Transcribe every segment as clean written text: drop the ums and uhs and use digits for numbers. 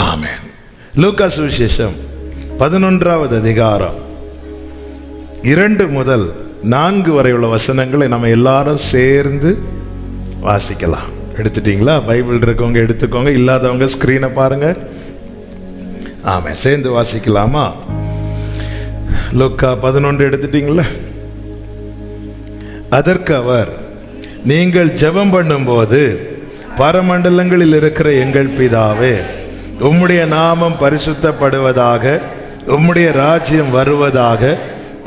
ஆமென். லூக்கா சுவிசேஷம் 11வது அதிகாரம் 2 முதல் 4 வரை உள்ள வசனங்களை நம்ம எல்லாரும் சேர்ந்து வாசிக்கலாம். எடுத்துட்டீங்களா? பைபிள் இருக்கவங்க எடுத்துக்கோங்க, இல்லாதவங்க ஸ்கிரீனை பாருங்க. ஆமாம், சேர்ந்து வாசிக்கலாமா? லூக்கா 11 எடுத்துட்டீங்களா? அதற்கு அவர், நீங்கள் ஜெபம் பண்ணும்போது, பரமண்டலங்களில் இருக்கிற எங்கள் பிதாவே, உம்முடைய நாமம் பரிசுத்தப்படுவதாக, உம்முடைய ராஜ்யம் வருவதாக,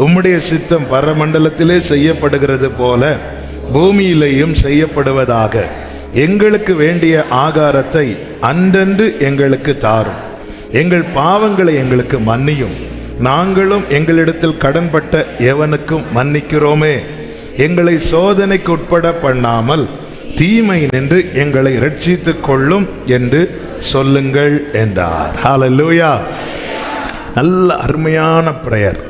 உம்முடைய சித்தம் பரமண்டலத்திலே செய்யப்படுகிறது போல பூமியிலேயும் செய்யப்படுவதாக. எங்களுக்கு வேண்டிய ஆகாரத்தை அன்றன்று எங்களுக்கு தாரும். எங்கள் பாவங்களை எங்களுக்கு மன்னியும், நாங்களும் எங்களிடத்தில் கடன்பட்ட எவனுக்கும் மன்னிக்கிறோமே. எங்களை சோதனைக்கு உட்பட பண்ணாமல் தீமை நின்று எங்களை ரட்சித்துக் கொள்ளும் என்று சொல்லுங்கள் என்றார். ஹல்லேலூயா. நல்ல அருமையான பிரேயர்.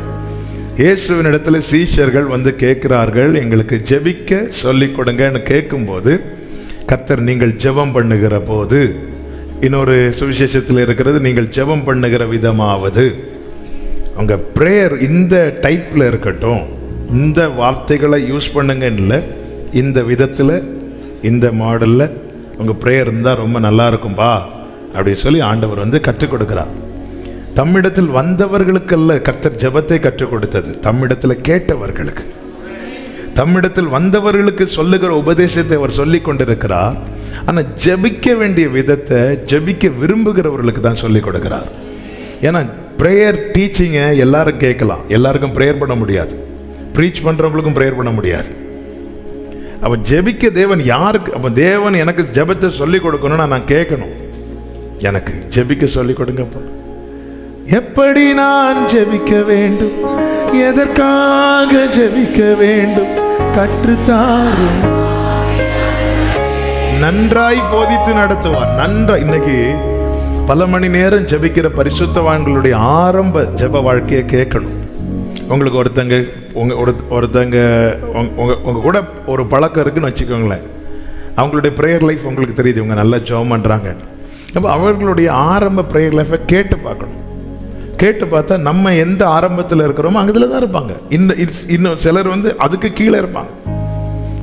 இயேசுவின் இடத்துல சீஷர்கள் வந்து கேட்கிறார்கள், எங்களுக்கு ஜெபிக்க சொல்லிக் கொடுங்கன்னு கேட்கும்போது கர்த்தர், நீங்கள் ஜெபம் பண்ணுகிற போது, இன்னொரு சுவிசேஷத்தில் இருக்கிறது, நீங்கள் ஜெபம் பண்ணுகிற விதமாவது, உங்க பிரேயர் இந்த டைப்ல இருக்கட்டும், இந்த வார்த்தைகளை யூஸ் பண்ணுங்க இல்லை, இந்த விதத்தில் இந்த மாடலில் உங்கள் ப்ரேயர் இருந்தால் ரொம்ப நல்லா இருக்கும்பா அப்படின்னு சொல்லி ஆண்டவர் வந்து கற்றுக் கொடுக்கிறார். தம்மிடத்தில் வந்தவர்களுக்கல்ல கர்த்தர் ஜெபத்தை கற்றுக் கொடுத்தது, தம்மிடத்தில் கேட்டவர்களுக்கு, தம்மிடத்தில் வந்தவர்களுக்கு சொல்லுகிற உபதேசத்தை அவர் சொல்லி கொண்டிருக்கிறார். ஆனால் ஜெபிக்க வேண்டிய விதத்தை ஜெபிக்க விரும்புகிறவர்களுக்கு தான் சொல்லி கொடுக்கிறார். ஏன்னா ப்ரேயர் டீச்சிங்கை எல்லாரும் கேட்கலாம், எல்லாருக்கும் ப்ரேயர் பண்ண முடியாது, ப்ரீச் பண்ணுறவங்களுக்கும் ப்ரேயர் பண்ண முடியாது. அப்போ ஜெபிக்க தேவன் யாருக்கு? அப்போ தேவன் எனக்கு ஜெபத்தை சொல்லிக் கொடுக்கணும்னா நான் கேட்கணும், எனக்கு ஜெபிக்க சொல்லிக் கொடுங்கப்பா. எப்படி நான் ஜெபிக்க வேண்டும், எதற்காக ஜெபிக்க வேண்டும் கற்றுத்தாரும். நன்றாய் போதித்து நடத்துவார். நன்றாய். இன்னைக்கு பல மணி நேரம் ஜெபிக்கிற பரிசுத்தவான்களுடைய ஆரம்ப ஜெப வாழ்க்கையை கேட்கணும். உங்களுக்கு ஒருத்தங்க உங்க கூட ஒரு பழக்கம் இருக்குன்னு வச்சுக்கோங்களேன், அவங்களுடைய ப்ரேயர் லைஃப் உங்களுக்கு தெரியுது, இவங்க நல்லா ஜெபம் பண்ணுறாங்க. அப்போ அவர்களுடைய ஆரம்ப ப்ரேயர் லைஃப்பை கேட்டு பார்க்கணும். கேட்டு பார்த்தா நம்ம எந்த ஆரம்பத்தில் இருக்கிறோமோ அங்கதில் தான் இருப்பாங்க. இன்னும் சிலர் வந்து அதுக்கு கீழே இருப்பாங்க.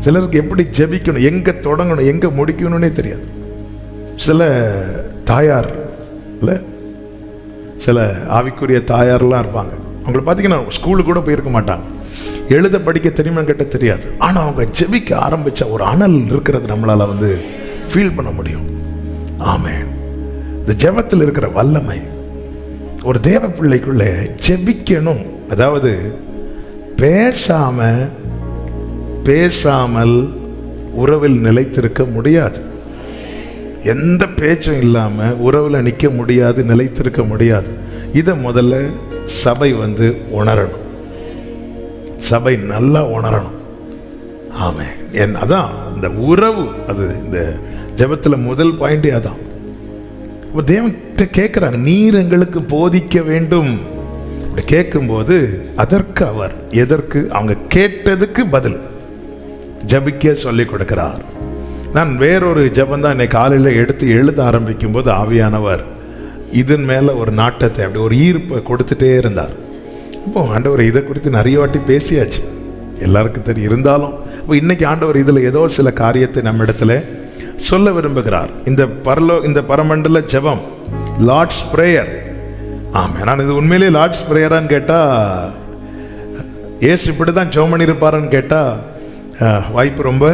சிலருக்கு எப்படி ஜெபிக்கணும், எங்கே தொடங்கணும், எங்கே முடிக்கணும்னே தெரியாது. சில தாயார் இல்லை, சில ஆவிக்குரிய தாயார்லாம் இருப்பாங்க. அவங்களை பார்த்தீங்கன்னா ஸ்கூலுக்கு கூட போயிருக்க மாட்டாங்க, எழுத படிக்க தெரியுமா கேட்ட தெரியாது. ஆனால் அவங்க ஜெபிக்க ஆரம்பித்த ஒரு அனல் இருக்கிறது நம்மளால் வந்து ஃபீல் பண்ண முடியும். ஆமென். இந்த ஜெபத்தில் இருக்கிற வல்லமை ஒரு தேவ பிள்ளைக்குள்ளே ஜெபிக்கணும். அதாவது பேசாமல் உறவில் நிலைத்திருக்க முடியாது. எந்த பேச்சும் இல்லாமல் உறவில் நிற்க முடியாது, நிலைத்திருக்க முடியாது. இதை முதல்ல சபை வந்து உணரணும், சபை நல்லா உணரணும். ஆமென். அதான் இந்த உறவு, அது இந்த ஜெபத்தில் முதல் பாயிண்டே அதான். தேவன்கிட்ட கேட்குறாங்க, நீர் எங்களுக்கு போதிக்க வேண்டும். அப்படி கேட்கும்போது அதற்கு அவர் எதற்கு, அவங்க கேட்டதுக்கு பதில் ஜெபிக்க சொல்லி கொடுக்கிறார். நான் வேறொரு ஜெபம் தான் இன்னைக்கு காலையில் எடுத்து எழுத ஆரம்பிக்கும் போது ஆவியானவர் இதன் மேலே ஒரு நாட்டத்தை, அப்படி ஒரு ஈர்ப்பை கொடுத்துட்டே இருந்தார். இப்போ ஆண்டவர் இதை குறித்து நிறைய வாட்டி பேசியாச்சு, எல்லாருக்கும் தெரியும். இருந்தாலும் இப்போ இன்னைக்கு ஆண்டவர் இதில் ஏதோ சில காரியத்தை நம்ம இடத்துல சொல்ல விரும்புகிறார். இந்த பரமண்டல ஜெபம், லார்ட்ஸ் பிரேயர். ஆமாம், நான் இது உண்மையிலேயே லார்ட்ஸ் பிரேயரான்னு கேட்டால், ஏசு இப்படி தான் ஜெபம் பண்ணியிருப்பாரான்னு கேட்டால் வாய்ப்பு ரொம்ப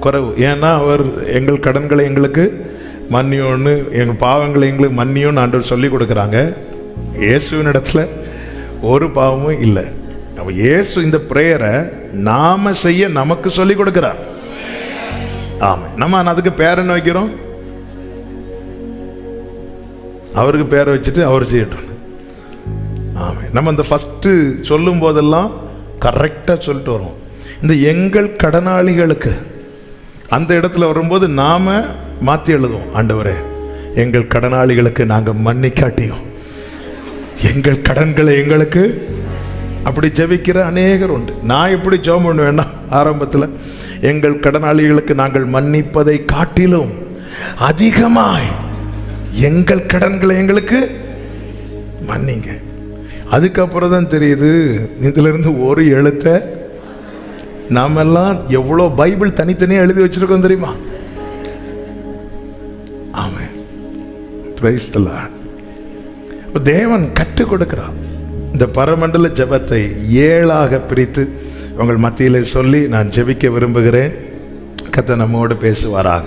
குறைவு. ஏன்னா அவர் எங்கள் கடன்களை எங்களுக்கு மன்னியோன்னு, எங்கள் பாவங்களை எங்களுக்கு மன்னியோன்னு ஆண்டவர் சொல்லி கொடுக்குறாங்க. இயேசுவின் இடத்துல ஒரு பாவமும் இல்லை. அப்போ இயேசு இந்த பிரேயரை நாம செய்ய நமக்கு சொல்லி கொடுக்கிறார். ஆமாம். நம்ம அதுக்கு பேர் என்ன வைக்கிறோம்? அவருக்கு பேரை வச்சுட்டு அவர் செய்யட்டும். ஆமாம். நம்ம இந்த ஃபஸ்ட்டு சொல்லும் போதெல்லாம் கரெக்டாக சொல்லிட்டு வரோம். இந்த எங்கள் கடனாளிகளுக்கு அந்த இடத்துல வரும்போது நாம் மாற்றி எழுதுவோம், ஆண்டவரே எங்கள் கடனாளிகளுக்கு நாங்கள் மன்னிக்காட்டியும் எங்கள் கடன்களை எங்களுக்கு. அப்படி ஜெபிக்கிற அநேகர் உண்டு. நான் எப்படி ஜெபம் பண்ணுவேன்னா, ஆரம்பத்தில் எங்கள் கடனாளிகளுக்கு நாங்கள் மன்னிப்பதை காட்டிலும் அதிகமாய் எங்கள் கடன்களை எங்களுக்கு மன்னிங்க. அதுக்கப்புறம் தான் தெரியுது, இதுல இருந்து ஒரு எழுத்தை நாமெல்லாம் எவ்வளோ பைபிள் தனித்தனியாக எழுதி வச்சிருக்கோம் தெரியுமா? ஆமென். Praise the lord. தேவன் கற்றுக் கொடுக்கிறார். இந்த பரமண்டல ஜெபத்தை 7ஆக பிரித்து உங்கள் மத்தியிலே சொல்லி நான் ஜெபிக்க விரும்புகிறேன். கர்த்தர் நம்மோடு பேசுவாராக.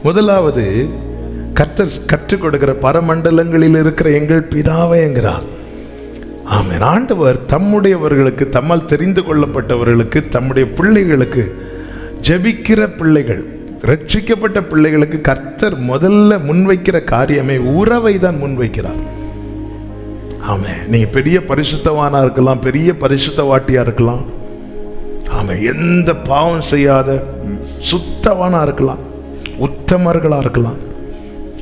முதலாவது, கர்த்தர் கற்றுக் கொடுக்கிற பரமண்டலங்களில் இருக்கிற எங்கள் பிதாவே என்கிறார். ஆமென். ஆண்டவர் தம்முடையவர்களுக்கு, தம்மால் தெரிந்து கொள்ளப்பட்டவர்களுக்கு, தம்முடைய பிள்ளைகளுக்கு, ஜெபிக்கிற பிள்ளைகள், ரட்சிக்கப்பட்ட பிள்ளைகளுக்கு கர்த்தர் முதல்ல முன்வைக்கிற காரியமே உறவை தான் முன்வைக்கிறார். ஆமென். நீங்க பெரிய பரிசுத்தவானா இருக்கலாம், பெரிய பரிசுத்தவாட்டியா இருக்கலாம், ஆமென், எந்த பாவம் செய்யாத சுத்தவானா இருக்கலாம், உத்தமர்களா இருக்கலாம்.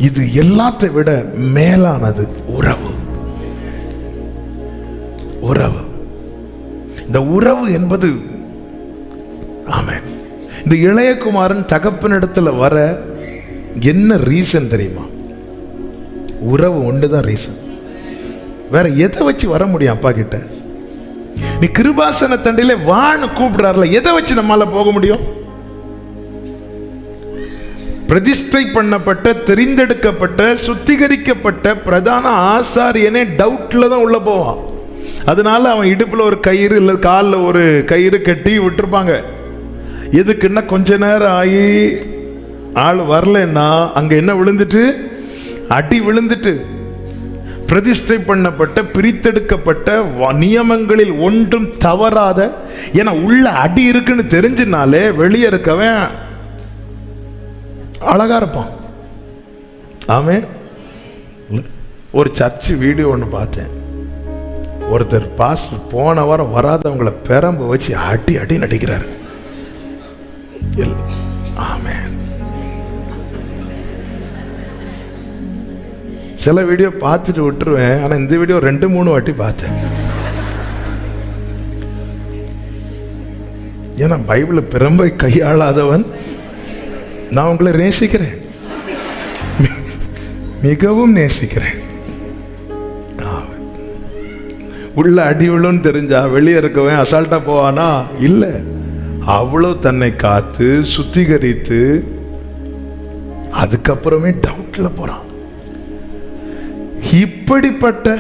இது எல்லாத்தை விட மேலானது உறவு. உறவு. இந்த உறவு என்பது, ஆமென், இந்த இளையகுமாரன் தகப்பனிடத்துல வர என்ன ரீசன் தெரியுமா? உறவு ஒன்றுதான் ரீசன். வேற எதை வச்சு வர முடியும் அப்பா கிட்ட? நீ கிருபாசன தண்டையில வான்னு கூப்பிடுறாருல, எதை வச்சு நம்மால போக முடியும்? பிரதிஷ்டை பண்ணப்பட்ட, தெரிந்தெடுக்கப்பட்ட, சுத்திகரிக்கப்பட்ட பிரதான ஆசாரியனே டவுட்ல தான் உள்ள போவான். அதனால அவன் இடுப்புல ஒரு கயிறு இல்லை காலில் ஒரு கயிறு கட்டி விட்டுருப்பாங்க. எதுக்குன்னா கொஞ்ச நேரம் ஆகி ஆள் வரலன்னா அங்க என்ன விழுந்துட்டு, அடி விழுந்துட்டு. பிரதிஷ்டை பண்ணப்பட்ட, பிரித்தெடுக்கப்பட்ட, நியமங்களில் ஒன்றும் தவறாத, ஏன்னா உள்ள அடி இருக்குன்னு தெரிஞ்சினாலே வெளியே இருக்கவன் அழகா இருப்பான். ஆமே. ஒரு சர்ச்சு வீடியோ ஒன்று பார்த்தேன். ஒருத்தர் பாஸ்டர் போன வாரம் வராதவங்களை பெரம்பு வச்சு அடி அடி நடிக்கிறார். ஆமென். சில வீடியோ பார்த்துட்டு விட்டுருவேன், ஆனா இந்த வீடியோ 2-3 வாட்டி பார்த்தேன். ஏன்னா பைபிள் பெரம்பை கையாளாதவன். நான் உங்களை நேசிக்கிறேன், மிகவும் நேசிக்கிறேன். உள்ள அடி விழுன்னு தெரிஞ்சா வெளியே இருக்கவன் அசால்ட்டா போவானா? இல்லை. அவ்வளவு தன்னை காத்து சுத்திகரித்து அதுக்கப்புறமே டவுட்ல போறான். இப்படிப்பட்ட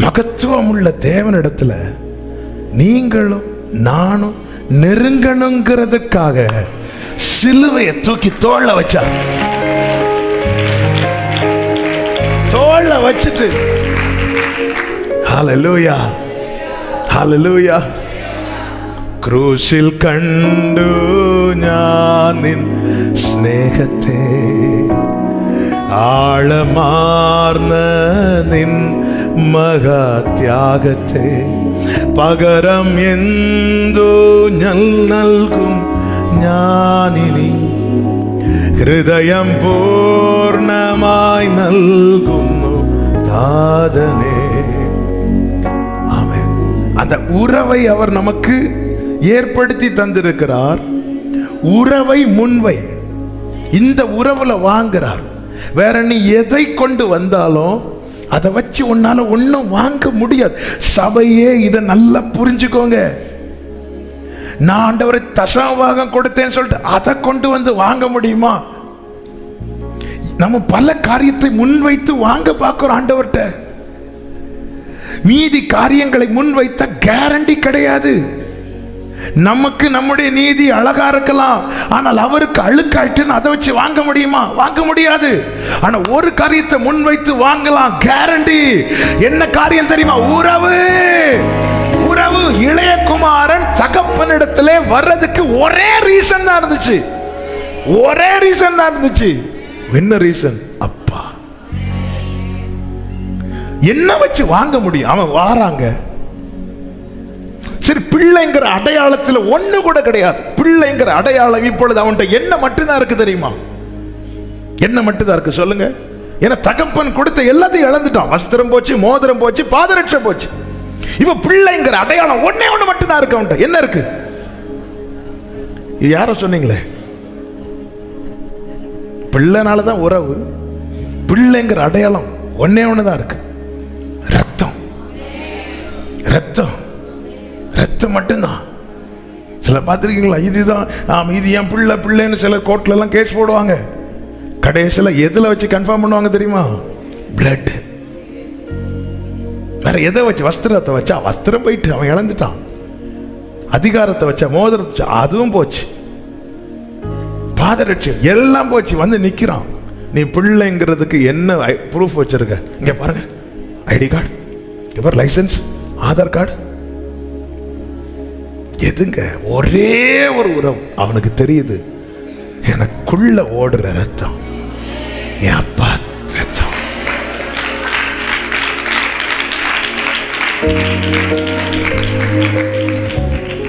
மகத்துவம் உள்ள தேவனிடத்துல நீங்களும் நானும் நெருங்கணுங்கிறதுக்காக சிலுவையை தூக்கி தோள்ல வச்சார். தோள்ல வச்சுட்டு ஹல்லேலூயா, ഹല്ലേലൂയ. ക്രൂശിൽ കണ്ടു ഞാൻ നിൻ സ്നേഹത്തെ, ആഴമാർന്ന നിൻ മഹാത്യാഗത്തെ, പകരം എന്തു ഞാൻ നൽകും ഞാനിനി, ഹൃദയം പൂർണ്ണമായി നൽകുന്നു താതനേ. ஆமென். அந்த உறவை அவர் நமக்கு ஏற்படுத்தி தந்திருக்கிறார். உறவை முன்வை, இந்த உறவுல வாங்குறார். வேற நீ எதை கொண்டு வந்தாலும் அதை வச்சு உன்னால ஒன்னும் வாங்க முடியாது. சபையே இதை நல்லா புரிஞ்சுக்கோங்க. நான் ஆண்டவரை தசமபாகம் கொடுத்தேன்னு சொல்லிட்டு அதை கொண்டு வந்து வாங்க முடியுமா? நம்ம பல காரியத்தை முன்வைத்து வாங்க பார்க்கிறோம் ஆண்டவர்கிட்ட. மீதி காரியங்களை முன்வைத்த கேரண்டி கிடையாது. நமக்கு நம்முடைய நீதி அழகா இருக்கலாம், ஆனால் அவருக்கு அழுக்காயிட்டுன்னு அதை வச்சு வாங்க முடியுமா? வாங்க முடியாது. ஆனா ஒரு காரியத்தை முன்வைத்து வாங்கலாம், கேரண்டி. என்ன காரியம் தெரியுமா? உறவு. உறவு. இளையகுமாரன் தகப்பனிடத்திலே வர்றதுக்கு ஒரே ரீசன் தான் இருந்துச்சு. ஒரே ரீசன் தான் இருந்துச்சு. என்ன ரீசன்? அப்பா. என்ன வச்சு வாங்க முடியும்? அவன் வாராங்க. சரி, பிள்ளைங்கிற அடையாளத்தில் ஒண்ணு கூட கிடையாது. பிள்ளைங்கிற அடையாளம் இப்பொழுது அவன்கிட்ட என்ன மட்டும்தான் இருக்கு தெரியுமா? என்ன மட்டும்தான் இருக்கு சொல்லுங்க. ஏன்னா தகப்பன் கொடுத்த எல்லாத்தையும் இழந்துட்டான். வஸ்திரம் போச்சு, மோதிரம் போச்சு, பாதரட்சம் போச்சு. இப்ப பிள்ளைங்கிற அடையாளம் ஒன்னே ஒண்ணு மட்டும்தான் இருக்கு அவன்கிட்ட. என்ன இருக்கு? இது யாரோ சொன்னீங்களே, பிள்ளைனாலதான் உறவு. பிள்ளைங்கிற அடையாளம் ஒன்னே ஒண்ணுதான் இருக்கு, ரத்தம். ரத்தம் ரத்தம் மட்டும்தான். சில பார்த்துருக்கீங்களா, இதுதான் இது என் பிள்ளை பிள்ளைன்னு சில கோர்ட்ல எல்லாம் கேஸ் போடுவாங்க. கடைசியில் எதுல வச்சு கன்ஃபார்ம் பண்ணுவாங்க தெரியுமா? பிளட். வேற எதை வச்சு? வஸ்திரத்தை வச்சா வஸ்திரம் போயிட்டு அவன் இழந்துட்டான். அதிகாரத்தை வச்சா மோதிரத்தை வச்சா அதுவும் போச்சு. பாதரட்சியம் எல்லாம் போச்சு. வந்து நிக்கிறான். நீ பிள்ளைங்கிறதுக்கு என்ன ப்ரூஃப் வச்சிருக்க? இங்க பாருங்க, ஐடி கார்டு, இங்க லைசன்ஸ், ஆதார் கார்டு. எதுங்க? ஒரே ஒரு உறவு. அவனுக்கு தெரியுது, எனக்குள்ள ஓடுற ரத்தம் என் அப்பா ரத்தம்.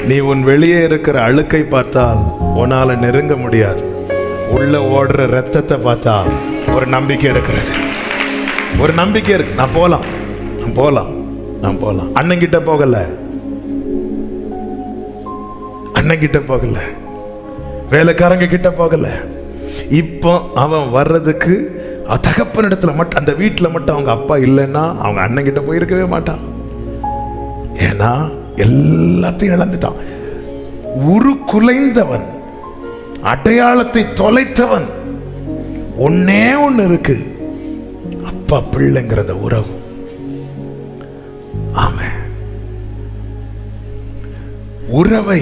நீ உன் வெளியே இருக்கிற அழுக்கை பார்த்தால் உன்னால நெருங்க முடியாது. உள்ள ஓடுற ரத்தத்தை பார்த்தா ஒரு நம்பிக்கை இருக்கிறது. ஒரு நம்பிக்கை இருக்கு. நான் போலாம், நான் போலாம், நான் போலாம். அண்ணங்கிட்ட போகல, அண்ணங்கிட்ட போகல, வேலைக்காரங்க கிட்ட போகல. இப்போ அவன் வர்றதுக்கு தகப்பனிடத்துல மட்டும், அந்த வீட்டில் மட்டும் அவங்க அப்பா இல்லைன்னா அவங்க அண்ணன் கிட்ட போயிருக்கவே மாட்டான். ஏன்னா எல்லாத்தையும் இழந்துட்டான். உருக்குலைந்தவன், அடையாளத்தை தொலைத்தவன். ஒன்னே ஒண்ணு இருக்கு, அப்பா பிள்ளைங்கிற அந்த உறவு. ஆமென். உறவை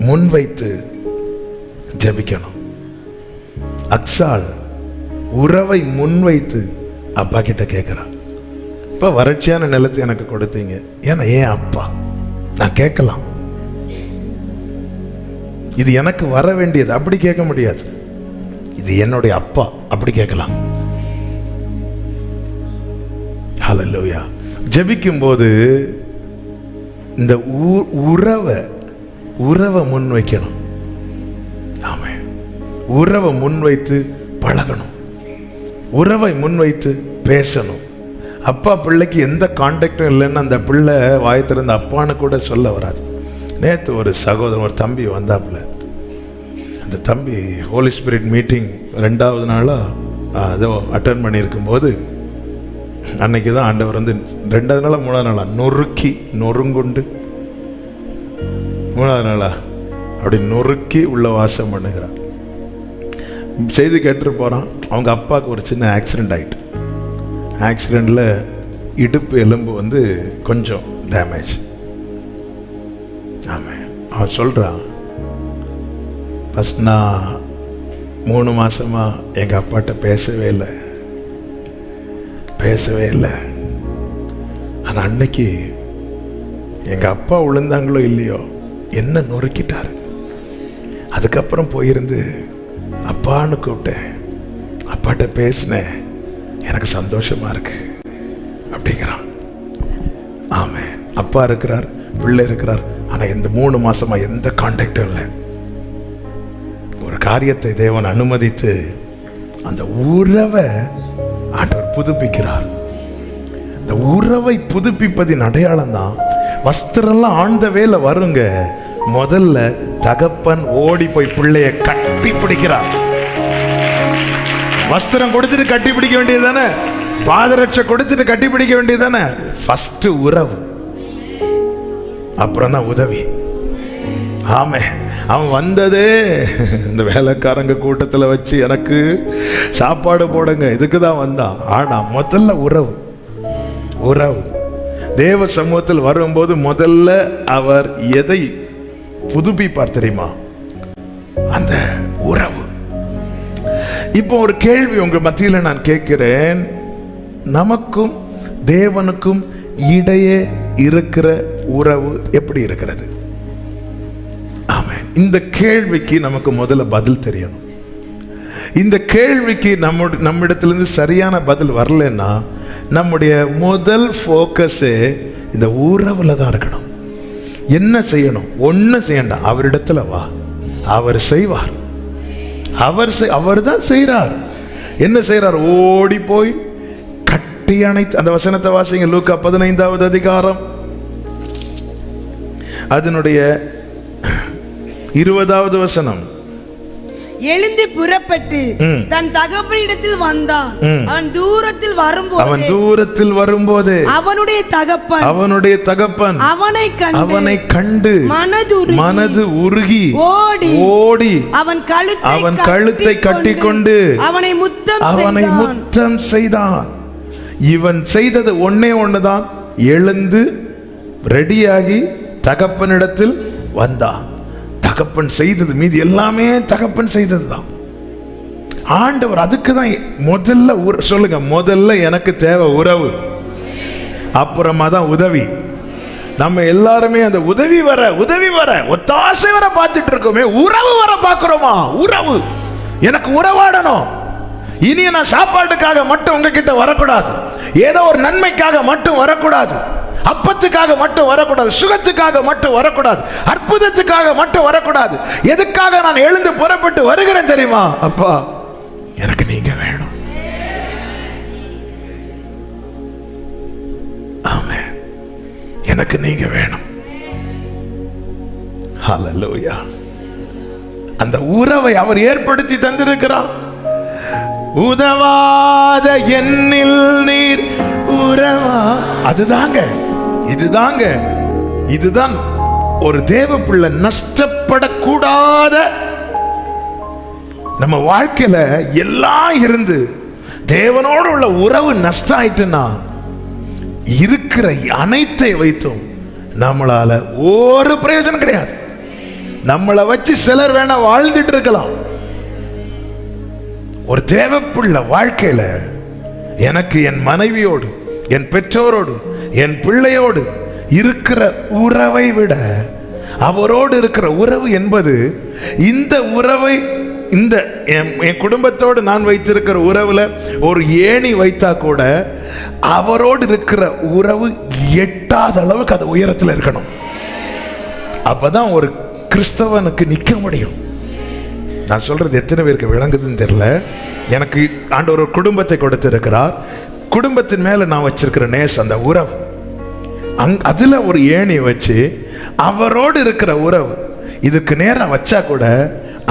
முன்வைத்து ஜெபிக்கணும். அக்சால் உறவை முன்வைத்து அப்பா கிட்ட கேட்கிறான், இப்ப வறட்சியான நிலத்தை எனக்கு கொடுத்தீங்க, ஏன்னா ஏன் அப்பா, நான் கேட்கலாம். இது எனக்கு வர வேண்டியது, அப்படி கேட்க முடியாது. இது என்னுடைய அப்பா, அப்படி கேட்கலாம். ஹல்லேலூயா. ஜெபிக்கும் போது இந்த உறவை முன்வைக்கணும். ஆமென். உறவை முன்வைத்து பழகணும், உறவை முன்வைத்து பேசணும். அப்பா பிள்ளைக்கு எந்த கான்டாக்டும் இல்லைன்னு அந்த பிள்ளை வாய் திறந்த அப்பான்னு கூட சொல்ல வராது. நேற்று ஒரு சகோதரன், ஒரு தம்பி வந்தாப்புல. அந்த தம்பி ஹோலி ஸ்பிரிட் மீட்டிங் 2வது நாளாக ஏதோ அட்டன் பண்ணியிருக்கும்போது, அன்னைக்கு தான் ஆண்டவர் வந்து 2வது நாளா 3வது நாளா நொறுங்குண்டு 3வது நாளா அப்படி நொறுக்கி உள்ள வாசம் பண்ணுகிறான். செய்தி கேட்டுட்டு போகிறான். அவங்க அப்பாவுக்கு ஒரு சின்ன ஆக்சிடெண்ட் ஆகிட்டு, ஆக்சிடெண்ட்டில் இடுப்பு எலும்பு வந்து கொஞ்சம் டேமேஜ். ஆமாம். அவன் சொல்கிறான், ஃபஸ்ட் நான் 3 மாதமாக எங்கள் அப்பாட்ட பேசவே இல்லை. ஆனால் அன்னைக்கு எங்கள் அப்பா விழுந்தாங்களோ இல்லையோ என்ன நொறுக்கிட்டார். அதுக்கப்புறம் போயிருந்து அப்பான்னு கூப்பிட்டேன், அப்பாட்ட பேசினேன், எனக்கு சந்தோஷமா இருக்கு அப்படிங்கிறான். ஆமென். அப்பா இருக்கிறார், பிள்ளை இருக்கிறார், ஆனா இந்த 3 மாசமா எந்த கான்டாக்டும் இல்லை. ஒரு காரியத்தை தேவன் அனுமதித்து அந்த உறவை ஆண்டவர் புதுப்பிக்கிறார். இந்த உறவை புதுப்பிப்பதின் அடையாளம் தான் வஸ்திரம்லாம் ஆழ்ந்த வேலை வருங்க. முதல்ல தகப்பன் ஓடி போய் பிள்ளைய கட்டி பிடிக்கிறார். வஸ்திரம் கொடுத்துட்டு கட்டி பிடிக்க வேண்டியது தானே, பாதரட்சை கொடுத்துட்டு கட்டி பிடிக்க வேண்டியது தானே. ஃபர்ஸ்ட் உறவு, அப்புறம் தான் உதவி. ஆமே. அவன் வந்ததே இந்த வேலைக்காரங்க கூட்டத்தில் வச்சு எனக்கு சாப்பாடு போடுங்க, இதுக்கு தான் வந்தான். ஆனா முதல்ல உறவு. தேவ சமூகத்தில் வரும்போது முதல்ல அவர் எதை புதுப்பிப்பார் தெரியுமா? அந்த உறவு. இப்போ ஒரு கேள்வி உங்க மத்தியில் நான் கேட்கிறேன். நமக்கும் தேவனுக்கும் இடையே இருக்கிற உறவு எப்படி இருக்கிறது? ஆமென். இந்த கேள்விக்கு நமக்கு முதல்ல பதில் தெரியணும். இந்த கேள்விக்கு நம்மிடத்திலிருந்து சரியான பதில் வரலன்னா நம்முடைய முதல் ஃபோக்கஸே இந்த உறவுல தான் இருக்கணும். என்ன செய்யணும்? ஒன்னும் செய்யண்டா, அவரிடத்துல வா, அவர் செய்வார். அவர் தான் செய்கிறார். என்ன செய்கிறார்? ஓடி போய் கட்டி அணைத்து. அந்த வசனத்தை வாசிங்க, லூக்கா 15வது அதிகாரம் அதனுடைய 20வது வசனம். எழுந்து புறப்பட்டு தன் தகப்பனிடத்தில் வந்தான். அவன் தூரத்தில் வரும்போது அவனுடைய தகப்பன் அவனை கண்டு மனது உருகி ஓடி அவன் கழுத்தை கட்டிக்கொண்டு அவனை முத்தம் செய்தான். இவன் செய்தது ஒண்ணுதான், எழுந்து ரெடியாகி தகப்பனிடத்தில் வந்தான். தகப்பன் செய்தது, மீதி எல்லாமே தகப்பன் செய்ததுதான். ஆண்டவர் அதுக்கு தான் முதல்ல சொல்லுங்க, முதல்ல எனக்கு தேவை உறவு, அப்புறமா தான் உதவி. நம்ம எல்லாருமே அந்த உதவி வர ஒத்தாசை வர பார்த்துட்டு இருக்கோமே, உறவு வர பார்க்கிறோமா? உறவு, எனக்கு உறவாடணும். இனி நான் சாப்பாட்டுக்காக மட்டும் உங்ககிட்ட வரக்கூடாது, ஏதோ ஒரு நன்மைக்காக மட்டும் வரக்கூடாது, அப்பத்துக்காக மட்டும் வரக்கூடாது, சுகத்துக்காக மட்டும் வரக்கூடாது, அற்புதத்துக்காக மட்டும் வரக்கூடாது. எதுக்காக நான் எழுந்து புறப்பட்டு வருகிறேன் தெரியுமா? அப்பா, எனக்கு நீங்க வேணும். ஆமென். எனக்கு நீங்க வேணும். ஹல்லேலூயா. அந்த உறவை அவர் ஏற்படுத்தி தந்திருக்கிறார். உதவாத என்னில் நீர் உறவா. இதுதான் ஒரு தேவ பிள்ளை நஷ்டப்படக்கூடாத. நம்ம வாழ்க்கையில எல்லாம் இருந்து தேவனோடு உள்ள உறவு நஷ்டம் ஆயிட்டுன்னா, இருக்கிற அனைத்தை வைத்தும் நம்மளால ஒரு பிரயோஜனம் கிடையாது. நம்மளை வச்சு சிலர் வேணா வாழ்ந்துட்டு இருக்கலாம். ஒரு தேவப்புள்ள வாழ்க்கையில எனக்கு என் மனைவியோடு, என் பெற்றோரோடு, என் பிள்ளையோடு இருக்கிற உறவை விட அவரோடு இருக்கிற உறவு என்பது, இந்த உறவை, இந்த என் குடும்பத்தோடு நான் வைத்திருக்கிற உறவுல ஒரு ஏணி வைத்தா கூட அவரோடு இருக்கிற உறவு எட்டாத அளவுக்கு அது உயரத்தில் இருக்கணும். அப்பதான் ஒரு கிறிஸ்தவனுக்கு நிற்க முடியும். நான் சொல்றது எத்தனை பேருக்கு விளங்குதுன்னு தெரியல. எனக்கு ஆண்டவர் ஒரு குடும்பத்தை கொடுத்திருக்கிறார். குடும்பத்தின் மேல நான் வச்சிருக்கிற நேசம், அந்த உறவு, அதுல ஒரு ஏணி வச்சு அவரோடு இருக்கிற உறவு இதுக்கு நேரம் வச்சா கூட,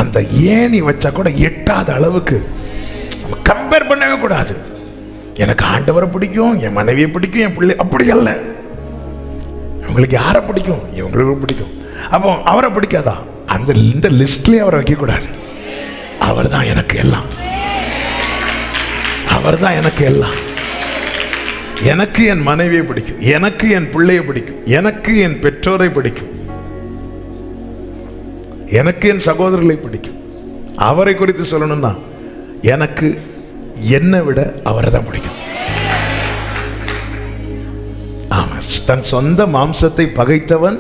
அந்த ஏணி வச்சா கூட எட்டாத அளவுக்கு கம்பேர் பண்ணவே கூடாது. எனக்கு ஆண்டவரை பிடிக்கும், என் மனைவியை பிடிக்கும், என் பிள்ளை, அப்படி அல்ல. உங்களுக்கு யாரை பிடிக்கும்? இவங்களுக்கு பிடிக்கும். அப்போ அவரை பிடிக்காதா? இந்த லிஸ்ட்லயே அவரை வைக்க கூடாது. அவர் தான் எனக்கு எல்லாம், அவர் தான் எனக்கு எல்லாம். எனக்கு என் மனைவியை பிடிக்கும், எனக்கு என் பிள்ளையை பிடிக்கும், எனக்கு என் பெற்றோரை பிடிக்கும், எனக்கு என் சகோதரர்களை பிடிக்கும். அவரை குறித்து சொல்லணும்னா எனக்கு என்னை விட அவரை தான் பிடிக்கும். ஆமா, தன் சொந்த மாம்சத்தை பகைத்தவன்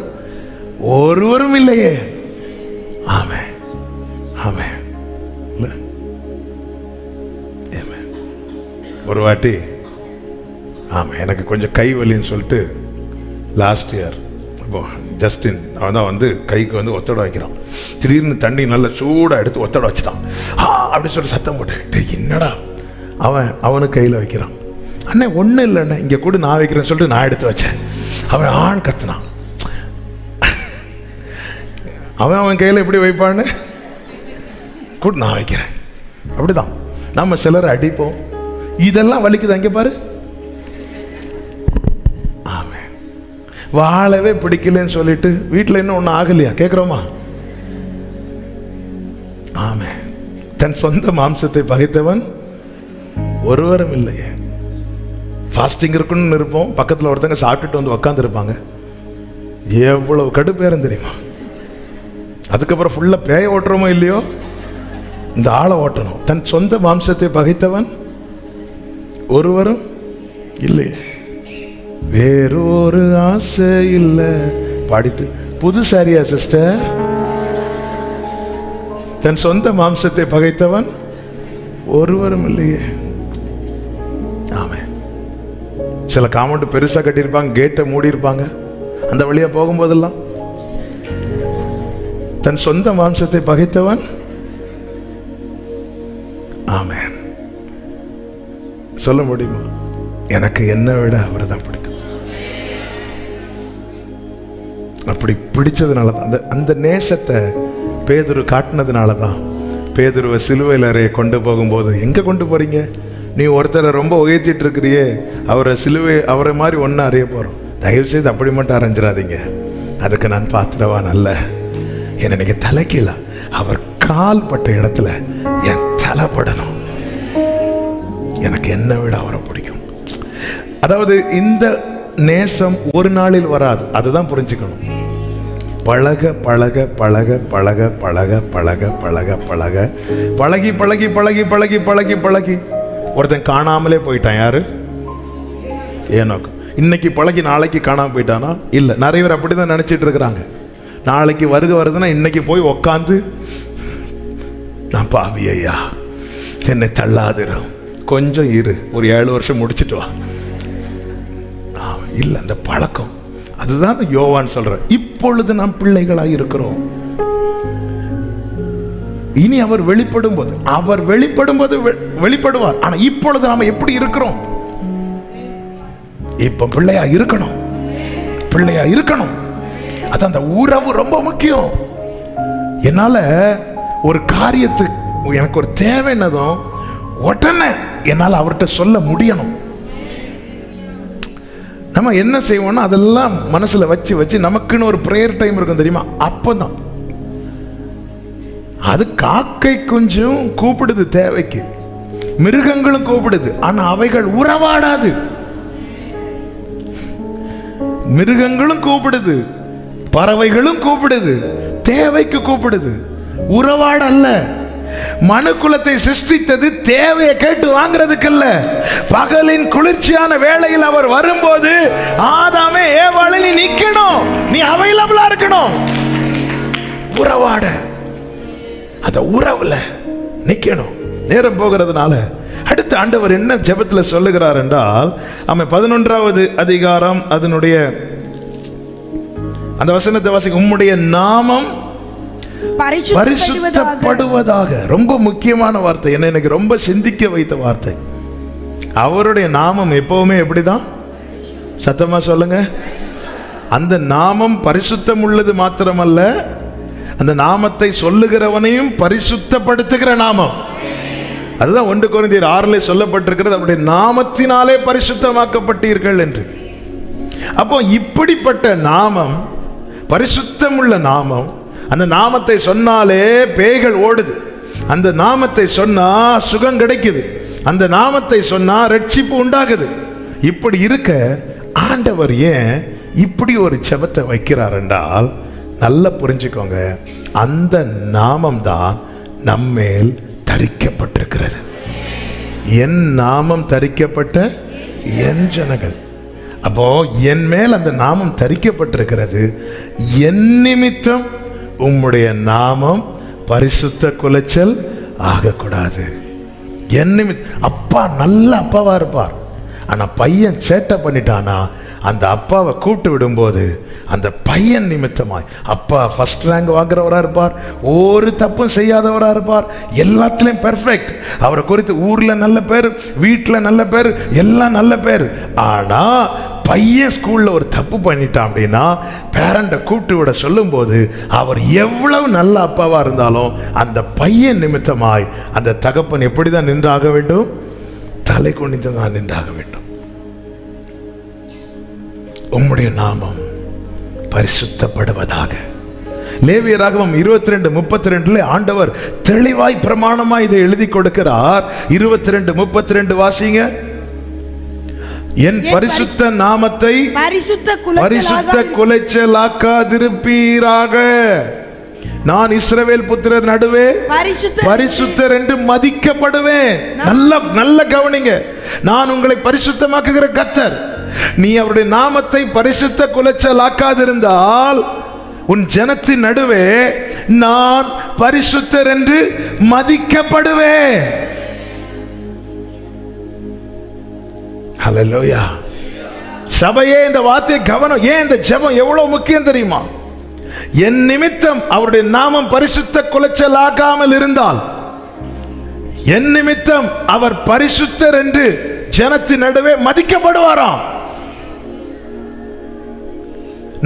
ஒருவரும் இல்லையே. ஆமென், ஆமென். ஒரு வாட்டி எனக்கு கொஞ்சம் கை வலின்னு சொல்லிட்டு லாஸ்ட் இயர், இப்போ ஜஸ்டின் அவன் தான் வந்து கைக்கு வந்து ஒத்தட வைக்கிறான். திடீர்னு தண்ணி நல்லா சூடாக எடுத்து ஒத்தட வச்சுட்டான். அப்படி சொல்லி சத்தம் போட்டேன். என்னடா அவனுக்கு கையில் வைக்கிறான். அண்ணே ஒன்றும் இல்லை அண்ணே, இங்கே கூட நான் வைக்கிறேன்னு சொல்லிட்டு நான் எடுத்து வச்சேன். அவன் ஆண் கத்துனான். அவன் கையில் எப்படி வைப்பான்னு கூட நான் வைக்கிறேன். அப்படிதான் நம்ம சிலர் அடிப்போம். இதெல்லாம் வலிக்குது, அங்கே பாரு. ஆமென். வாழவே பிடிக்கலன்னு சொல்லிட்டு வீட்டில் இன்னும் ஒன்றும் ஆகலையா கேட்குறோமா? ஆமென். தன் சொந்த மாம்சத்தை பகைத்தவன் ஒருவரும் இல்லையே. ஃபாஸ்டிங் இருக்குன்னு இருப்போம், பக்கத்தில் ஒருத்தங்க சாப்பிட்டுட்டு வந்து உக்காந்துருப்பாங்க. எவ்வளவு கடுப்பேரம் தெரியுமா? அதுக்கப்புறம் ஃபுல்லாக பேய ஓட்டுறோமோ இல்லையோ, இந்த ஆளை ஓட்டணும். தன் சொந்த மாம்சத்தை பகைத்தவன் ஒருவரும் இல்லையே. வேறொரு ஆசை இல்லை. பாடிட்டு புது சாரியா சிஸ்டர்? தன் சொந்த மாம்சத்தை பகைத்தவன் ஒருவரும் இல்லையே. ஆமென். சில காம்பவுண்ட் பெருசா கட்டியிருப்பாங்க, கேட்டை மூடி இருப்பாங்க. அந்த வழியா போகும்போதெல்லாம் தன் சொந்த மாம்சத்தை பகைத்தவன். ஆமென். சொல்ல முடியுமா? எனக்கு என்னை விட அவரை தான் பிடிக்கும். அப்படி பிடிச்சதுனால தான், அந்த நேசத்தை பேதுரு காட்டினதுனால தான் பேதுருவை சிலுவையில் அறைய கொண்டு போகும்போது, எங்கே கொண்டு போறீங்க? நீ ஒருத்தரை ரொம்ப உயர்த்திட்டு இருக்கிறியே, அவரை மாதிரி ஒன்று அறிய போகிறோம். தயவுசெய்து அப்படி மட்டும் அரைஞ்சிடாதீங்க, அதுக்கு நான் பாத்திரவான் அல்ல. என்னை நீங்கள் தலைக்கீழ அவர் கால் பட்ட இடத்துல என் தலைப்படணும். எனக்கு என்னை விட அவரை பிடிக்கும். அதாவது இந்த நேசம் ஒரு நாளில் வராது, அதுதான் புரிஞ்சுக்கணும். பழக பழக பழக பழக பழக பழக பழக பழக பழகி பழகி பழகி பழகி பழகி பழகி ஒருத்தன் காணாமலே போயிட்டான். யாரு? ஏனோக்கு. இன்னைக்கு பழகி நாளைக்கு காணாமல் போயிட்டானா? இல்லை. நிறைய பேர் அப்படி தான் நினச்சிட்டு இருக்கிறாங்க. நாளைக்கு வருதுன்னா இன்னைக்கு போய் உக்காந்து, நான் பாவி ஐயா, என்னை தள்ளாதிரும், கொஞ்சம் இரு, ஒரு 7 வருஷம் முடிச்சுட்டு வா. இல்லை, அந்த பழக்கம். அதுதான் யோவான் சொல்ற, இப்பொழுது நாம் பிள்ளைகளாக இருக்கிறோம். இனி அவர் வெளிப்படும் போது வெளிப்படுவார். ஆனா இப்பொழுது நாம எப்படி இருக்கிறோம்? இப்ப பிள்ளையா இருக்கணும். அது அந்த உறவு ரொம்ப முக்கியம். என்னால ஒரு காரியத்துக்கு எனக்கு ஒரு தேவை என்னதும் உடனே என்னால் அவர்கிட்ட சொல்ல முடியணும். நம்ம என்ன செய்வோம்னா அதெல்லாம் மனசுல வச்சு நமக்குன்னு ஒரு பிரேயர் டைம் இருக்கும் தெரியுமா? அப்பதான் அது காக்கை குஞ்சும் கூப்பிடுது தேவைக்கு, மிருகங்களும் கூப்பிடுது, ஆனா அவைகள் உறவாடாது. மிருகங்களும் கூப்பிடுது, பறவைகளும் கூப்பிடுது, தேவைக்கு கூப்பிடுது, உறவாட அல்ல. மனு குலத்தை சிருஷ்டித்தது தேவையை கேட்டு வாங்குறதுக்கு அல்ல. பகலின் குளிர்ச்சியான வேளையில் அவர் வரும்போது, ஆதாமே ஏவாளே நீ நிக்கணும், நீ அவைலபிளா இருக்கணும், உறவாட, அந்த உறவுல நிக்கணும். நேரம் போகிறதுனால அடுத்து ஆண்டவர் என்ன ஜெபத்தில் சொல்லுகிறார் என்றால், அவன் 11வது அதிகாரம் அதனுடைய அந்த வசனத்தை வாசிக்க, உம்முடைய நாமம் பரிசுத்தப்படுவதாக. ரொம்ப முக்கியமான வார்த்தை, என்ன எனக்கு ரொம்ப சிந்திக்க வைத்த வார்த்தை. அவருடைய நாமம் எப்பவுமே எப்படிதான்? சத்தமா சொல்லுங்க. அந்த நாமம் பரிசுத்தம் உள்ளது மாத்திரமல்ல, அந்த நாமத்தை சொல்லுகிறவனையும் பரிசுத்தப்படுத்துகிற நாமம். அதுதான் 1 கொரிந்தியர் 6 சொல்லப்பட்டிருக்கிறது, அவருடைய நாமத்தினாலே பரிசுத்தமாக்கப்பட்டீர்கள் என்று. அப்போ இப்படிப்பட்ட நாமம், பரிசுத்தம் உள்ள நாமம், அந்த நாமத்தை சொன்னாலே பேய்கள் ஓடுது, அந்த நாமத்தை சொன்னா சுகம் கிடைக்குது, அந்த நாமத்தை சொன்னா ரட்சிப்பு உண்டாகுது. இப்படி இருக்க ஆண்டவர் ஏன் இப்படி ஒரு ஜெபத்தை வைக்கிறார் என்றால், நல்லா புரிஞ்சுக்கோங்க, அந்த நாமம் தான் நம்மேல் தரிக்கப்பட்டிருக்கிறது. என் நாமம் தரிக்கப்பட்ட என் ஜனங்கள். அப்போ என் மேல் அந்த நாமம் தரிக்கப்பட்டிருக்கிறது. என் நிமித்தம் உம்முடைய நாமம் பரிசுத்த குலைச்சல் ஆகக்கூடாது. என் நிமித்தம். அப்பா நல்ல அப்பாவா இருப்பார், ஆனா பையன் சேட்டை பண்ணிட்டானா அந்த அப்பாவை கூப்பிட்டு விடும்போது அந்த பையன் நிமித்தமாய் அப்பா ஃபர்ஸ்ட் ரேங்க் வாங்குறவரா இருப்பார், ஒரு தப்பும் செய்யாதவரா இருப்பார், எல்லாத்துலயும் பெர்ஃபெக்ட். அவரை குறித்து ஊர்ல நல்ல பேர், வீட்டில் நல்ல பேர், எல்லாம் நல்ல பேர். ஆனா பையன் ஸ்கூல்ல ஒரு தப்பு பண்ணிட்டான் அப்படின்னா பேரண்ட்டை கூப்பிட்டு விட சொல்லும் போது அவர் எவ்வளவு நல்ல அப்பாவா இருந்தாலும் அந்த பையன் நிமித்தமாய் அந்த தகப்பன் எப்படிதான் நின்றாக வேண்டும்? தலை குனிந்து தான் நின்றாக வேண்டும். உம்முடைய நாமம் பரிசுத்தப்படுவதாக. லேவியராகமம் 22:32 ஆண்டவர் தெளிவாய் பிரமாணமாய் இதை எழுதி கொடுக்கிறார். 22:32 வாசிங்க. என் பரிசுத்த நாமத்தை பரிசுத்த குலைச்சலாக்காதிருப்பீராக. நான் இஸ்ரவேல் புத்திரர் நடுவே பரிசுத்தர் என்று மதிக்கப்படுவேன். நல்ல கவனிங்க, நான் உங்களை பரிசுத்தமாக்குகிற கர்த்தர். நீ அவருடைய நாமத்தை பரிசுத்த குலைச்சலாக்காதிருந்தால் உன் ஜனத்தின் நடுவே நான் பரிசுத்தர் என்று மதிக்கப்படுவேன். ஹல்லேலூயா. சபையே இந்த வார்த்தை கவனம். ஏன் இந்த ஜெபம் எவ்வளவு முக்கியம் தெரியுமா? என் நிமித்தம் அவருடைய நாமம் பரிசுத்த குலைச்சலாகாமல் இருந்தால், என் நிமித்தம் அவர் பரிசுத்தர் என்று ஜனத்தின் நடுவே மதிக்கப்படுவாராம்.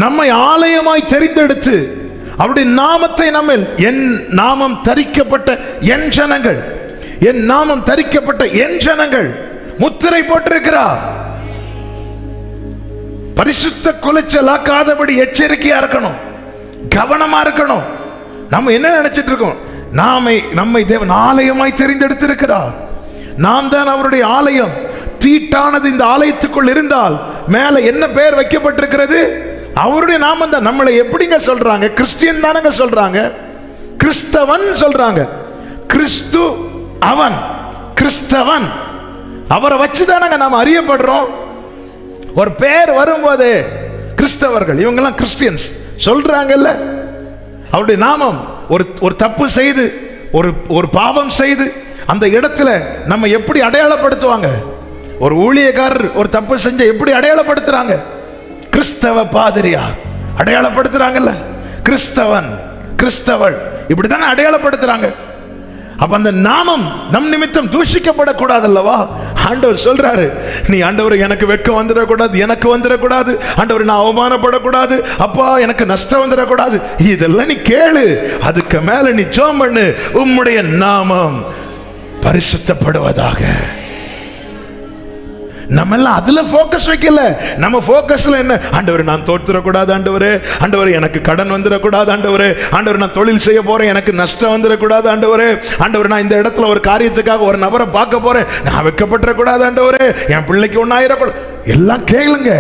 நம்மை ஆலயமாய் தெரிந்தெடுத்து அவருடைய நாமத்தை நம்மில், என் நாமம் தரிக்கப்பட்ட என் ஜனங்கள், என் நாமம் தரிக்கப்பட்ட என் ஜனங்கள் முத்திரை போட்டிருக்கிறார். பரிசுத்த குலைச்சலாக்காதபடி எச்சரிக்கையா இருக்கணும், கவனமா இருக்கணும். நம்ம என்ன நினைச்சிட்டு இருக்கோம்? நம்மை தேவன் ஆலயமாய் தெரிந்தெடுத்திருக்கிறார். நாம் தான் அவருடைய ஆலயம். தீட்டானது இந்த ஆலயத்துக்குள் இருந்தால் மேல என்ன பெயர் வைக்கப்பட்டிருக்கிறது? அவருடைய நாமம் தான். நம்மளை எப்படிங்க சொல்றாங்க? கிறிஸ்டியன் தானங்க சொல்றாங்க, கிறிஸ்தவன் சொல்றாங்க. கிறிஸ்து அவன், கிறிஸ்தவன், அவரை வச்சுதானங்க நாம் அறியப்படுறோம். ஒரு பேர் வரும்போது கிறிஸ்தவர்கள், இவங்கெல்லாம் கிறிஸ்டியன்ஸ் சொல்றாங்கல்ல. அவருடைய நாமம் ஒரு தப்பு செய்து, ஒரு பாவம் செய்து அந்த இடத்துல நம்ம எப்படி அடையாளப்படுத்துவாங்க? ஒரு ஊழியக்காரர் ஒரு தப்பு செஞ்ச எப்படி அடையாளப்படுத்துறாங்க? கிறிஸ்தவ பாதிரியார் அடையாளப்படுத்துறாங்கல்ல. கிறிஸ்தவன், கிறிஸ்தவள், இப்படித்தானே அடையாளப்படுத்துறாங்க. அப்ப அந்த நாமம் நம் நிமித்தம் தூஷிக்கப்படக்கூடாது அல்லவா? ஆண்டவர் சொல்றாரு, நீ ஆண்டவர் எனக்கு வெட்கம் வந்துடக்கூடாது, எனக்கு வந்துடக்கூடாது, ஆண்டவர் நான் அவமானப்படக்கூடாது, அப்பா எனக்கு நஷ்டம் வந்துடக்கூடாது. இதெல்லாம் நீ கேளு, அதுக்கு மேல நீ ஜெபம் பண்ணு, உம்முடைய நாமம் பரிசுத்தப்படுவதாக. நம்ம எல்லாம் அதுல போக்கஸ் வைக்கல. நம்ம போக்கஸ்ல என்ன? ஆண்டவர் நான் தோற்றுறக்கூடாது, ஆண்டவரே, ஆண்டவர் எனக்கு கடன் வந்துடக்கூடாது, ஆண்டவரே, ஆண்டவர் நான் தொழில் செய்ய போறேன், எனக்கு நஷ்டம் வந்துடக்கூடாது, ஆண்டவரே, ஆண்டவர் நான் இந்த இடத்துல ஒரு காரியத்துக்காக ஒரு நபரை பார்க்க போறேன், நான் வெட்கப்பட்டுறக்கூடாது, ஆண்டவரே, என் பிள்ளைக்கு ஒன்னாயிரக்கூடாது. எல்லாம் கேளுங்க.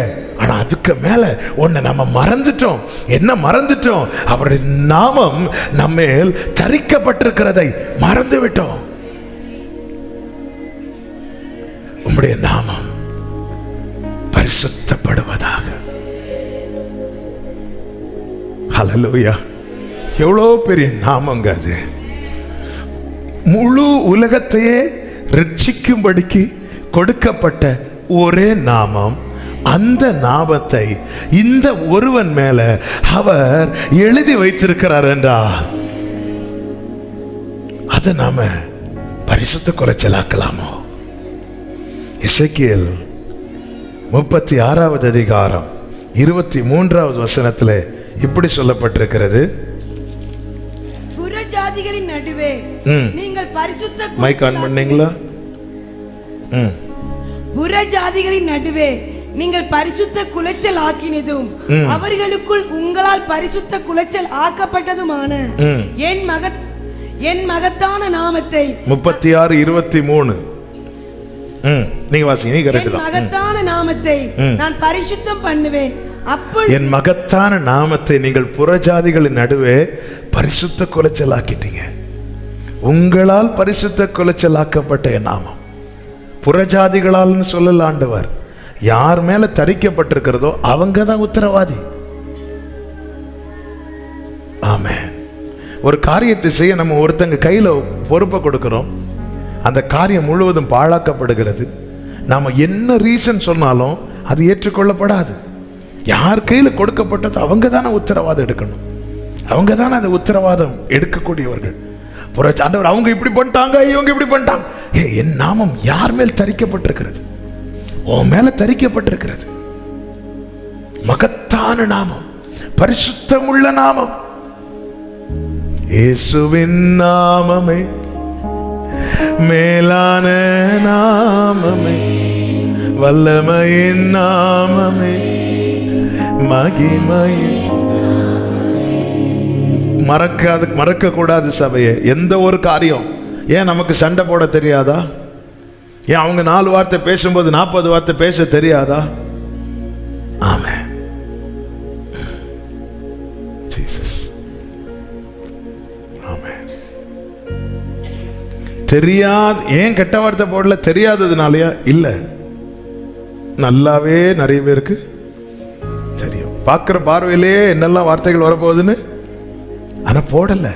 ஆனா அதுக்கு மேல ஒன்னு நம்ம மறந்துட்டோம். என்ன மறந்துட்டோம்? அவருடைய நாமம் நம்மேல் தரிக்கப்பட்டிருக்கிறதை மறந்து விட்டோம். உம்முடைய நாமம் பரிசுத்தப்படுவதாக. ஹல்லேலூயா. எவ்வளோ பெரிய நாமங்க அது. முழு உலகத்தையே ரட்சிக்கும்படிக்கு கொடுக்கப்பட்ட ஒரே நாமம். அந்த நாமத்தை இந்த ஒருவன் மேல அவர் எழுதி வைத்திருக்கிறார் என்றால் அதை நாம பரிசுத்த குலைச்சலாக்கலாமோ? எசேக்கியேல் 36வது அதிகாரம் 23வது வசனத்தில் இப்படி சொல்லப்பட்டிருக்கிறது. புறஜாதிகளின் நடுவே நீங்கள் பரிசுத்த மைக் ஆன் பண்ணீங்களா? புறஜாதிகளின் நடுவே நீங்கள் பரிசுத்த குலைச்சல் ஆக்கினதும் அவர்களுக்குள் உங்களால் பரிசுத்த குலைச்சல் ஆக்கப்பட்டதுமான என் மகத்தான நாமத்தை 36:23 நீங்க வாசிங்க. நீ கரெக்ட் தான். மகத்தான நாமத்தை நான் பரிசுத்தம் பண்ணுவேன். அப்பொழுது என் மகத்தான நாமத்தை நீங்கள் புறஜாதிகளின் நடுவே பரிசுத்த குலைச்சல் ஆக்கிட்டீங்க. உங்களால் பரிசுத்த குலைச்சல் ஆக்கப்பட்ட என் நாமம். புறஜாதிகளால் சொல்லல ஆண்டவர். யார் மேல தரிக்கப்பட்டிருக்கிறதோ அவங்க தான் உத்தரவாதி. ஆமென். ஒரு காரியத்தை செய்ய நம்ம ஒருத்தங்க கையில பொறுப்பை கொடுக்கிறோம். அந்த காரியம் முழுவதும் பாழாக்கப்படுகிறது. நாம என்ன ரீசன் சொன்னாலும் அது ஏற்றுக்கொள்ளப்படாது. யார் கையில கொடுக்கப்பட்டது அவங்க தானே உத்தரவாதம் எடுக்கணும். அவங்க தானே அந்த உத்தரவாதம் எடுக்கக்கூடியவர்கள். ஆண்டவர் அவங்க இப்படி பண்ணிட்டாங்க, இவங்க இப்படி பண்ணிட்டாங்க. என் நாமம் யார் மேல் தரிக்கப்பட்டிருக்கிறது? உன் மேல தரிக்கப்பட்டிருக்கிறது. மகத்தான நாமம், பரிசுத்தமுள்ள நாமம், இயேசுவின் நாமமே மேலான நாமமே, வல்லமையின் நாமமே, மகிமையின். மறக்க கூடாது சபையே. எந்த ஒரு காரியம், ஏன் நமக்கு சண்டை போட தெரியாதா? ஏன் அவங்க 4 வார்த்தை பேசும்போது 40 வார்த்தை பேச தெரியாதா? ஆமென். தெரியாது. ஏன் கெட்ட வார்த்தை போடல? தெரியாததுனாலயா? இல்ல, நல்லாவே நிறைய பேருக்கு தெரியும். பார்க்கிற பார்வையிலேயே என்னெல்லாம் வார்த்தைகள் வரப்போகுதுன்னு, ஆனா போடல.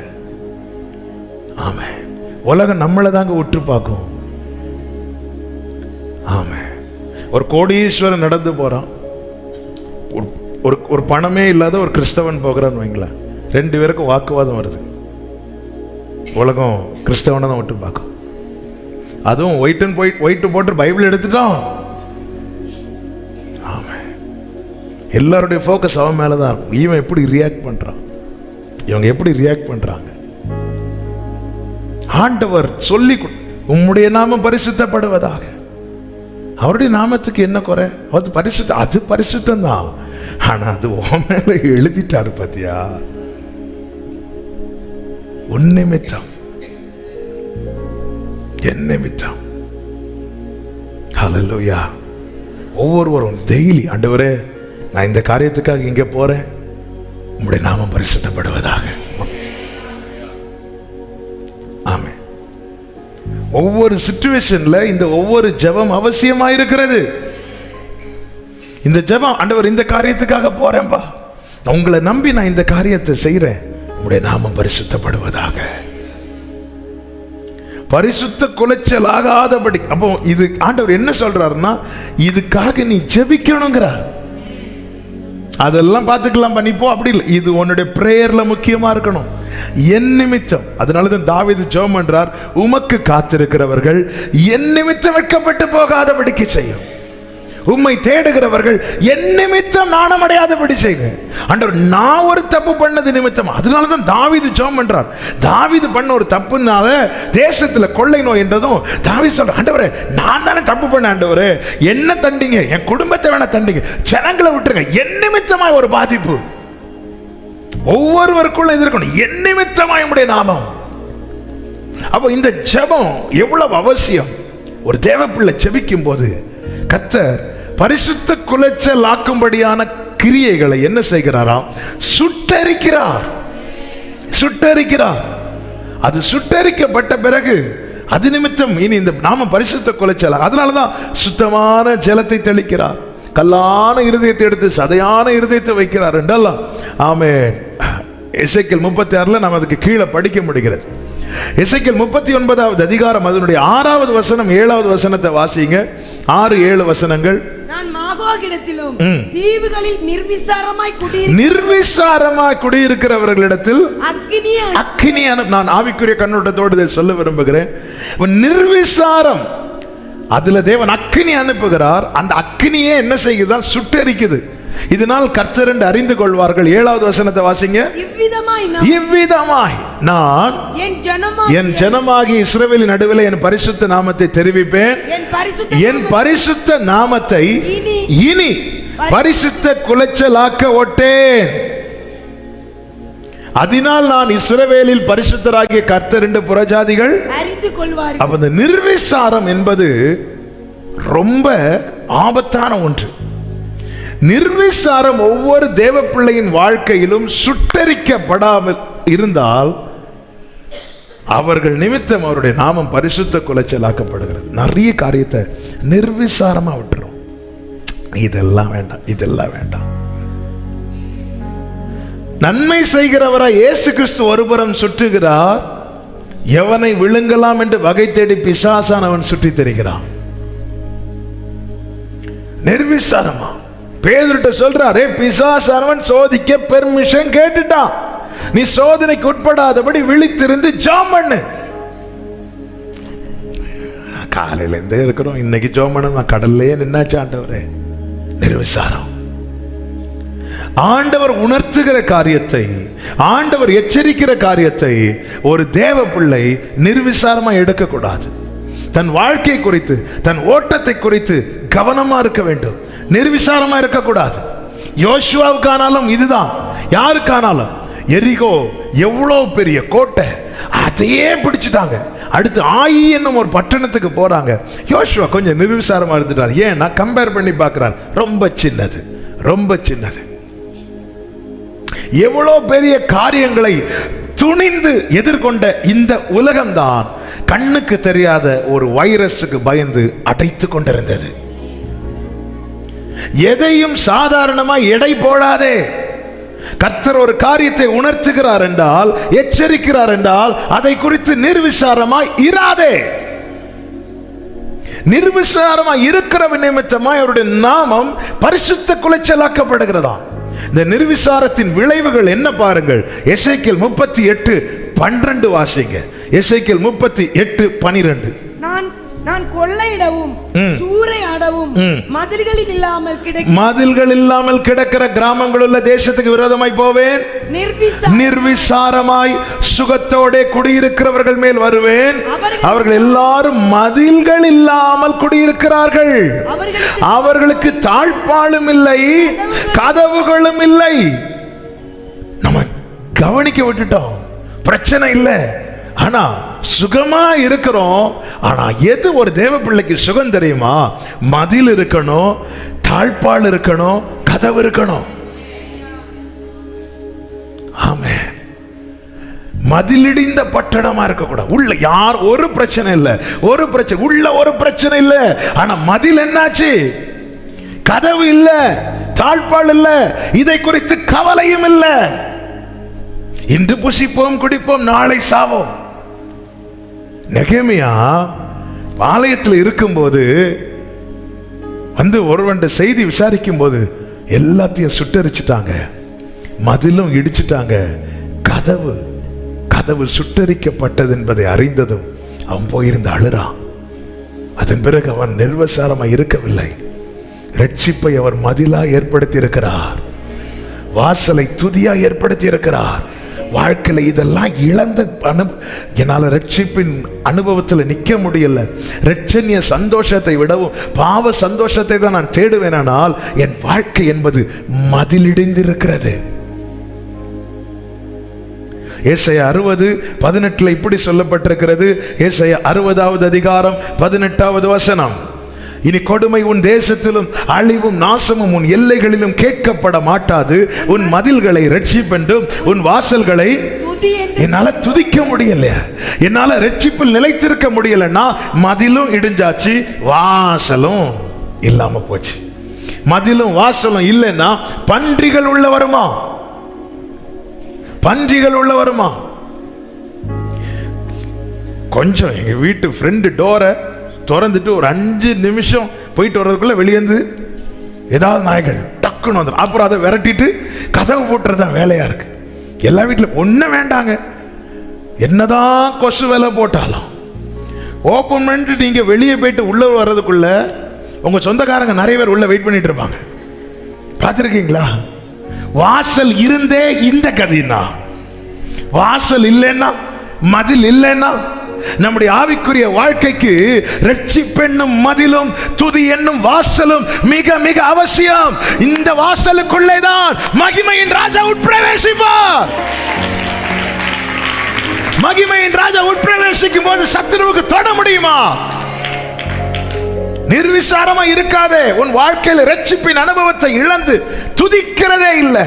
ஆமென். உலகம் நம்மளை தாங்க உற்று பார்க்கும். ஆமென். ஒரு கோடீஸ்வரன் நடந்து போறான், ஒரு பணமே இல்லாத ஒரு கிறிஸ்தவன் போகிறான்னு வைங்களேன், 2 பேருக்கும் வாக்குவாதம் வருது. உலகம் கிறிஸ்தவனை தான் விட்டு பார்க்கும். அதுவும் ஒயிட்டு போட்டு பைபிள் எடுத்துட்டோம். ஆமாம். எல்லாருடைய ஃபோக்கஸ் அவன் மேலே தான் இருக்கும். இவன் எப்படி ரியாக்ட் பண்ணுறான்? இவங்க எப்படி ரியாக்ட் பண்றாங்க? ஆண்டவர் சொல்லி உம்முடைய நாமம் பரிசுத்தப்படுவதாக. அவருடைய நாமத்துக்கு என்ன குறை? அது பரிசுத்தம், அது பரிசுத்தம் தான். ஆனா அது உன் மேல எழுதிட்டாரு பாத்தியா? உன் நிமித்தம், என் நிமித்தம். ஹல்லேலூயா. ஒவ்வொருவரும் டெய்லி, ஆண்டவரே நான் இந்த காரியத்துக்காக இங்க போறேன், உம்முடைய நாமம் பரிசுத்தப்படுவதாக. ஆமென். ஒவ்வொரு சிச்சுவேஷன்ல இந்த ஒவ்வொரு ஜெபம் அவசியமாயிருக்கிறது. இந்த ஜெபம், ஆண்டவர் இந்த காரியத்துக்காக போறேன்பா, உங்களை நம்பி நான் இந்த காரியத்தை செய்றேன், உம்முடைய நாமம் பரிசுத்தப்படுவதாக. பரிசுத்த குலைச்சல் ஆகாதபடி. அப்போ இது ஆண்டவர் என்ன சொல்றாருன்னா, இதுக்காக நீ ஜெபிக்கணுங்கிறார். அதெல்லாம் பார்த்துக்கலாம் பண்ணிப்போ, அப்படி இல்லை. இது உன்னுடைய பிரேயர்ல முக்கியமா இருக்கணும். என் நிமித்தம். அதனாலதான் தாவீது ஜெபம் பண்றார், உமக்கு காத்திருக்கிறவர்கள் என் நிமித்தம் வெட்கப்பட்டு போகாதபடிக்கு செய்யும். உம்மை தேடுகிறவர்கள் என் நிமித்தம் நாணமடையாதபடி செய்வேன். ஆண்டவர், நான் ஒரு தப்பு பண்ணது நிமித்தம். அதனாலதான் தாவீது ஜெபம் பண்றார். தாவீது பண்ண ஒரு தப்புனால தேசத்துல கொள்ளை நோய் என்றதும் தாவீது சொல்ற, ஆண்டவரே நான் தானே தப்பு பண்ண, ஆண்டவரே என்ன தண்டிங்க, என் குடும்பத்தை வேணா தண்டிங்க, ஜனங்களை விட்டுருங்க, என் நிமித்தமாய் ஒரு பாதிப்பு ஒவ்வொருவருக்குள்ள இது இருக்கணும். என் நிமித்தமாய் உம்முடைய நாமம். அப்போ இந்த ஜெபம் எவ்வளவு அவசியம். ஒரு தேவ பிள்ளை ஜெபிக்கும் போது கர்த்தர் பரிசுத்த குலைச்சல் ஆக்கும்படியான கிரியைகளை என்ன செய்கிறாராம்? சுட்டரிக்கிறார். சுட்டரிக்கிறார். அது சுட்டரிக்கப்பட்ட பிறகு அது நிமித்தம் இனி இந்த நாம பரிசுத்த குலைச்சல். அதனாலதான் சுத்தமான ஜலத்தை தெளிக்கிறார், கல்லான இருதயத்தை எடுத்து சதையான இருதயத்தை வைக்கிறார் என்றல்ல. ஆமென். எசேக்கியேல் 36 நாம் அதுக்கு கீழே படிக்க முடிகிறது. எசேக்கியேல் 39வது அதிகாரம் அதனுடைய 6வது வசனம் 7வது வசனத்தை வாசிங்க. 6-7 வசனங்கள். நான் மாகோகிடத்திலும் தீவுகளில் நிர்விசாரமாய் குடியிருக்கிறவர்களிடத்தில் அக்கினி நான் ஆவிக்குரிய கண்ணோட்டத்தோடு இதை சொல்ல விரும்புகிறேன். நிர்விசாரம், அதுல தேவன் அக்கினி அனுப்புகிறார். அந்த அக்கினியே என்ன செய்யுதுதான்? சுட்டரிக்குது. இதனால் கர்த்தர் என்று அறிந்து கொள்வார்கள். 7வது வசனத்தை வாசிங்க. இவ்விதமாய் நான் என் ஜனமாகி இஸ்ரவேலின் நடுவில் என் பரிசுத்த நாமத்தை தெரிவிப்பேன். என் பரிசுத்த நாமத்தை இனி பரிசுத்த குலைச்சலாக்க ஒட்டேன். அதனால் நான் இஸ்ரவேலில் பரிசுத்தராகிய கர்த்தர் என்று புறஜாதிகள் அறிந்து கொள்வார்கள். அப்ப இந்த நிர்விசாரம் என்பது ரொம்ப ஆபத்தான ஒன்று. நிர்விசாரம் ஒவ்வொரு தேவ பிள்ளையின் வாழ்க்கையிலும் சுட்டரிக்கப்படாமல் இருந்தால் அவர்கள் நிமித்தம் அவருடைய நாமம் பரிசுத்த குலைச்சலாக்கப்படுகிறது. நிறைய காரியத்தை நிர்விசாரமா விட்டுரும். இதெல்லாம் வேண்டாம், இதெல்லாம் வேண்டாம். நன்மை செய்கிறவராய் இயேசு கிறிஸ்து ஒருபுறம் சுற்றுகிறார், எவனை விழுங்கலாம் என்று வகை தேடி பிசாசானவன் சுற்றி தெரிகிறான். நிர்விசாரமா பேதுருட்ட சொல்றாரே, பிசாசானவன் சோதிக்க பெர்மிஷன் கேட்டுட்டான், நீ சோதனைக்கு உட்படாதபடி விழித்திருந்து ஜெபம் பண்ணு. காலையில இருந்தே இருக்கிறோம், இன்னைக்கு ஜெபம் பண்ண நான் கடல்லே நின்னாச்சு. ஆண்டவரே, நிர்விசாரம். ஆண்டவர் உணர்த்துகிற காரியத்தை, ஆண்டவர் எச்சரிக்கிற காரியத்தை ஒரு தேவ பிள்ளை நிர்விசாரமா எடுக்கக்கூடாது. தன் வாழ்க்கை குறித்து, தன் ஓட்டத்தை குறித்து கவனமா இருக்க வேண்டும். நிர்விசாரமா இருக்கக்கூடாது. யோசுவாவுக்கானாலும் இதுதான், யாருக்கானாலும். எரிகோ எவ்வளவு பெரிய கோட்டை, அதையே பிடிச்சிட்டாங்க. அடுத்து ஆயி என்னும் ஒரு பட்டணத்துக்கு போறாங்க. யோசுவா கொஞ்சம் நிர்விசாரமா இருந்துட்டார். ஏன்னா கம்பேர் பண்ணி பார்க்கிறார், ரொம்ப சின்னது, ரொம்ப சின்னது. எவ்வளவு பெரிய காரியங்களை துணிந்து எதிர்கொண்ட இந்த உலகம்தான் கண்ணுக்கு தெரியாத ஒரு வைரஸுக்கு பயந்து அடைத்து கொண்டிருந்தது. எதையும் சாதாரணமா எடை போடாதே. கர்த்தர் ஒரு காரியத்தை உணர்த்துகிறார் என்றால், எச்சரிக்கிறார் என்றால், அதை குறித்து நிர்விசாரமாய் இராதே. நிர்விசாரமாய் இருக்கிற நிமித்தமாய் அவருடைய நாமம் பரிசுத்த குலைச்சலாக்கப்படுகிறதா. இந்த நிர்விசாரத்தின் விளைவுகள் என்ன பாருங்கள். எசேக்கியேல் 38:12 வாசிங்க. எசேக்கியேல் 38:12. நான் கொள்ளையிடவும் சூறையாடவும் மதில்களில் இல்லாமல் கிடக்கிற கிராமங்கள் உள்ள தேசத்துக்கு விரோதமாய் போவேன். நிர்விசாரமாய் சுகத்தோட குடியிருக்கிறவர்கள் மேல் வருவேன். அவர்கள் எல்லாரும் மதில்கள் இல்லாமல் குடியிருக்கிறார்கள். அவர்களுக்கு தாழ்பாளும் இல்லை, கதவுகளும் இல்லை. நம்ம கவனிக்க விட்டுட்டோம், பிரச்சனை இல்லை, ஆனா சுகமா இருக்கிறோம். ஆனா எது ஒரு தேவ பிள்ளைக்கு சுகம் தெரியுமா? மதில் இருக்கணும், தாழ்பால் இருக்கணும், கதவு இருக்கணும். ஆமென். மதிலிடிந்த பட்டணமா இருக்க கூடாது. உள்ள யார் ஒரு பிரச்சனை இல்லை, ஒரு பிரச்சனை உள்ள ஒரு பிரச்சனை இல்லை. ஆனா மதில் என்னாச்சு? கதவு இல்ல, தாழ்பால் இல்ல, இதை குறித்து கவலையும் இல்லை. இன்று புசிப்போம் குடிப்போம், நாளை சாவோம். நெகேமியா பாளையத்தில் இருக்கும்போது வந்து ஒருவன் செய்தி விசாரிக்கும் போது எல்லாத்தையும் சுட்டரிச்சிட்டாங்க, மதிலும் இடிச்சிட்டாங்க, கதவு சுட்டரிக்கப்பட்டது என்பதை அறிந்ததும் அவன் போயிருந்து அழுறான். அதன் பிறகு அவன் நிர்வசாரமாக இருக்கவில்லை. ரட்சிப்பை அவர் மதிலா ஏற்படுத்தி இருக்கிறார், வாசலை துதியா ஏற்படுத்தி இருக்கிறார். வாழ்க்கையில் இதெல்லாம் இழந்த என்னால் ரட்சிப்பின் அனுபவத்தில் நிற்க முடியல. ரட்சணிய சந்தோஷத்தை விடவும் பாவ சந்தோஷத்தை தான் நான் தேடுவேனால் என் வாழ்க்கை என்பது மதிலிடிந்திருக்கிறது. ஏசாயா 60:18 இப்படி சொல்லப்பட்டிருக்கிறது. ஏசாயா 60வது அதிகாரம் 18வது வசனம். இனி கொடுமை உன் தேசத்திலும் அழிவும் நாசமும் உன் எல்லைகளிலும் கேட்கப்பட மாட்டாது. உன் மதில்களை ரட்சிப்பென்றும் உன் வாசல்களை என்னால துதிக்க முடியல, என்னால ரட்சிப்பில் நிலைத்திருக்க முடியலன்னா மதிலும் இடிஞ்சாச்சு, வாசலும் இல்லாம போச்சு. மதிலும் வாசலும் இல்லைன்னா பன்றிகள் உள்ள வருமா? பன்றிகள் உள்ள வருமா? கொஞ்சம் எங்க வீட்டு ஃப்ரெண்டு டோரை திறந்துட்டு ஒரு 5 நிமிஷம் போயிட்டு வர்றதுக்குள்ள வெளியேந்து ஏதாவது நாய்கள் டக்குன்னு வந்துடும். அப்புறம் அதை விரட்டிட்டு கதவு போட்டுறது தான் வேலையா இருக்கு. எல்லா வீட்டில் ஒன்றும் வேண்டாங்க, என்னதான் கொசு வேலை போட்டாலும் ஓப்பன் பண்ணிட்டு நீங்க வெளியே போயிட்டு உள்ள வர்றதுக்குள்ள உங்க சொந்தக்காரங்க நிறைய பேர் உள்ள வெயிட் பண்ணிட்டு இருப்பாங்க. பார்த்துருக்கீங்களா? வாசல் இருந்தே இந்த கதினா, வாசல் இல்லைன்னா, மதில் இல்லைன்னா நம்முடைய ஆவிக்குரிய வாழ்க்கைக்கு ரட்சிப்பென்னும் மதிலும் துதி என்னும் வாசலும் மிக மிக அவசியம். இந்த வாசலுக்குள்ளேதான் மகிமையின் ராஜா உட்பிரவேசிப்பார். மகிமையின் ராஜா உட்பிரவேசிக்கும் போது சத்துருவுக்கு தொட முடியுமா? நிர்விசாரமா இருக்காதே. உன் வாழ்க்கையில் ரட்சிப்பின் அனுபவத்தை இழந்து துதிக்கிறதே இல்லை.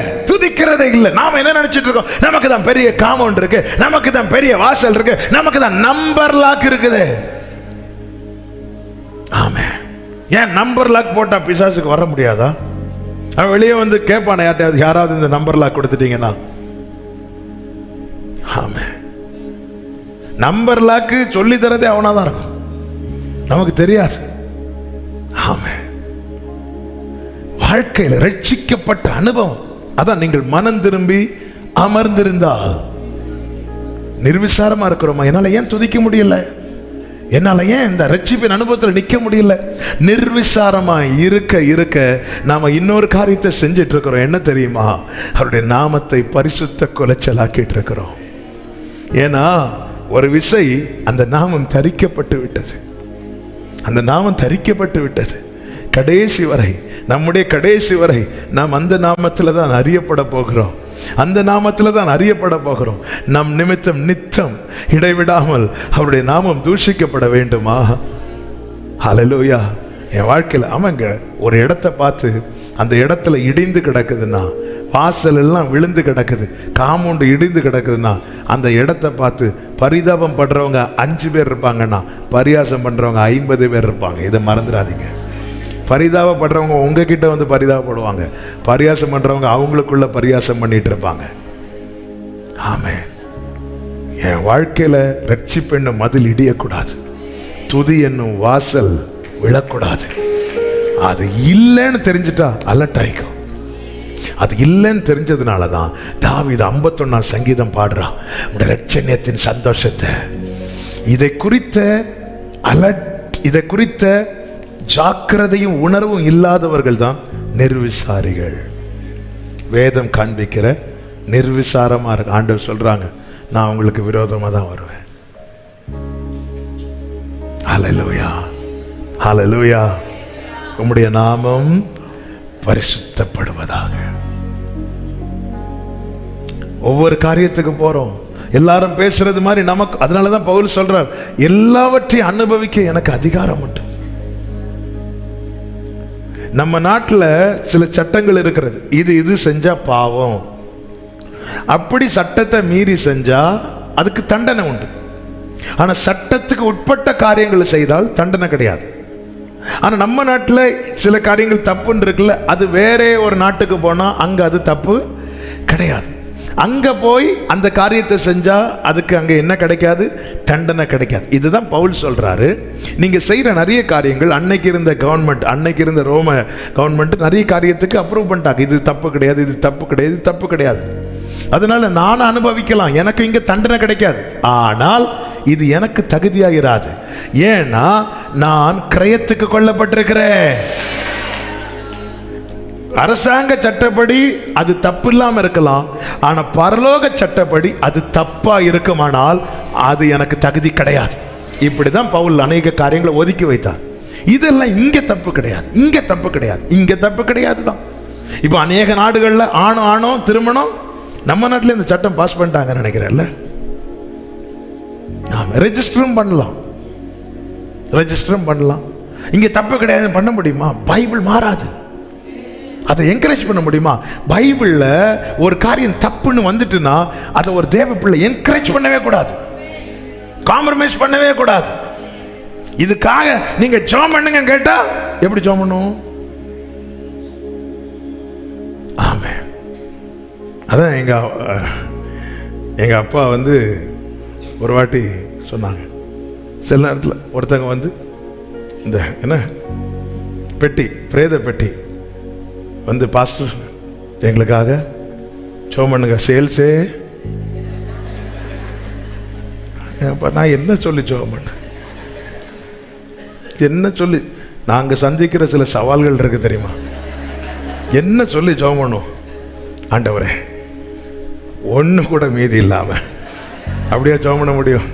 நாம என்ன நினைச்சிட்டு இருக்கோம்? நமக்கு தான் பெரிய காம்பவுண்ட் இருக்கு, நமக்கு தான் பெரிய வாசல் இருக்கு, நமக்கு தான் நம்பர் லாக் இருக்குது. ஆமே. ஏன் நம்பர் லாக் போட்டா பிசாசுக்கு வர முடியாதா? அவன் வெளியே வந்து கேட்பான யாராவது இந்த நம்பர் லாக் கொடுத்துட்டீங்கன்னா. ஆமே. நம்பர் லாக்கு சொல்லி தரதே அவனாதான் இருக்கும், நமக்கு தெரியாது. வாழ்க்கையில் ரட்சிக்கப்பட்ட அனுபவம் அதான். நீங்கள் மனம் திரும்பி அமர்ந்திருந்தால் நிர்விசாரமா இருக்கிறோமா? என்னால ஏன் துதிக்க முடியல? என்னால ஏன் இந்த ரட்சிப்பின் அனுபவத்தில் நிற்க முடியல? நிர்விசாரமா இருக்க நாம இன்னொரு காரியத்தை செஞ்சிட்டு இருக்கிறோம். என்ன தெரியுமா? அவருடைய நாமத்தை பரிசுத்த குலைச்சலாக்கிட்டு இருக்கிறோம். ஏன்னா ஒரு விசை அந்த நாமம் தரிக்கப்பட்டு விட்டது. அந்த நாமம் தரிக்கப்பட்டு விட்டது. கடைசி வரை, நம்முடைய கடைசி வரை நாம் அந்த நாமத்தில் தான் அறியப்பட போகிறோம். அந்த நாமத்தில் தான் அறியப்பட போகிறோம். நம் நிமித்தம் நித்தம் இடைவிடாமல் அவருடைய நாமம் தூஷிக்கப்பட வேண்டுமா? ஹல்லேலூயா. என் வாழ்க்கையில் அவங்க ஒரு இடத்தை பார்த்து அந்த இடத்துல இடிந்து கிடக்குதுன்னா, வாசல் எல்லாம் விழுந்து கிடக்குது, காம்பவுண்டு இடிந்து கிடக்குதுன்னா, அந்த இடத்தை பார்த்து பரிதாபம் பண்றவங்க 5 பேர் இருப்பாங்கன்னா பரியாசம் பண்றவங்க 50 பேர் இருப்பாங்க. இதை மறந்துடாதீங்க. பரிதாபப்படுறவங்க உங்ககிட்ட வந்து பரிதாபப்படுவாங்க, பரியாசம் பண்றவங்க அவங்களுக்குள்ள பரியாசம் பண்ணிட்டு இருப்பாங்க. ஆமென். என் வாழ்க்கையில ரட்சிப்பு என்னும் மதில் இடியக்கூடாது, துதி என்னும் வாசல் விழக்கூடாது. அது இல்லைன்னு தெரிஞ்சுட்டா அலட்டாய்க்கும். அது இல்லைன்னு தெரிஞ்சதுனால தான் தாவீது 51 சங்கீதம் பாடுறான். ரட்சணியத்தின் சந்தோஷத்தை, இதை குறித்த இதை குறித்த ஜாக்கிரதையும் உணர்வும் இல்லாதவர்கள் தான் நிர்விசாரிகள். வேதம் காண்பிக்கிற நிர்விசாரமா இருக்கு. ஆண்டவர் சொல்றாங்க, நான் உங்களுக்கு விரோதமா தான் வருவேன். ஹல்லேலூயா, ஹல்லேலூயா. உம்முடைய நாமம் பரிசுத்தப்படுவதாக. ஒவ்வொரு காரியத்துக்கு போறோம், எல்லாரும் பேசுறது மாதிரி நமக்கு. அதனாலதான் பவுல் சொல்றார், எல்லாவற்றையும் அனுபவிக்க எனக்கு அதிகாரம் உண்டு. நம்ம நாட்டில் சில சட்டங்கள் இருக்கிறது. இது செஞ்சா பாவம், அப்படி சட்டத்தை மீறி செஞ்சா அதுக்கு தண்டனை உண்டு. ஆனா சட்டத்துக்கு உட்பட்ட காரியங்களை செய்தால் தண்டனை கிடையாது. ஆனா நம்ம நாட்டில் சில காரியங்கள் தப்புன்னு இருக்குல்ல, அது வேற ஒரு நாட்டுக்கு போனா அங்க அது தப்பு கிடையாது. அங்க போய் அந்த காரியத்தை செஞ்சா அதுக்கு அங்க என்ன கிடைக்காது? தண்டனை கிடைக்காது. இதுதான் பவுல் சொல்றாரு, நீங்க செய்யற நிறைய காரியங்கள், அன்னைக்கு இருந்த கவர்மெண்ட், அன்னைக்கு இருந்த ரோம கவர்மெண்ட் நிறைய காரியத்துக்கு அப்ரூவ் பண்ணிட்டாங்க. இது தப்பு கிடையாது, இது தப்பு கிடையாது, இது தப்பு கிடையாது. அதனால நான் அனுபவிக்கலாம், எனக்கு இங்க தண்டனை கிடைக்காது. ஆனால் இது எனக்கு தகுதியாயிராது. ஏன்னா நான் கிரயத்துக்கு கொல்லப்பட்டிருக்கிறேன். அரசாங்க சட்டப்படி அது தப்பு இல்லாம இருக்கலாம், ஆனா பரலோக சட்டப்படி அது தப்பா இருக்குமானால் அது எனக்கு தகுதி கிடையாது. இப்படிதான் பவுல் அநேக காரியங்களை ஒதுக்கி வைத்தார். இதெல்லாம் இங்க தப்பு கிடையாது, இங்க தப்பு கிடையாது, இங்க தப்பு கிடையாது தான். இப்போ அநேக நாடுகள்ல ஆணோ திருமணம், நம்ம நாட்டில் இந்த சட்டம் பாஸ் பண்ணிட்டாங்க நினைக்கிறேன்ல. நாம ரெஜிஸ்டரும் பண்ணலாம். இங்க தப்பு கிடையாது பண்ண முடியுமா? பைபிள் மாறாது. அதை என்கரேஜ் பண்ண முடியுமா? பைபிள்ல ஒரு காரியம் தப்புன்னு வந்துட்டுனா அதை ஒரு தேவ பிள்ளை என்கரேஜ் பண்ணவே கூடாது, காம்ப்ரமைஸ் பண்ணவே கூடாது. இதுக்காக நீங்க ஜெபம் பண்ணுங்க கேட்டா எப்படி ஜெபம் பண்ணுவோம்? ஆமென். அதான் எங்க அப்பா வந்து ஒரு வாட்டி சொன்னாங்க, சில நேரத்தில் ஒருத்தங்க வந்து இந்த என்ன பெட்டி, பிரேத பெட்டி வந்து, பாஸ்டர் எங்களுக்காக ஜெபம் பண்ணுங்க, சேல்ஸே. நான் என்ன சொல்லி ஜெபம் பண்ண, என்ன சொல்லி? நாங்கள் சந்திக்கிற சில சவால்கள் இருக்கு தெரியுமா? என்ன சொல்லி ஜெபம் பண்ணுவோம்? ஆண்டவரே ஒன்று கூட மீதி இல்லாம அப்படியே ஜெபம் பண்ண முடியும்?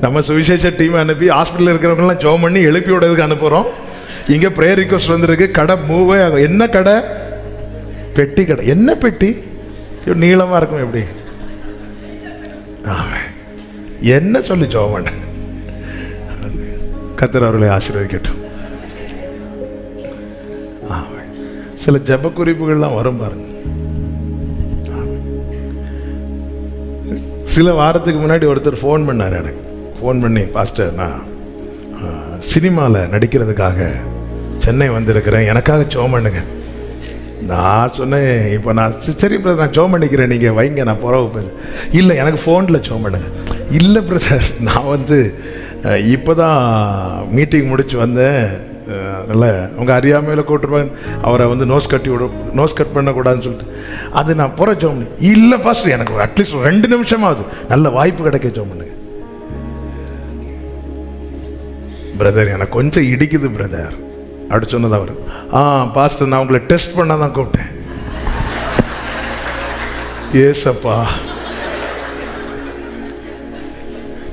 நம்ம சுவிசேஷ டீம் அனுப்பி ஹாஸ்பிட்டலில் இருக்கிறவங்கலாம் ஜெபம் பண்ணி எழுப்பி விடுறதுக்கு அனுப்புகிறோம். இங்கே ப்ரேயர் ரிக்வஸ்ட் வந்திருக்கு, கடை மூவே ஆகும். என்ன கடை? பெட்டி கடை. என்ன பெட்டி? நீளமாக இருக்கும் எப்படி? ஆமாம். என்ன சொல்லி ஜெபம் பண்ண? கர்த்தர் அவர்களை ஆசீர்வதிக்கட்டும். ஆமாம். சில ஜெப குறிப்புகள்லாம் வரும் பாருங்க. சில வாரத்துக்கு முன்னாடி ஒருத்தர் ஃபோன் பண்ணார் எனக்கு. ஃபோன் பண்ணி, பாஸ்டர் நான் சினிமாவில் நடிக்கிறதுக்காக சென்னை வந்திருக்கிறேன், எனக்காக ஜெபம் பண்ணுங்க. நான் சொன்னேன், இப்போ நான் சரி பிரதர் நான் ஜெபம் பண்ணிக்கிறேன், நீங்கள் வைங்க, நான் புறவு. இல்லை எனக்கு ஃபோனில் ஜெபம் பண்ணுங்க. இல்லை பிரதர், நான் வந்து இப்போ தான் மீட்டிங் முடிச்சு வந்தேன், அதனால் அவங்க அறியாமையில் கூட்டுருவாங்க, அவரை வந்து நோஸ் கட் பண்ணக்கூடாதுன்னு சொல்லிட்டு அது நான் புற ஜெபம் பண்ணி. இல்லை பாஸ்டர், எனக்கு அட்லீஸ்ட் 2 நிமிஷமாவது நல்ல வாய்ப்பு கிடைக்க ஜெபம் பண்ணுங்க. பிரதர் எனக்கு கொஞ்சம் இடிக்குது பிரதர் அப்படி சொன்னது அவர். பாஸ்டர் நான் உங்களை டெஸ்ட் பண்ண தான் கூப்பிட்டேன். ஏசப்பா,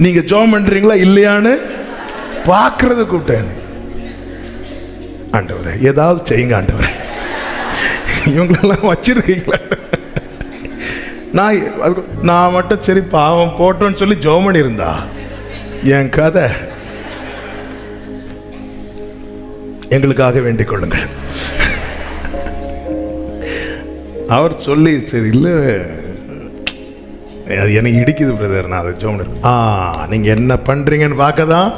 நீங்க ஜெபம் பண்றீங்களா இல்லையான்னு பார்க்கறது கூப்பிட்டேன். ஆண்டவரே ஏதாவது செய்யுங்க ஆண்டவரே, இவங்களெல்லாம் வச்சிருக்கீங்களா? நான் மட்டும் சரி பாவம் போட்டோன்னு சொல்லி ஜெபம் பண்ணியிருந்தா என் கதை. எங்களுக்காக வேண்டிக் கொள்ளுங்கள். அவர் சொல்லி சரி இல்லை அது எனக்கு இடிக்குது பிரதர், நான் அதை ஜோம். நீங்கள் என்ன பண்ணுறீங்கன்னு பார்க்க தான்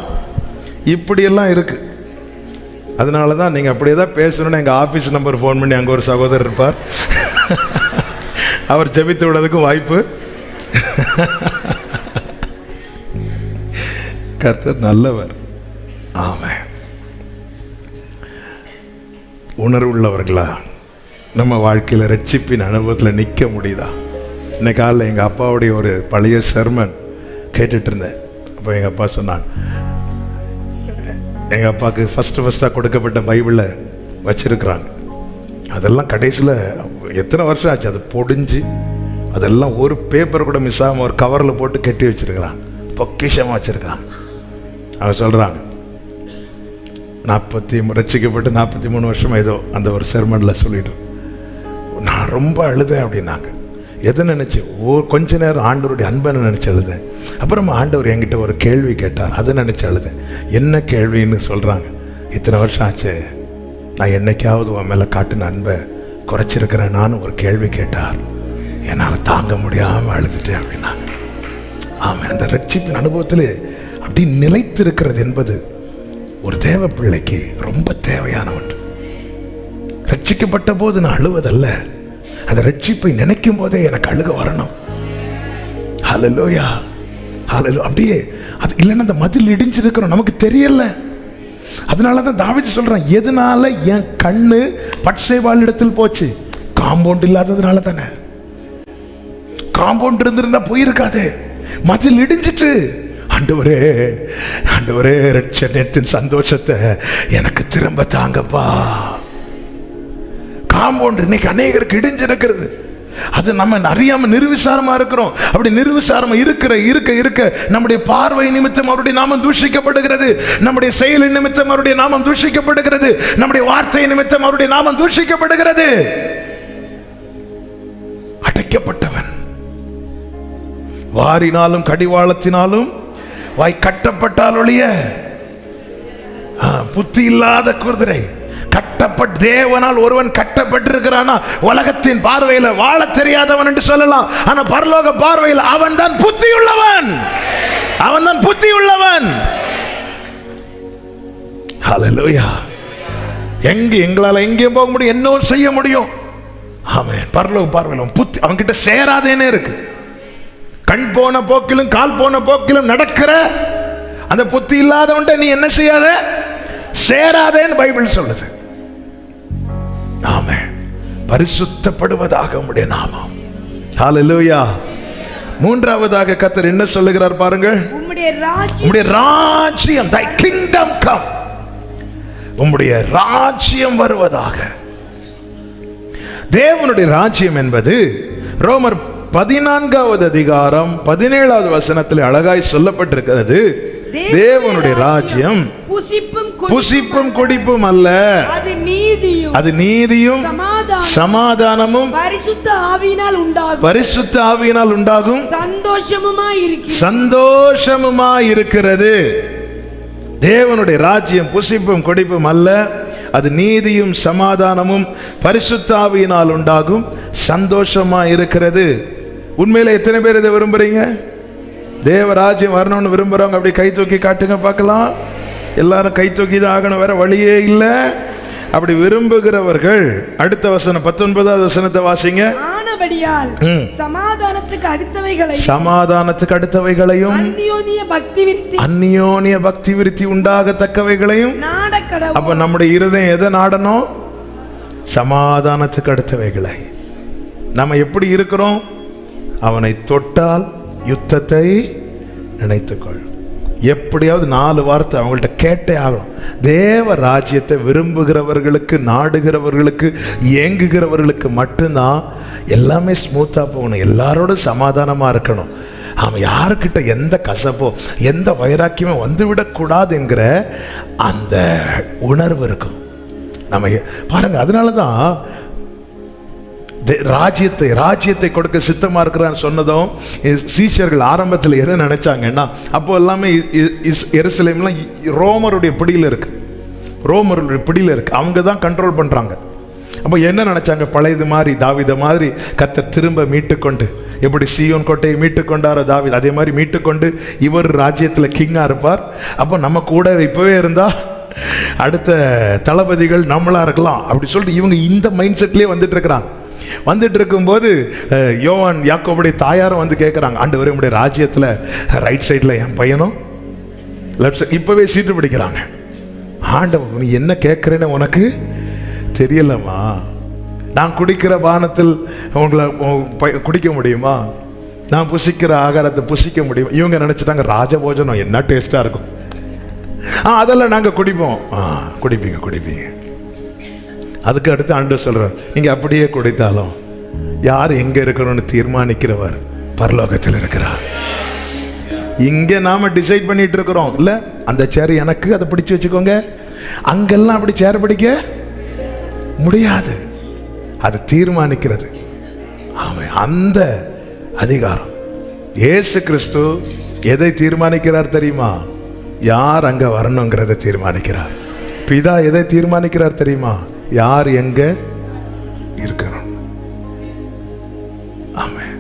இப்படியெல்லாம் இருக்குது. அதனால தான் நீங்கள் அப்படியே தான் பேசணுன்னு எங்கள் ஆஃபீஸ் நம்பர் ஃபோன் பண்ணி அங்கே ஒரு சகோதரர் இருப்பார், அவர் ஜெபித்து விடுறதுக்கும் வாய்ப்பு. கர்த்தர் நல்லவர். ஆமாம். உணர்வுள்ளவர்களா நம்ம வாழ்க்கையில் ரட்சிப்பின் அனுபவத்தில் நிற்க முடியுதா? இன்னைக்கு காலையில் எங்கள் அப்பாவுடைய ஒரு பழைய சர்மன் கேட்டுட்டு இருந்தேன். அப்போ எங்கள் அப்பா சொன்னாங்க, எங்கள் அப்பாவுக்கு ஃபஸ்ட்டாக கொடுக்கப்பட்ட பைபிளை வச்சிருக்கிறாங்க. அதெல்லாம் கடைசியில் எத்தனை வருஷம் ஆச்சு, அது பொடிஞ்சு அதெல்லாம் ஒரு பேப்பர் கூட மிஸ் ஆகாமல் ஒரு கவரில் போட்டு கட்டி வச்சுருக்கிறாங்க, பொக்கிஷமாக வச்சுருக்காங்க. அவங்க சொல்கிறாங்க, ரட்சிக்கப்பட்டு 43 வருஷம் ஏதோ அந்த ஒரு செர்மனில் சொல்லிட்டு நான் ரொம்ப அழுதேன் அப்படின்னாங்க. எதை நினச்சி கொஞ்ச நேரம் ஆண்டவருடைய அன்பை நினச்சி அழுதேன். அப்புறமா ஆண்டவர் என்கிட்ட ஒரு கேள்வி கேட்டார், அதை நினச்சி அழுதேன். என்ன கேள்வின்னு சொல்கிறாங்க, இத்தனை வருஷம் ஆச்சு, நான் என்னைக்காவது உன் மேலே காட்டின அன்பை குறைச்சிருக்கிறேன் நானும் ஒரு கேள்வி கேட்டார், என்னால் தாங்க முடியாமல் அழுதுட்டேன் அப்படின்னாங்க. ஆமாம், அந்த ரட்சிப்பின் அனுபவத்தில் அப்படி நிலைத்திருக்கிறது என்பது ஒரு தேவ பிள்ளைக்கு ரொம்ப தேவையான ஒன்று. ரட்சிக்கப்பட்ட போது நான் அழுவதல்ல, அந்த ரட்சிப்பை நினைக்கும் போதே எனக்கு அழுக வரணும். ஹல்லேலூயா, ஹல்லேலூயா. அப்படியே அது இல்லைன்னா அந்த மதில் இடிஞ்சிருக்கிறோம், நமக்கு தெரியல. அதனால தான் தாவீது சொல்றான், எதனால என் கண்ணு பட்சேபாள் இடத்தில் போச்சு? காம்பவுண்ட் இல்லாததுனால தானே. காம்பவுண்ட் இருந்திருந்தா போயிருக்காது, மதில் இடிஞ்சிட்டு. ஆண்டவரே, ஆண்டவரே, ரட்சணியத்தின் சந்தோஷத்தை எனக்கு திரும்ப தாங்கப்பா. காம்பவுண்ட் இன்னைக்கு அநேகருக்கு இடிஞ்சிருக்கிறது. அது நம்ம அறியாம நிர்விசாரமா இருக்கிறோம். அப்படி நிர்விசாரமா இருக்க நம்முடைய பார்வை நிமித்தம் அவருடைய நாமம் தூஷிக்கப்படுகிறது, நம்முடைய செயலின் நிமித்தம் அவருடைய நாமம் தூஷிக்கப்படுகிறது, நம்முடைய வார்த்தை நிமித்தம் அவருடைய நாமம் தூஷிக்கப்படுகிறது. அடைக்கப்பட்டவன் வாரினாலும் கடிவாளத்தினாலும் வாய் கட்டப்பட்டால் ஒழிய புத்தி இல்லாத குதிரை. கட்டப்பட்ட தேவனால் ஒருவன் கட்டப்பட்டிருக்கிறானா உலகத்தின் பார்வையில் வாழ தெரியாதவன் என்று சொல்லலாம். ஆனா பரலோக பார்வையில் அவன் தான் புத்தியுள்ளவன், அவன் தான் புத்தியுள்ளவன். ஹல்லேலூயா. எங்களால எங்கேயும் போக முடியும், என்ன செய்ய முடியும்? ஆமென். பரலோக பார்வையில் புத்தி அவன் கிட்ட சேராதேனே இருக்கு. கண் போன போக்கிலும் கால் போன போக்கிலும் நடக்கிற அந்த புத்தி இல்லாதவன்ட்ட நீ என்ன செய்யாத, சேராதேன்னு பைபிள் சொல்லுது. ஆமென். பரிசுத்தப்படுவதாக உம்முடைய நாமம். ஹல்லேலூயா. மூன்றாவதாக கர்த்தர் என்ன சொல்லுகிறார் பாருங்கள், உம்முடைய ராஜ்யம், thy kingdom come, உம்முடைய ராஜ்யம் வருவதாக. தேவனுடைய ராஜ்யம் என்பது ரோமர் 14வது அதிகாரம் 17வது வசனத்தில் அழகாய் சொல்லப்பட்டிருக்கிறது. தேவனுடைய ராஜ்யம் புசிப்பும் குடிப்பும் அல்ல, அது நீதியும் சமாதானமும் பரிசுத்த ஆவியினால் உண்டாகும் சந்தோஷமுமாய் இருக்கிறது. தேவனுடைய ராஜ்யம் புசிப்பும் குடிப்பும் அல்ல, அது நீதியும் சமாதானமும் பரிசுத்த ஆவியினால் உண்டாகும் சந்தோஷமாய் இருக்கிறது. உண்மையில எத்தனை பேர் இதை விரும்புறீங்க? தேவராஜ்யம் வரணும்னு விரும்புறவங்க அப்படி கை தூக்கி காட்டுங்க பார்க்கலாம். எல்லாரும் கை தூக்கி தான் ஆகணும், வேற வழியே இல்லை. அப்படி விரும்புகிறவர்கள் அடுத்த வசனம் 19வது வசனத்தை வாசிங்க. சமாதானத்துக்கு அடுத்தவைகளையும் அந்நியோனிய பக்தி விருத்தி உண்டாகத்தக்கவைகளையும். அப்ப நம்முடைய இருதயம் எதை நாடணும்? சமாதானத்துக்கு அடுத்தவைகளை. நம்ம எப்படி இருக்கிறோம்? அவனை தொட்டால் யுத்தத்தை நினைத்துக்கொள். எப்படியாவது 4 வார்த்தை அவங்கள்ட்ட கேட்டே ஆகணும். தேவ ராஜ்யத்தை விரும்புகிறவர்களுக்கு, நாடுகிறவர்களுக்கு, ஏங்குகிறவர்களுக்கு மட்டும்தான் எல்லாமே ஸ்மூத்தா போகணும், எல்லாரோட சமாதானமா இருக்கணும். அவன் யாருக்கிட்ட எந்த கசப்போ எந்த வைராக்கியமோ வந்துவிடக்கூடாது என்கிற அந்த உணர்வு இருக்கும் நம்ம. பாருங்க, அதனாலதான் ராஜ்யத்தை கொடுக்க சித்தமா இருக்கிறான்னு சொன்னதும் சீஷர்கள் ஆரம்பத்தில் எதை நினைச்சாங்கன்னா, அப்போ எல்லாமே எருசலேம்லாம் ரோமருடைய பிடியில் இருக்கு, ரோமருடைய பிடியில் இருக்கு, அவங்க தான் கண்ட்ரோல் பண்றாங்க. அப்போ என்ன நினைச்சாங்க? பழையது மாதிரி தாவீது மாதிரி கர்த்தர் திரும்ப மீட்டுக்கொண்டு, எப்படி சீயோன் கோட்டையை மீட்டுக்கொண்டாரோ தாவீது, அதே மாதிரி மீட்டுக்கொண்டு இவர் ராஜ்யத்தில் கிங்கா இருப்பார். அப்போ நம்ம கூட இப்பவே இருந்தா அடுத்த தளபதிகள் நம்மளா இருக்கலாம் அப்படி சொல்லிட்டு இவங்க இந்த மைண்ட் செட்லேயே வந்துட்டு இருக்கிறாங்க. வந்துட்டு இருக்கும்போது யோவான் யாக்கோபுடைய தாயாரும் வந்து கேட்குறாங்க, ஆண்டவரே உம்முடைய ராஜ்யத்தில் ரைட் சைடில் என் பையனும் லெஃப்ட் சைட் இப்போவே சீட்டு பிடிக்கிறாங்க. ஆண்டவர், நீ என்ன கேட்குறேன்னு உனக்கு தெரியலம்மா, நான் குடிக்கிற பானத்தில் உங்களை குடிக்க முடியுமா? நான் புசிக்கிற ஆகாரத்தை புசிக்க முடியும். இவங்க நினைச்சிட்டாங்க ராஜபோஜனம் என்ன டேஸ்டா இருக்கும், அதெல்லாம் நாங்க குடிப்போம். குடிப்பீங்க. அதுக்கு அடுத்து ஆண்டவர் சொல்றார், நீங்க அப்படியே குடித்தாலும் யார் எங்க இருக்கணும்னு தீர்மானிக்கிறவர் பரலோகத்தில் இருக்கிறார். இங்க நாம டிசைட் பண்ணிட்டு இருக்கிறோம் இல்ல, அந்த சேர் எனக்கு, அதை பிடிச்சு வச்சுக்கோங்க. அங்கெல்லாம் அப்படி சேர் பிடிக்க முடியாது, அது தீர்மானிக்கிறது. ஆமாம், அந்த அதிகாரம் இயேசு கிறிஸ்து எதை தீர்மானிக்கிறார் தெரியுமா? யார் அங்க வரணுங்கிறத தீர்மானிக்கிறார். பிதா எதை தீர்மானிக்கிறார் தெரியுமா? யார் எங்க இருக்கணும். ஆமென்.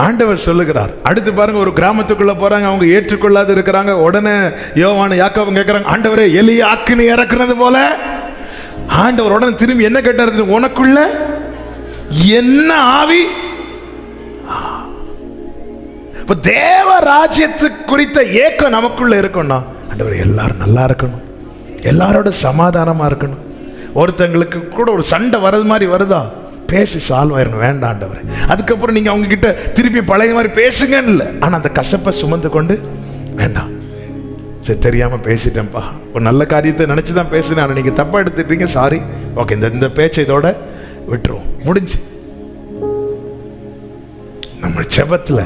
ஆண்டவர் சொல்லுகிறார். அடுத்து பாருங்க, ஒரு கிராமத்துக்குள்ள போறாங்க, அவங்க ஏற்றுக்கொள்ளாது இருக்கிறாங்க. உடனே யோவான் யாக்கோபு கேட்கிறாங்க, ஆண்டவரே எலியா அக்கினி இறக்குறது போல. ஆண்டவர் உடனே திரும்பி என்ன கேட்டாரு? உனக்குள்ள என்ன ஆவி? இப்ப தேவ ராஜ்யத்துக்கு குறித்த ஏக்கம் நமக்குள்ள இருக்கணும்னா, ஆண்டவர் எல்லாரும் நல்லா இருக்கணும், எல்லாரோட சமாதானமா இருக்கணும். ஒருத்தங்களுக்கு கூட ஒரு சண்டை வர்றது மாதிரி வருதா, பேசி சால்வ் ஆயிடணும். வேண்டாம் ஆண்டவர். அதுக்கப்புறம் நீங்க அவங்க கிட்ட திருப்பி பழைய மாதிரி பேசுங்கன்னு இல்லை, ஆனா அந்த கசப்பை சுமந்து கொண்டு வேண்டாம். சரி, தெரியாம பேசிட்டேன்ப்பா, ஒரு நல்ல காரியத்தை நினைச்சுதான் பேசுனேன், ஆனா நீங்க தப்பா எடுத்துட்டீங்க, சாரி, ஓகே, இந்த பேச்சை இதோட விட்டுருவோம், முடிஞ்சு. நம்ம ஜெபத்துல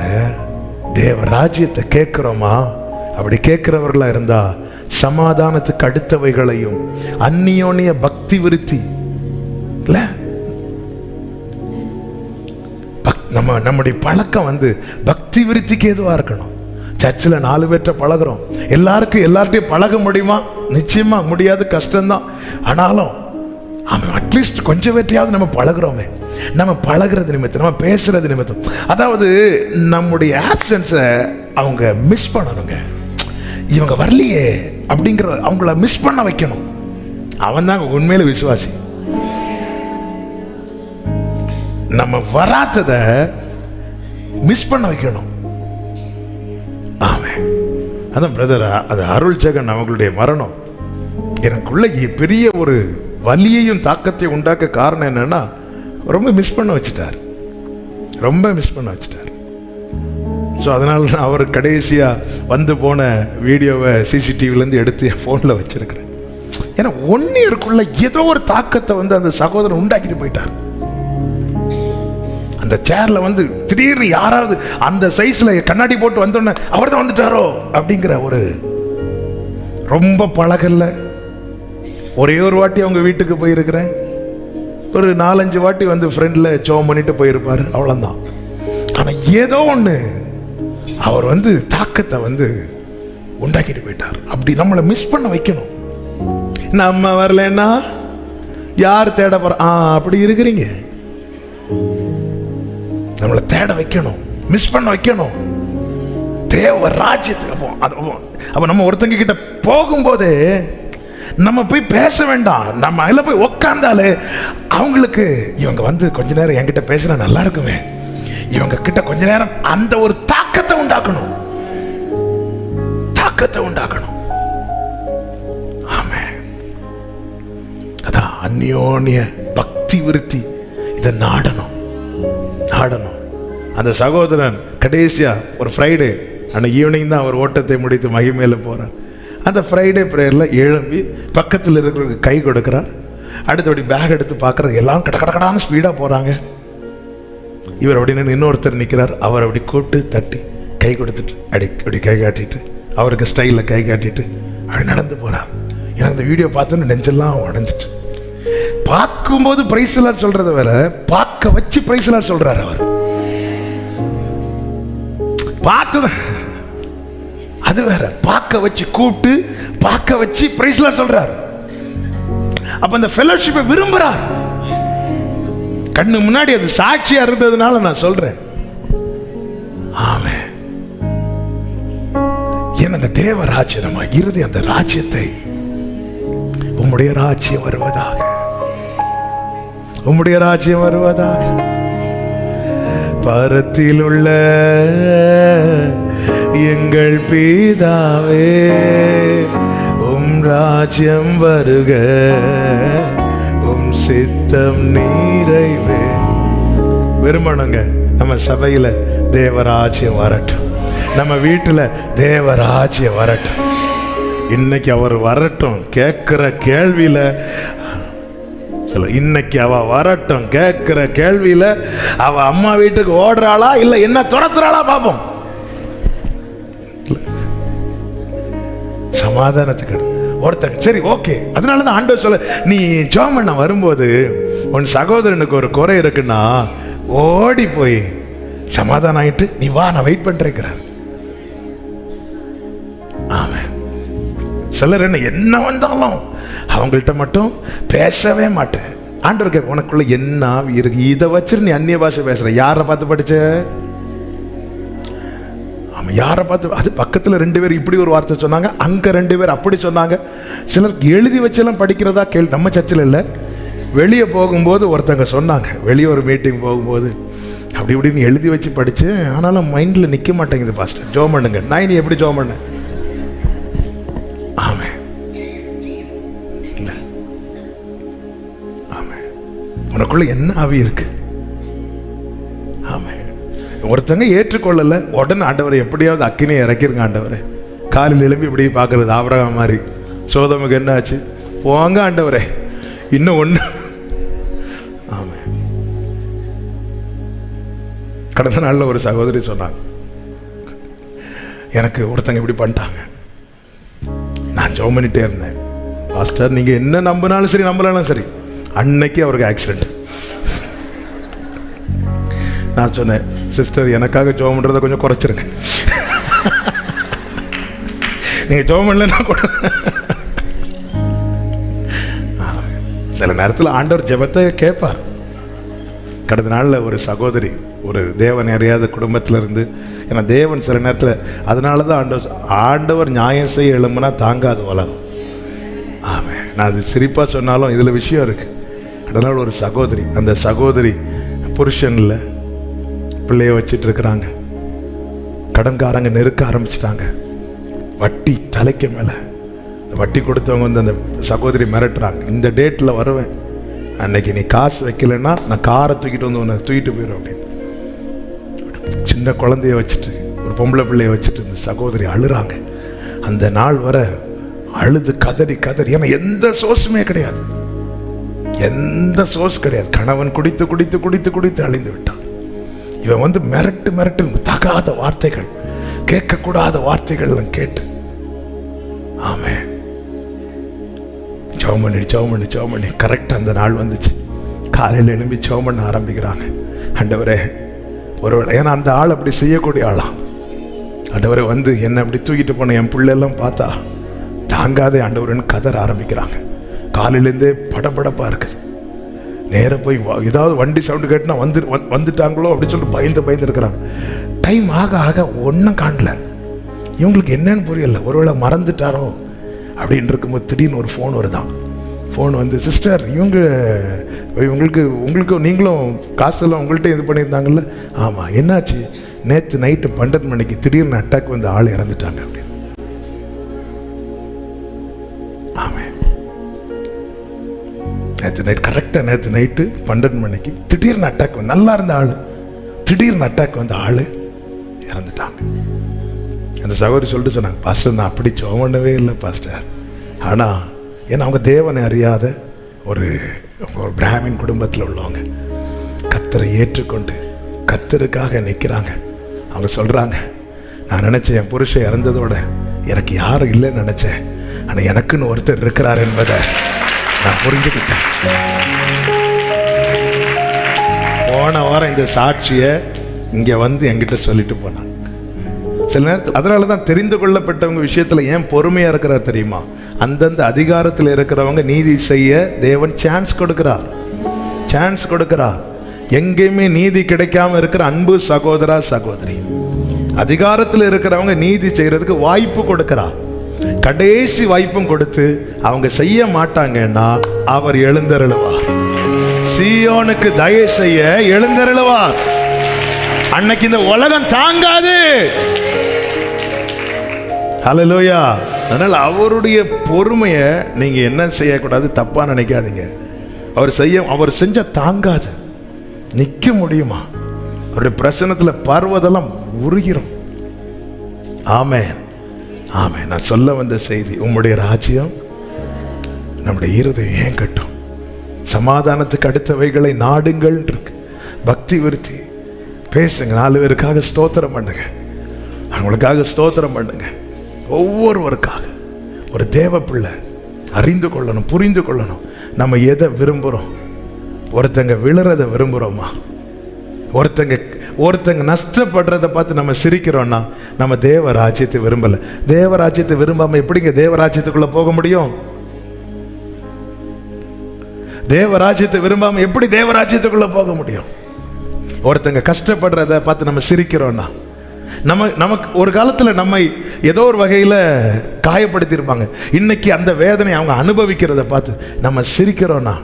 தேவ ராஜ்யத்தை கேட்கிறோமா? அப்படி கேட்கிறவர்களா இருந்தா சமாதானத்துக்கு அடுத்தவைகளையும் அந்நியோன்ய பக்தி விருத்தி இல்ல, நம்முடைய பழக்கம் பக்தி விருத்திக்கு எதுவா இருக்கணும். சர்ச்சில் 4 பேர்ட்ட பழகிறோம், எல்லார்ட்டையும் பழக முடியுமா? நிச்சயமா முடியாது, கஷ்டம்தான். ஆனாலும் அட்லீஸ்ட் கொஞ்சம் பேர்ட்டையாவது நம்ம பழகிறோமே. நம்ம பழகிறது நிமித்தம், நம்ம பேசுறது நிமித்தம், அதாவது நம்முடைய ஆப்சன்ஸை அவங்க மிஸ் பண்ணணுங்க. இவங்க வரலையே அப்படிங்கிற அவங்கள மிஸ் பண்ண வைக்கணும். அவன் தான் உண்மையில விசுவாசி. நம்ம வராதத மிஸ் பண்ண வைக்கணும். ஆமென். அதான் பிரதர், அது அருள் ஜெகன் அவங்களுடைய மரணம் எனக்குள்ள பெரிய ஒரு வலியையும் தாக்கத்தை உண்டாக்க காரணம் என்னன்னா, ரொம்ப மிஸ் பண்ண வச்சுட்டார். ஸோ அதனால நான் அவர் கடைசியாக வந்து போன வீடியோவை சிசிடிவிலேருந்து எடுத்து என் ஃபோனில் வச்சிருக்கிறேன். ஏன்னா 1 இயருக்குள்ள ஏதோ ஒரு தாக்கத்தை அந்த சகோதரன் உண்டாக்கிட்டு போயிட்டார். அந்த சேர்ல திடீர்னு யாராவது அந்த சைஸ்ல கண்ணாடி போட்டு வந்தோடனே அவர் தான் வந்துட்டாரோ அப்படிங்கிற ஒரு, ரொம்ப பழகல. ஒரே ஒரு வாட்டி அவங்க வீட்டுக்கு போயிருக்கிறேன், ஒரு 4-5 வாட்டி ஃப்ரெண்ட்ல ஜோம் பண்ணிட்டு போயிருப்பாரு, அவ்வளவுதான். ஆனா ஏதோ ஒண்ணு அவர் தாக்கத்தை உண்டாக்கிட்டு போயிட்டார். அப்படி நம்மளை மிஸ் பண்ண வைக்கணும். நம்ம வரலன்னா யார் தேட போற? அப்படி இருக்கிறீங்க. நம்மளை தேட வைக்கணும், மிஸ் பண்ண வைக்கணும். தேவ ராஜ்யத்துக்கு அப்ப நம்ம ஒருத்தங்க கிட்ட போகும்போது நம்ம போய் பேச வேண்டாம். நம்ம அதில் போய் உக்காந்தாலே அவங்களுக்கு இவங்க கொஞ்ச நேரம் என்கிட்ட பேசினா நல்லா இருக்குமே, இவங்க கிட்ட கொஞ்ச நேரம் அந்த ஒரு தாக்கத்தை உண்டாக்கணும். ஆமென். அதான் அந்யோன்ய பக்தி விருத்தி. இதை நாடணும். அந்த சகோதரன் கடைசியா ஒரு ஃப்ரைடே அன்னைக்கு ஈவினிங் தான் அவர் ஓட்டத்தை முடித்து மகிமையில போறார். அந்த ஃப்ரைடே ப்ரேயரில் எழும்பி பக்கத்தில் இருக்கிறவங்க கை கொடுக்கிறார். அடுத்தபடி பேக் எடுத்து பார்க்குறது எல்லாம் கடகடான ஸ்பீடாக போகிறாங்க. இவர் அப்படின்னு இன்னொருத்தர் நிற்கிறார். அவர் அப்படி கூப்பிட்டு தட்டி கை கொடுத்துட்டு அப்படி கை காட்டிட்டு அவருக்கு ஸ்டைலில் கை காட்டிட்டு அப்படி நடந்து போகிறார். எனக்கு அந்த வீடியோ பார்த்தோன்னு நெஞ்செல்லாம் உடஞ்சிட்டு. பார்க்கும்போது பிரைஸ்லார் சொல்றத வேற, பார்க்க வச்சு பிரைஸ்லார் சொல்றாரு. அவர் பார்த்தது அது வேற, பார்க்க வச்சு கூப்பிட்டு பார்க்க வச்சு பிரைஸ்லார் சொல்றாரு. அப்ப அந்த ஃபெலோஷிப்பை விரும்புறார். கண்ணு முன்னாடி அது சாட்சியா இருந்ததுனால நான் சொல்றேன். ஆமென். அந்த தேவ ராஜ்யமா இறுதி அந்த ராஜ்யத்தை, உம்முடைய ராஜ்யம் வருவதாக, உம்முடைய ராஜ்யம் வருவதாக. பரத்தில் உள்ள எங்கள் பிதாவே, உம் ராஜ்யம் வருக, உம் சித்தம் நிறைவே. விரும்பணுங்க, நம்ம சபையில் தேவராஜ்யம் வரட்டும், நம்ம வீட்டில் தேவராஜ்யம் வரட்டும். இன்னைக்கு அவர் வரட்டும் கேட்கிற கேள்வியில, இன்னைக்கு அவ வரட்டும் கேட்கிற கேள்வியில அவ அம்மா வீட்டுக்கு ஓடுறாளா இல்ல என்ன துரத்துறாளா பாப்போம். சமாதானத்துக்கு ஒருத்தன் சரி ஓகே. அதனாலதான் ஆண்டவர் சொல்ல, நீ ஜெபம் பண்ண வரும்போது உன் சகோதரனுக்கு ஒரு குறை இருக்குன்னா ஓடி போய் சமாதானம் ஆயிட்டு நீ வா, நான் வெயிட் பண்றேங்கிறார். ஆமென். சிலர் என்ன வந்தாலும் அவங்கள்ட்ட மட்டும் பேசவே மாட்டேன். ஆண்டவருக்கு உனக்குள்ள என்ன ஆவி இருக்கு, இதை வச்சிரு நீ அந்நிய பாஷை பேசுற. யாரை பார்த்து படிச்ச? ஆமாம், யாரை பார்த்து? அது பக்கத்தில் 2 பேர் இப்படி ஒரு வார்த்தை சொன்னாங்க, அங்கே 2 பேர் அப்படி சொன்னாங்க. சிலர் எழுதி வச்செல்லாம் படிக்கிறதா நம்ம சர்ச்சில் இல்லை, வெளியே போகும்போது ஒருத்தங்க சொன்னாங்க, வெளியே ஒரு மீட்டிங் போகும்போது அப்படி இப்படின்னு எழுதி வச்சு படித்து, ஆனாலும் மைண்டில் நிற்க மாட்டேங்குது பாஸ்டர். ஜெபம் பண்ணுங்க. நான் நீ எப்படி ஜெபம் பண்ண? ஆமே இல்லை, ஆமே. உனக்குள்ள என்ன ஆவி இருக்கு? ஆமே. ஒருத்தங்க ஏற்றுக்கொள்ளல, உடனே ஆண்டவரை எப்படியாவது அக்கினியை இறக்கிருங்க ஆண்டவரே. காலையில் எழுப்பி இப்படி பார்க்கறது ஆபிரகாம் மாதிரி. சோதமுக்கு என்ன ஆச்சு? போங்க ஆண்டவரே, இன்னும் ஒன்று. ஆமே. கடந்த நாளில் ஒரு சகோதரி சொன்னாங்க, எனக்கு ஒருத்தங்க இப்படி பண்ணிட்டாங்க. நான் ஜெபம் பண்ணிட்டே இருந்தேன். பாஸ்டர் நீங்கள் என்ன நம்பினாலும் சரி நம்பலாலும் சரி, அன்னைக்கு அவருக்கு ஆக்சிடென்ட். நான் சொன்னேன், சிஸ்டர் எனக்காக ஜெபம் பண்ணுறதை கொஞ்சம் குறைச்சிருங்க, நீங்கள் ஜெபம் பண்ணலன்னா கூட. சில நேரத்தில் ஆண்டவர் ஜெபத்தை கேட்பார். கடந்த நாளில் ஒரு சகோதரி ஒரு தேவன் அறியாத குடும்பத்தில் இருந்து, ஏன்னா தேவன் சில நேரத்தில், அதனால தான் ஆண்டவர் நியாயம் செய்ய எழும்புனா தாங்காது உலகம். ஆமாம், நான் அது சிரிப்பாக சொன்னாலும் இதில் விஷயம் இருக்குது. கடந்த நாள் ஒரு சகோதரி, அந்த சகோதரி புருஷனில் பிள்ளைய வச்சிட்டு இருக்கிறாங்க. கடன்காரங்க நெருக்க ஆரம்பிச்சிட்டாங்க, வட்டி தலைக்கு மேலே. வட்டி கொடுத்தவங்க வந்து அந்த சகோதரி மிரட்டுறாங்க, இந்த டேட்டில் வருவேன், அன்னைக்கு நீ காசு வைக்கலைன்னா நான் காரை தூக்கிட்டு வந்து உன்னை தூக்கிட்டு போயிடும் அப்படின்னு. சின்ன குழந்தைய வச்சுட்டு, ஒரு பொம்பளை பிள்ளைய வச்சுட்டு இந்த சகோதரி அழுறாங்க. அந்த நாள் வர அழுது கதறி கதறி, ஏன்னா எந்த சோர்ஸுமே கிடையாது, எந்த சோர்ஸ் கிடையாது. கணவன் குடித்து குடித்து குடித்து குடித்து அழிந்து விட்டான். இவன் வந்து மிரட்டு மிரட்டு, தகாத வார்த்தைகள், கேட்கக்கூடாத வார்த்தைகள் கேட்டு. ஆமே, ஜெபம் பண்ணி கரெக்டாக அந்த நாள் வந்துச்சு. காலையில் எழும்பி ஜெபம் பண்ண ஆரம்பிக்கிறாங்க. ஆண்டவரே, ஒருவேளை ஏன்னா அந்த ஆள் அப்படி செய்யக்கூடிய ஆளாம். ஆண்டவரே வந்து என்னை அப்படி தூக்கிட்டு போன என் பிள்ளையெல்லாம் பார்த்தா தாங்காதே ஆண்டவரேன்னு கதற ஆரம்பிக்கிறாங்க. காலையிலேருந்தே படபடப்பாக இருக்குது. நேராக போய் ஏதாவது வண்டி சவுண்டு கேட்டுனா வந்துட்டாங்களோ அப்படின்னு சொல்லிட்டு பயந்து இருக்கிறாங்க. டைம் ஆக ஆக ஒன்றும் காணல. இவங்களுக்கு என்னன்னு புரியல, ஒருவேளை மறந்துட்டாரோ அப்படின்னு இருக்கும்போது திடீர்னு ஒரு ஃபோன் வருதான். ஃபோன் வந்து, சிஸ்டர் உங்களுக்கு நீங்களும் காசெல்லாம் உங்கள்கிட்ட இது பண்ணியிருந்தாங்கல்ல? ஆமாம். என்னாச்சு? நேற்று நைட்டு 12 மணிக்கு திடீர்னு அட்டாக் வந்து ஆள் இறந்துட்டாங்க அப்படின்னு. ஆமாம், நேற்று நைட்டு 12 மணிக்கு திடீர்னு அட்டாக் வந்து, நல்லா இருந்த ஆள் திடீர்னு அட்டாக் வந்து ஆள் இறந்துட்டாங்க. அந்த சகோதரி சொல்லிட்டு சொன்னாங்க, பாஸ்டர் நான் அப்படி ஜெபம் பண்ணவே இல்லை பாஸ்டர். ஆனால் ஏன்னா அவங்க தேவனை அறியாத ஒரு பிராமின் குடும்பத்தில் உள்ளவங்க, கர்த்தரை ஏற்றுக்கொண்டு கர்த்தருக்காக நிற்கிறாங்க. அவங்க சொல்கிறாங்க, நான் நினச்சேன் என் புருஷன் இறந்ததோட எனக்கு யாரும் இல்லைன்னு நினச்சேன், ஆனால் எனக்குன்னு ஒருத்தர் இருக்கிறார் என்பதை நான் புரிஞ்சுக்கிட்டேன். போன வாரம் இந்த சாட்சியை இங்கே வந்து என்கிட்ட சொல்லிட்டு போனாங்க. சில நேரத்தில் அதனால தான் தெரிந்து கொள்ளப்பட்டவங்க விஷயத்தில் ஏன் பொறுமையாக இருக்கிறார் தெரியுமா? அந்தந்த அதிகாரத்தில் இருக்கிறவங்க நீதி செய்ய தேவன் சான்ஸ் கொடுக்கிறார். எங்கேயுமே நீதி கிடைக்காம இருக்கிற அன்பு சகோதரா சகோதரி, அதிகாரத்தில் இருக்கிறவங்க நீதி செய்யறதுக்கு வாய்ப்பு கொடுக்கிறார். கடைசி வாய்ப்பும் கொடுத்து அவங்க செய்ய மாட்டாங்கன்னா அவர் எழுந்தருளுவார். சீயோனுக்கு தயை செய்ய எழுந்தருளுவார். அன்னைக்கு இந்த உலகம் தாங்காது. ஹல்லேலூயா. அதனால் அவருடைய பொறுமையை நீங்க என்ன செய்யக்கூடாது, தப்பா நினைக்காதீங்க. அவர் செஞ்ச தாங்காது. நிற்க முடியுமா? அவருடைய பிரசன்னத்துல பர்வதெல்லாம் உருகிறோம். ஆமென், ஆமென். நான் சொல்ல வந்த செய்தி, உம்முடைய ராஜ்யம் நம்முடைய இருதயம் ஏங்கட்டும். சமாதானத்துக்கு அடுத்தவைகளை நாடுங்கள் இருக்கு. பக்தி விருத்தி பேசுங்க. 4 பேருக்காக ஸ்தோத்திரம் பண்ணுங்க. அவங்களுக்காக ஸ்தோத்திரம் பண்ணுங்க. ஒவ்வொருவருக்காக ஒரு தேவ பிள்ளை அறிந்து கொள்ளணும், புரிந்து கொள்ளணும். நம்ம எதை விரும்புகிறோம்? ஒருத்தங்க விழுறதை விரும்புகிறோமா? ஒருத்தங்க நஷ்டப்படுறதை பார்த்து நம்ம சிரிக்கிறோம்னா நம்ம தேவ ராஜ்யத்தை விரும்பலை. தேவ ராஜ்யத்தை விரும்பாம எப்படிங்க தேவ ராஜ்யத்துக்குள்ள போக முடியும்? தேவ ராஜ்யத்தை விரும்பாம எப்படி தேவ ராஜ்யத்துக்குள்ள போக முடியும்? ஒருத்தங்க கஷ்டப்படுறத பார்த்து நம்ம சிரிக்கிறோம்னா, நமக்கு ஒரு காலத்துல நம்மை ஏதோ ஒரு வகையில காயப்படுத்தி இருப்பாங்க. இன்னைக்கு அந்த வேதனை அவங்க அனுபவிக்கிறத பார்த்து நம்ம சிரிக்கிறோம்னா,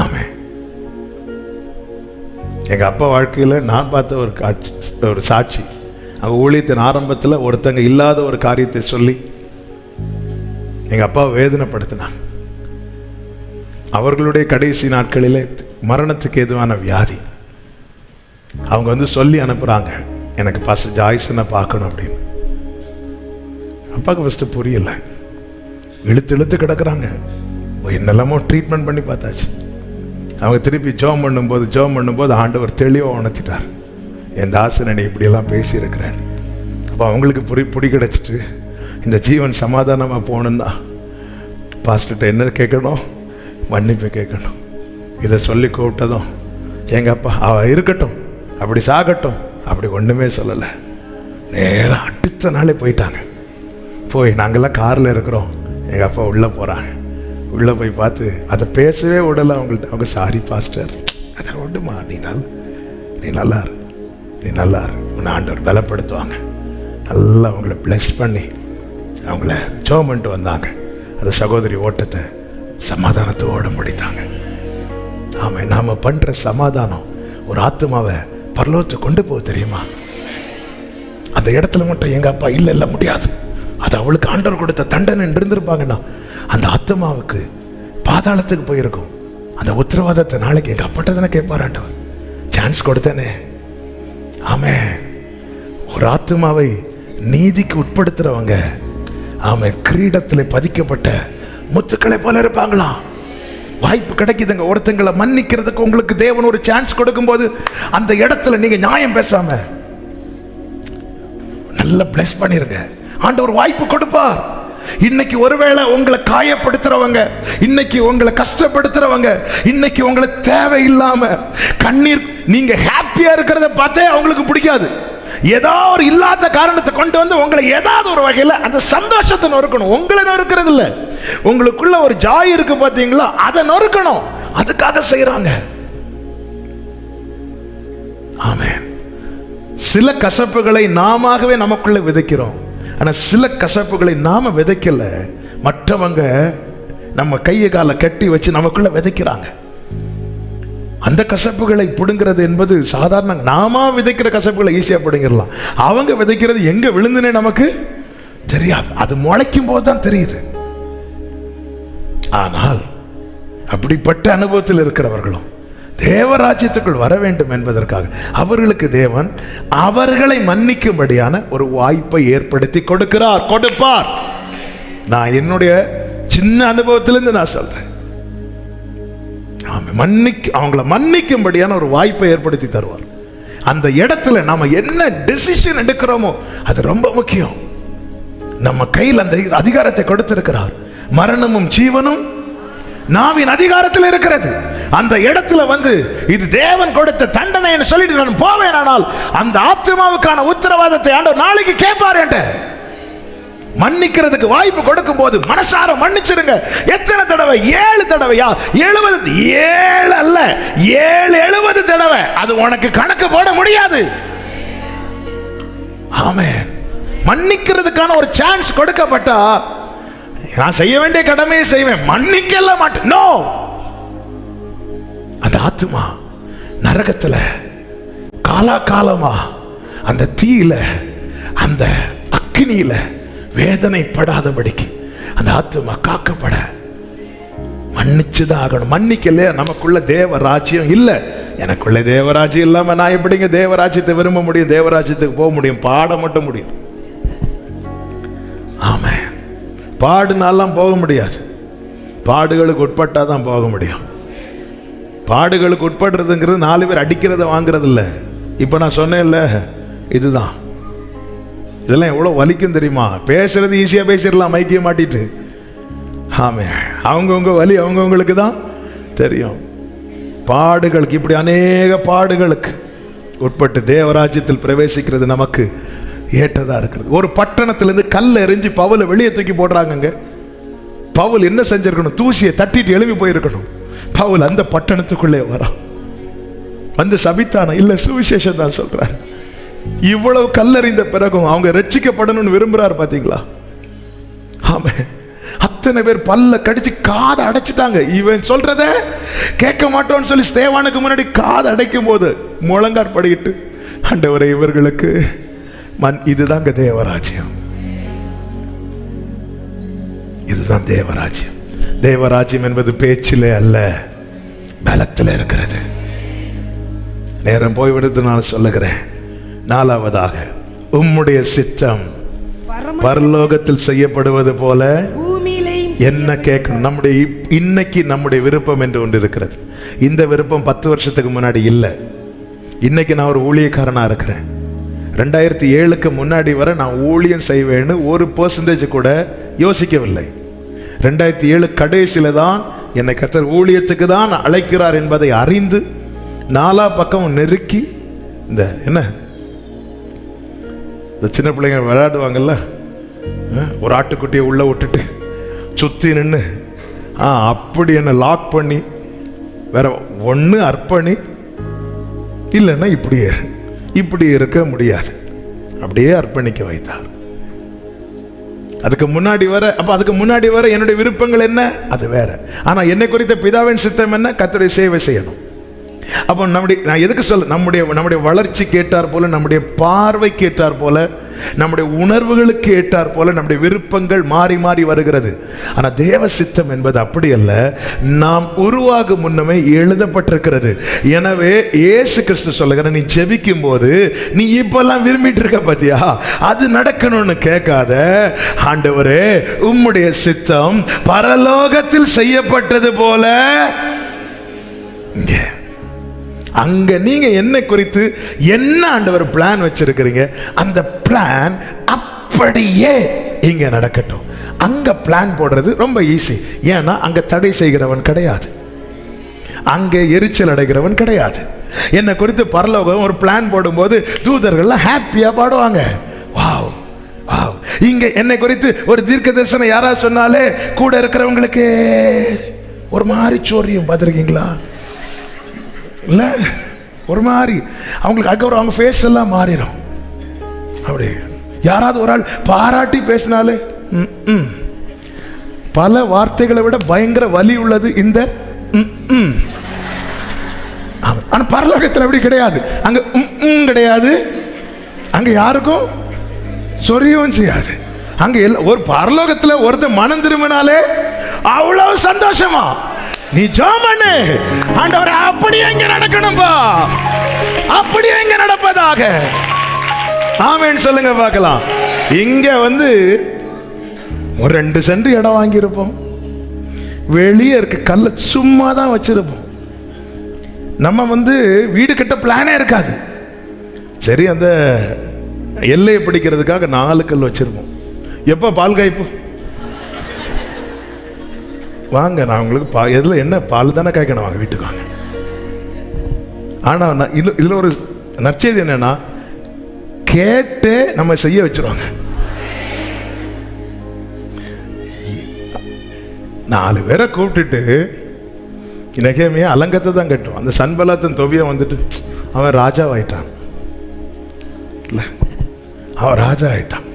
ஆமே. எங்க அப்பா வாழ்க்கையில நான் பார்த்த ஒரு சாட்சி. அவங்க ஊழியத்தின் ஆரம்பத்தில் ஒருத்தங்க இல்லாத ஒரு காரியத்தை சொல்லி எங்க அப்பாவை வேதனைப்படுத்தினாங்க. அவர்களுடைய கடைசி நாட்களிலே மரணத்துக்கு எதுவான வியாதி. அவங்க சொல்லி அனுப்புறாங்க, எனக்கு பாஸ்டர் ஜாய்சனை பார்க்கணும் அப்படின்னு. அப்பாவுக்கு ஃபர்ஸ்ட் புரியல, இழுத்து கிடக்குறாங்க. என்னெல்லாமோ ட்ரீட்மெண்ட் பண்ணி பார்த்தாச்சு. அவங்க திருப்பி ஜோம் பண்ணும்போது ஆண்டவர் தெளிவாக உணர்த்திட்டார், என் தாசனை இப்படியெல்லாம் பேசியிருக்கிறேன். அப்போ அவங்களுக்கு புடி கிடைச்சிட்டு இந்த ஜீவன் சமாதானமாக போகணுன்னா பாஸ்டர்கிட்ட என்ன கேட்கணும்? மன்னிப்பு கேட்கணும். இதை சொல்லி கூப்பிட்டதும் எங்கள் அப்பா இருக்கட்டும், அப்படி சாகட்டும், அப்படி ஒன்றுமே சொல்லலை. நேராக அடுத்த நாளே போயிட்டாங்க. போய் நாங்கள்லாம் காரில் இருக்கிறோம், எங்கள் அப்பா உள்ளே போகிறாங்க. உள்ளே போய் பார்த்து அதை பேசவே விடலை அவங்கள்ட்ட. அவங்க சாரி பாஸ்டர், அதை விடுமா, நீ நல்லா இரு, உன்னை ஆண்டவர் பலப்படுத்துவாங்க. நல்லா அவங்கள பிளஸ் பண்ணி அவங்கள ஜெபம் பண்ணிட்டு வந்தாங்க. அந்த சகோதரி ஓட்டத்தை சமாதானத்தோடு முடித்தாங்க. ஆமாம், நாம் பண்ணுற சமாதானம் ஒரு ஆத்மாவை பரலோகத்தை கொண்டு போக தெரியுமா? அந்த இடத்துல மட்டும் எங்கள் அப்பா இல்லை முடியாது, அது அவளுக்கு ஆண்டவர் கொடுத்த தண்டனை இருந்திருப்பாங்கன்னா அந்த ஆத்மாவுக்கு பாதாளத்துக்கு போயிருக்கும். அந்த உத்தரவாதத்தை நாளைக்கு எங்கள் அப்பாட்ட தானே கேட்பார் ஆண்டவர். சான்ஸ் கொடுத்தேனே. ஆமே, ஒரு ஆத்மாவை நீதிக்கு உட்படுத்துறவங்க ஆமே கிரீடத்தில் பதிக்கப்பட்ட முத்துக்களை போல இருப்பாங்களாம். வாய்ப்பு கிடைக்குதுங்க. ஒருத்தங்களை மன்னிக்கிறதுக்கு உங்களுக்கு தேவன் ஒரு சான்ஸ் கொடுக்கும்போது அந்த இடத்துல நீங்க நியாயம் பேசாம நல்லா பிளஸ் பண்ணிருங்க. ஆண்டவர் வாய்ப்பு கொடுப்பார். இன்னைக்கு ஒருவேளை உங்களை காயப்படுத்துறவங்க, இன்னைக்கு உங்களை கஷ்டப்படுத்துறவங்க, இன்னைக்கு உங்களை தேவையில்லாம கண்ணீர், நீங்க ஹாப்பியா இருக்கிறத பார்த்தே அவங்களுக்கு பிடிக்காது. ஏதாவது ஒரு இல்லாத காரணத்தை கொண்டு வந்து உங்களை ஏதாவது ஒரு வகையில் அந்த சந்தோஷத்தை நொறுக்கணும். உங்களை நொறுக்கிறது இல்லை, உங்களுக்குள்ள ஒரு ஜாய் இருக்கு பார்த்தீங்களா, அதை நொறுக்கணும். அதுக்காக செய்யறாங்க. ஆமென். சில கசப்புகளை நாமவே நமக்குள்ள விதைக்கிறோம். ஆனா சில கசப்புகளை நாம விதைக்கல, மற்றவங்க நம்ம கையை காலை கட்டி வச்சு நமக்குள்ள விதைக்கிறாங்க. அந்த கசப்புகளை பிடுங்கிறது என்பது சாதாரண. நாம விதைக்கிற கசப்புகளை ஈஸியா பிடுங்கிடலாம். அவங்க விதைக்கிறது எங்க விழுந்துனே நமக்கு தெரியாது. அது முளைக்கும் போது தான் தெரியுது. ஆனால் அப்படிப்பட்ட அனுபவத்தில் இருக்கிறவர்களும் தேவராஜ்யத்துக்குள் வர வேண்டும் என்பதற்காக அவர்களுக்கு தேவன் அவர்களை மன்னிக்கும்படியான ஒரு வாய்ப்பை ஏற்படுத்தி கொடுப்பார். நான் என்னுடைய சின்ன அனுபவத்திலிருந்து நான் சொல்றேன். அவங்கள மன்னிக்கும்படியான ஒரு வாய்ப்பை ஏற்படுத்தி தருவார். அந்த இடத்துல நாம என்ன டெசிஷன் எடுக்கிறோமோ அது ரொம்ப முக்கியம். நம்ம கையில் அந்த அதிகாரத்தை கொடுத்திருக்கிறார். மரணமும் ஜீவனும் நாவின் அதிகாரத்தில் இருக்கிறது. அந்த இடத்துல இது தேவன் கொடுத்த தண்டனை என்று சொல்லிட்டு நான் போவேன். ஆனால் அந்த ஆத்மாவுக்கான உத்தரவாதத்தை ஆண்டவர் நாளைக்கு கேட்பார். என்ற மன்னிக்கிறதுக்கு வாய்ப்பு கொடுக்கும் போது மனசார மன்னிச்சிருங்க. எத்தனை தடவை? 7 தடவையா? 70? 7 அல்ல, 70 தடவை. அது உனக்கு கணக்கு போட முடியாது. ஆமென். மன்னிக்கிறதுக்கான ஒரு சான்ஸ் கொடுக்கப்பட்டா நான் செய்ய வேண்டிய கடமையை செய்வேன், மன்னிக்கல மாட்டேன். நோ. அந்த ஆத்மா நரகத்துல காலாகாலமா அந்த தீயில அந்த அக்கினியில வேதனைப்படாதபடிக்கு அந்த ஆத்மா காக்கப்பட மன்னிச்சுதான் ஆகணும். மன்னிக்கல நமக்குள்ள தேவ ராஜ்யம் இல்லை. எனக்குள்ள தேவராஜ்யம் இல்லாம நான் எப்படிங்க தேவராஜ்யத்தை விரும்ப முடியும், தேவராஜ்யத்துக்கு போக முடியும்? பாட மட்டும் முடியும். ஆமா, பாடுனாலாம் போக முடியாது. பாடுகளுக்கு உட்பட்டா தான் போக முடியும். பாடுகளுக்கு உட்படுறதுங்கிறது 4 பேர் அடிக்கிறத வாங்குறது இல்லை. இப்போ நான் சொன்னேன்ல, இதுதான். இதெல்லாம் எவ்வளோ வலிக்கும் தெரியுமா? பேசுறது ஈஸியாக பேசிடலாம் மைக்கிய மாட்டிட்டு. ஆமே, அவங்கவுங்க வலி அவங்கவுங்களுக்கு தான் தெரியும். பாடுகளுக்கு, இப்படி அநேக பாடுகளுக்கு உட்பட்டு தேவராஜ்யத்தில் பிரவேசிக்கிறது நமக்கு ஏற்றதா இருக்கிறது. ஒரு பட்டணத்திலிருந்து கல்லை எறிஞ்சு பவுலை வெளியே தூக்கி போடுறாங்க. பவுல் என்ன செஞ்சிருக்கணும்? தூசியை தட்டிட்டு எழுப்பி போயிருக்கணும். பவுல் அந்த பட்டணத்துக்குள்ளே வரான். வந்து சபித்தானா? இல்ல, சுவிசேஷம் தான் சொல்றாரு. இவ்வளவு கல்லறிந்த பிறகும் அவங்க ரட்சிக்கப்படணும்னு விரும்புறாரு. பாத்தீங்களா? ஆமே, அத்தனை பேர் பல்ல கடிச்சு காதை அடைச்சிட்டாங்க. இவன் சொல்றத கேட்க மாட்டோம்னு சொல்லி ஸ்தேவானுக்கு முன்னாடி காதை அடைக்கும் போது முழங்கார் படிக்கிட்டு, ஆண்டவரே இவர்களுக்கு இதுதாங்க தேவராஜ்யம், இதுதான் தேவராஜ்யம். தேவராஜ்யம் என்பது பேச்சிலே அல்ல, பலத்தில் இருக்கிறது. நேரம் போய்விடுது, நான் சொல்லுகிறேன். 4வதாக, உம்முடைய சித்தம் பரலோகத்தில் செய்யப்படுவது போல என்ன கேட்கணும். நம்முடைய இன்னைக்கு நம்முடைய விருப்பம் என்று ஒன்று இருக்கிறது. இந்த விருப்பம் 10 வருஷத்துக்கு முன்னாடி இல்லை. இன்னைக்கு நான் ஒரு ஊழியக்காரனா இருக்கிறேன். 2007க்கு முன்னாடி வரை நான் ஊழியம் செய்வேன்னு 1% கூட யோசிக்கவில்லை. 2007 கடைசியில தான் என்னை கர்த்தர் ஊழியத்துக்கு தான் அழைக்கிறார் என்பதை அறிந்து 4 பக்கம் நெருக்கி, இந்த என்ன இந்த சின்ன பிள்ளைங்க விளையாடுவாங்கல்ல, ஒரு ஆட்டுக்குட்டியை உள்ள விட்டுட்டு சுத்தி நின்று அப்படி என்ன லாக் பண்ணி, வேற ஒன்று அர்ப்பணி, இல்லைன்னா இப்படி இருக்க முடியாது, அப்படியே அர்ப்பணிக்க வைத்தார். அதுக்கு முன்னாடி வர என்னுடைய விருப்பங்கள் என்ன, அது வேற. ஆனா என்னை குறித்த பிதாவின் சித்தம் என்ன? கர்த்தருடைய சேவை செய்யணும். அப்போ நான் எதுக்கு சொல்ல, நம்முடைய வளர்ச்சிக்கு ஏற்றார் போல, நம்முடைய பார்வைக்கு ஏற்றார் போல, நம்முடைய உணர்வுகளுக்கு ஏற்றார் போல நம்முடைய விருப்பங்கள் மாறி மாறி வருகிறது. ஆனா தேவ சித்தம் என்பது அப்படி அல்ல. நாம் உருவாகும் முன்னமே எழுதப்பட்டிருக்கிறது. எனவே இயேசு கிறிஸ்து சொல்லுகிற, நீ ஜெபிக்கும் போது நீ இப்பெல்லாம் விரும்பிட்டு இருக்க பாத்தியா, அது நடக்கணும்னு கேட்காத, ஆண்டவரே உம்முடைய சித்தம் பரலோகத்தில் செய்யப்பட்டது போல இங்கே. அங்க நீங்க என்ன குறித்து என்ன ஆண்டவர் பிளான் வச்சிருக்கிறீங்க, அந்த பிளான் அப்படியே இங்க நடக்கட்டும். அங்க பிளான் போடுறது ரொம்ப ஈஸி. ஏன்னா அங்க தடை செய்கிறவன் கிடையாது, அங்க எரிச்சல் அடைகிறவன் கிடையாது. என்ன குறித்து பரலோகம் ஒரு பிளான் போடும்போது தூதர்கள்லாம் ஹாப்பியா பாடுவாங்க. Wow wow. இங்க என்னை குறித்து ஒரு தீர்க்க தரிசனம் யாராவது சொன்னாலே கூட இருக்கிறவங்களுக்கு ஒரு மாதிரி சோரியம். பார்த்துருக்கீங்களா? இல்லை, ஒரு மாதிரி அவங்களுக்கு அதுக்கப்புறம் அவங்க ஃபேஸ் எல்லாம் மாறிடும். அப்படி யாராவது ஒரு ஆள் பாராட்டி பேசினாலே, பல வார்த்தைகளை விட பயங்கர வலி உள்ளது இந்த ஆனா பரலோகத்தில் அப்படி கிடையாது. அங்க கிடையாது, அங்க யாருக்கும் சொரியவும் செய்யாது. அங்க ஒரு பரலோகத்தில் ஒருத்தர் மனம் திரும்பினாலே அவ்வளவு சந்தோஷமா. நீ ஜெபம் பண்ணு, ஆண்டவரே அப்படியே இங்க நடக்கணும்பா, அப்படியே இங்க நடப்பதாக. ஆமென் சொல்லுங்க பார்க்கலாம். இங்க ஒரு 2 சென்ட் இடம் வாங்கியிருப்போம், வெளியே இருக்க கல்ல சும்மா தான் வச்சிருப்போம். நம்ம வீடு கட்ட பிளானே இருக்காது. சரி, அந்த எல்லையை பிடிக்கிறதுக்காக 4 கல் வச்சிருப்போம். எப்போ பால் காய்ப்பு வாங்க, நான் உங்களுக்கு எதில் என்ன பால் தானே காய்க்கணும், வாங்க வீட்டுக்கு வாங்க. ஆனால் இதில் ஒரு நற்செய்தி என்னன்னா, கேட்டு நம்ம செய்ய வச்சிருவாங்க. 4 பேரை கூப்பிட்டுட்டு இனகேமையா அலங்கத்தை தான் கட்டும். அந்த சன்பலாத்தன் தொபியை அவன் ராஜாவாயிட்டான். இல்லை, அவன் ராஜா ஆயிட்டான்.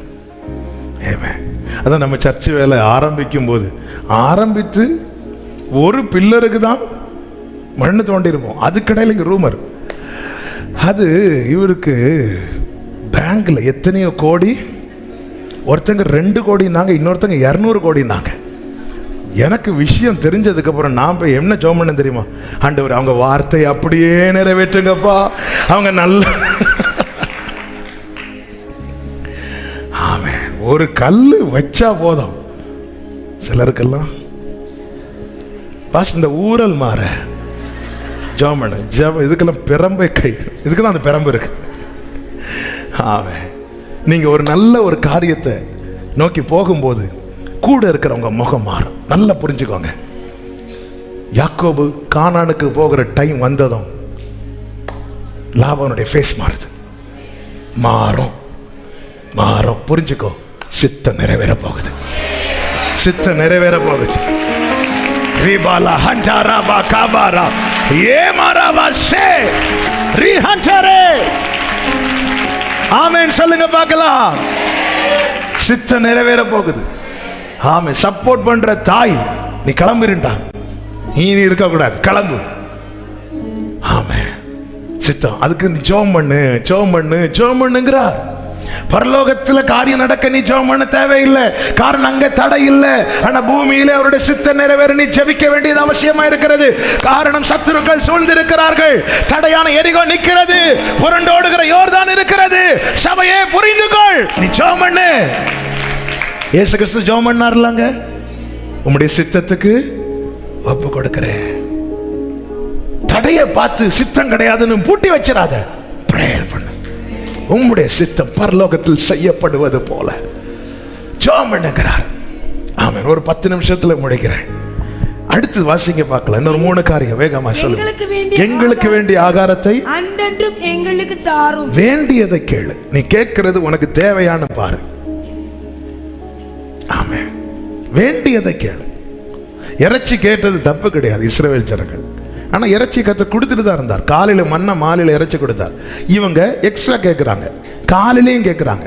ஏமே, அதான் நம்ம சர்ச்சு வேலை ஆரம்பிக்கும் போது ஆரம்பித்து ஒரு பில்லருக்கு தான் மண்ணு தோண்டியிருப்போம். அதுக்கடையில் இங்கே ரூமர், அது இவருக்கு பேங்க்ல எத்தனையோ கோடி, ஒருத்தங்க 2 கோடினாங்க, இன்னொருத்தங்க 200 கோடினாங்க. எனக்கு விஷயம் தெரிஞ்சதுக்கு அப்புறம் நான் போய் என்ன ஜெபம் பண்ண தெரியுமா? ஆண்டவர் அவங்க வார்த்தையை அப்படியே நிறைவேற்றுங்கப்பா, அவங்க நல்ல ஆமென். ஒரு கல்லு வச்சா போதும். சிலருக்கெல்லாம் பாஸ் இந்த ஊரல் மாற ஜெபம் பண்ணு, ஜெபம் இதுக்கெல்லாம் பிரம்பை கை, இதுக்கு தான் அந்த பிரம்பு இருக்கு. ஆமென். நீங்க ஒரு நல்ல ஒரு காரியத்தை நோக்கி போகும்போது கூட இருக்கிறவங்க முகம் மாறும். நல்லா புரிஞ்சுக்கோங்க. யாக்கோபு கானானுக்கு போகிற டைம் வந்ததும் லாபானுடைய ஃபேஸ் மாறுது. மாறும் மாறும். புரிஞ்சுக்கோ, சித்தம் நிறைவேற போகுது, சித்தம் நிறைவேற போகுது. ரிபாலா ஹண்டாராபா காபாரா ஏமாராபா சே ரிஹண்டரே. ஆமென் சொல்லுங்க பார்க்கலாம். சித்தம் நிறைவேற போகுது. ஆமென். சப்போர்ட் பண்ற தாய் நீ கிளம்பிருண்டான், நீ இருக்க கூடாது, கிளம்பு. ஆமென். சித்தம் அதுக்கு நீ ஜெபம் பண்ணு, ஜெபம் பண்ணு, ஜெபம் பண்ணுங்கிறார். பரலோகத்துல காரியம் நடக்க நீ ஜெபம் பண்ண தேவையில்லை, காரணம் அங்க தடை இல்லை. ஆனா பூமியிலே அவருடைய சித்தம் நிறைவேற நீ ஜெபிக்க வேண்டியது அவசியமா இருக்கிறது. காரணம் சத்துருக்கள் சூழ்ந்திருக்கிறார்கள், தடையான எரிகோ நிற்கிறது, புரண்டோடுகிற யோர்தான் இருக்கிறது. சபையே புரிந்துகொள், நீ ஜெபம் பண்ணு. இயேசு கிறிஸ்து ஜெபம் பண்ணார்லங்க, உம்முடைய சித்தத்துக்கு ஒப்பு கொடுக்கிறேன். தடையை பார்த்து சித்தம் கிடையாதுன்னு பூட்டி வச்சிடாத, பிரேயர் பண்ணு. உம்முடைய சித்தம் பரலோகத்தில் செய்யப்படுவது போல ஜெபம் பண்ணுகிறார். ஆமென். ஒரு 10 நிமிஷத்துல முடிக்கிறேன். அடுத்து வாசிங்க பார்க்கலாம். இன்னொரு 3 காரியம் வேகமா சொல்லுங்க. எங்களுக்கு வேண்டிய ஆகாரத்தை அன்றன்றும் எங்களுக்கு தாரும். வேண்டியதை கேளு. நீ கேட்கிறது உனக்கு தேவையான பாரு. ஆமென். வேண்டியதை கேளு. இறைச்சி கேட்டது தப்பு கிடையாது இஸ்ரவேல் ஜனங்கள். ஆனால் இறைச்சி கர்த்தர் கொடுத்துட்டு தான் இருந்தார். காலையில் மன்னா, மாலையில் இறைச்சி கொடுத்தார். இவங்க எக்ஸ்ட்ரா கேட்குறாங்க, காலையிலையும் கேட்குறாங்க.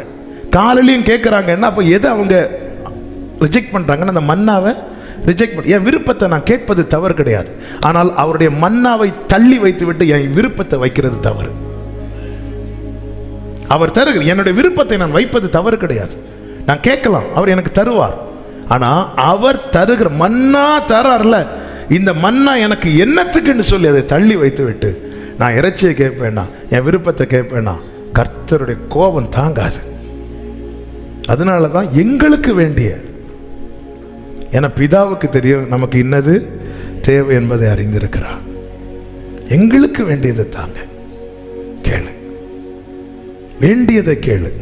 காலையிலையும் கேட்குறாங்கன்னா அப்போ எதை அவங்க ரிஜெக்ட் பண்ணுறாங்கன்னு அந்த மன்னாவை ரிஜெக்ட் பண்ண. என் விருப்பத்தை நான் கேட்பது தவறு கிடையாது, ஆனால் அவருடைய மன்னாவை தள்ளி வைத்து விட்டு என் விருப்பத்தை வைக்கிறது தவறு. அவர் தருகிற என்னுடைய விருப்பத்தை நான் வைப்பது தவறு கிடையாது. நான் கேட்கலாம், அவர் எனக்கு தருவார். ஆனால் அவர் தருகிற மன்னா தரார்ல, இந்த மன்னா எனக்கு என்னத்துக்குன்னு சொல்லி அதை தள்ளி வைத்து விட்டு நான் இறைச்சியை கேட்பேன்னா, என் விருப்பத்தை கேட்பேன்னா கர்த்தருடைய கோபம் தாங்காது. அதனால தான் எங்களுக்கு வேண்டிய, ஏன்னா பிதாவுக்கு தெரியும் நமக்கு இன்னது தேவை என்பதை அறிந்திருக்கிறார். எங்களுக்கு வேண்டியதை தாங்க, கேளு, வேண்டியதை கேளு,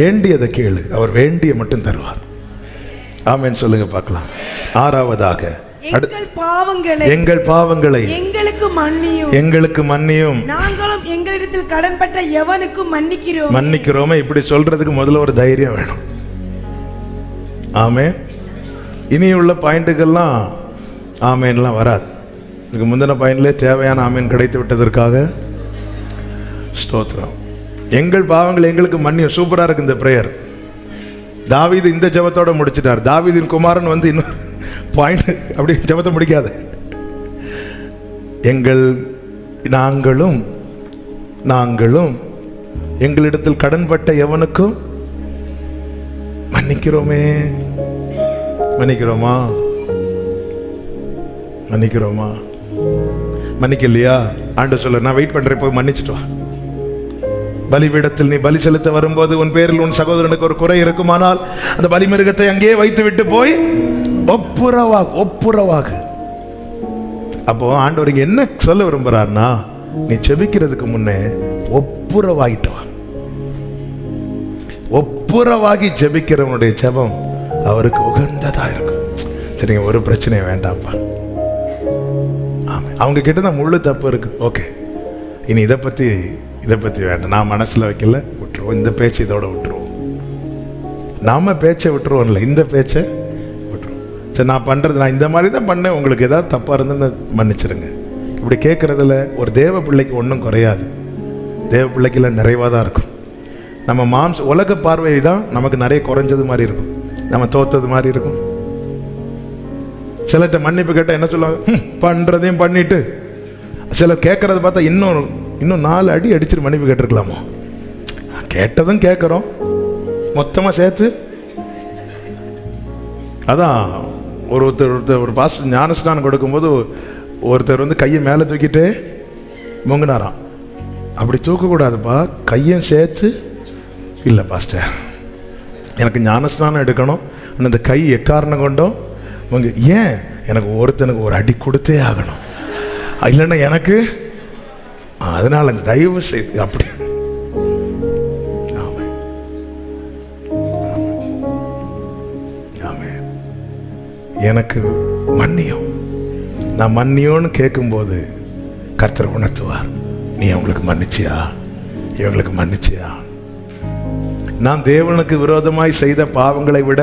வேண்டியதை கேளு, அவர் வேண்டிய மட்டும் தருவார். ஆமென் சொல்லுங்க பார்க்கலாம். ஆறாவதாக, எங்கள் பாவங்களை எங்களுக்கு மன்னியும் நாங்களும் எங்களிடத்தில் கடன்பட்ட எவனுக்கும் மன்னிக்கிறோமே. இப்படி சொல்றதுக்கு முதல்ல ஒரு தைரியம் வேணும். ஆமென். இனி உள்ள பாயிண்ட்டுகள்லாம் ஆமேன்லாம் வராது. இதுக்கு முந்தின பாயிண்ட்லேயே தேவையான ஆமேன் கிடைத்து விட்டதற்காக ஸ்தோத்திரம். எங்கள் பாவங்கள் எங்களுக்கு மன்னியும். சூப்பராக இருக்கு இந்த பிரேயர். தாவீது இந்த ஜெபத்தோட முடிச்சிட்டார். தாவீதின் குமாரன் வந்து இன்னும் பாயிண்ட் அப்படி ஜெபத்தை முடிக்காது. நாங்களும் எங்களிடத்தில் கடன்பட்ட எவனுக்கும் மன்னிக்கிறோமே. மன்னிக்கிறோமா? மன்னிக்கலையா? ஆண்டு சொல்ல, நான் வெயிட் பண்றேன், போய் மன்னிச்சுட்டு வா. பலிபீடத்தில் நீ பலி செலுத்த வரும்போது உன் பேரில் உன் சகோதரனுக்கு ஒரு குறை இருக்குமானால் அந்த பலிமிருகத்தை அங்கேயே வைத்து விட்டு போய் ஒப்புரவாகு. அப்போ ஆண்டவர் இங்க என்ன சொல்ல விரும்புறாருன்னா, நீ செபிக்கிறதுக்கு முன்னே ஒப்புரவாகிட்டு வா. ஒப்புரவாகி ஜெபிக்கிறவனுடைய ஜெபம் அவருக்கு உகந்ததா இருக்கும். சரிங்க, ஒரு பிரச்சனை வேண்டாம்ப்பா. ஆமா, அவங்க கிட்ட தான் முழு தப்பு இருக்கு. ஓகே, இனி இதை பத்தி வேண்டாம், நான் மனசுல வைக்கல, விட்டுருவோம். இந்த பேச்சு இதோட விட்டுருவோம். நாம பேச்சை விட்டுருவோம்ல, இந்த பேச்சை விட்டுருவோம். சரி, நான் இந்த மாதிரி தான் பண்ணேன், உங்களுக்கு ஏதாவது தப்பா இருந்ததுன்னு மன்னிச்சிருங்க. இப்படி கேட்கறதுல ஒரு தேவ பிள்ளைக்கு ஒன்றும் குறையாது. தேவ பிள்ளைக்குல நிறைவாக தான் இருக்கும். நம்ம உலக பார்வை தான் நமக்கு நிறைய குறைஞ்சது மாதிரி இருக்கும், நம்ம தோத்தது மாதிரி இருக்கும். சிலர்கிட்ட மன்னிப்பு கேட்டால் என்ன சொல்லுவாங்க, பண்ணுறதையும் பண்ணிட்டு. சிலர் கேட்கறத பார்த்தா இன்னும் 4 அடி அடிச்சுட்டு மன்னிப்பு கேட்டிருக்கலாமோ. கேட்டதும் கேட்குறோம், மொத்தமாக சேர்த்து. அதான் ஒரு பாஸ்டர் ஞானஸ்நானம் கொடுக்கும்போது ஒருத்தர் வந்து கையை மேலே தூக்கிட்டு முங்கினாராம். அப்படி தூக்கக்கூடாதுப்பா, கையும் சேர்த்து. இல்லை பாஸ்டர், எனக்கு ஞானஸ்நானம் எடுக்கணும், அந்த கை எக்காரணம் கொண்டோம் ஏன் எனக்கு ஒருத்தனுக்கு ஒரு அடி கொடுத்தே ஆகணும், இல்லைன்னா எனக்கு அதனால அந்த தயவு செய்து அப்படி. எனக்கு மன்னியும், நான் மன்னியோன்னு கேட்கும்போது கர்த்தர் உணர்த்துவார், நீ அவங்களுக்கு மன்னிச்சியா, இவங்களுக்கு மன்னிச்சியா. நாம் தேவனுக்கு விரோதமாய் செய்த பாவங்களை விட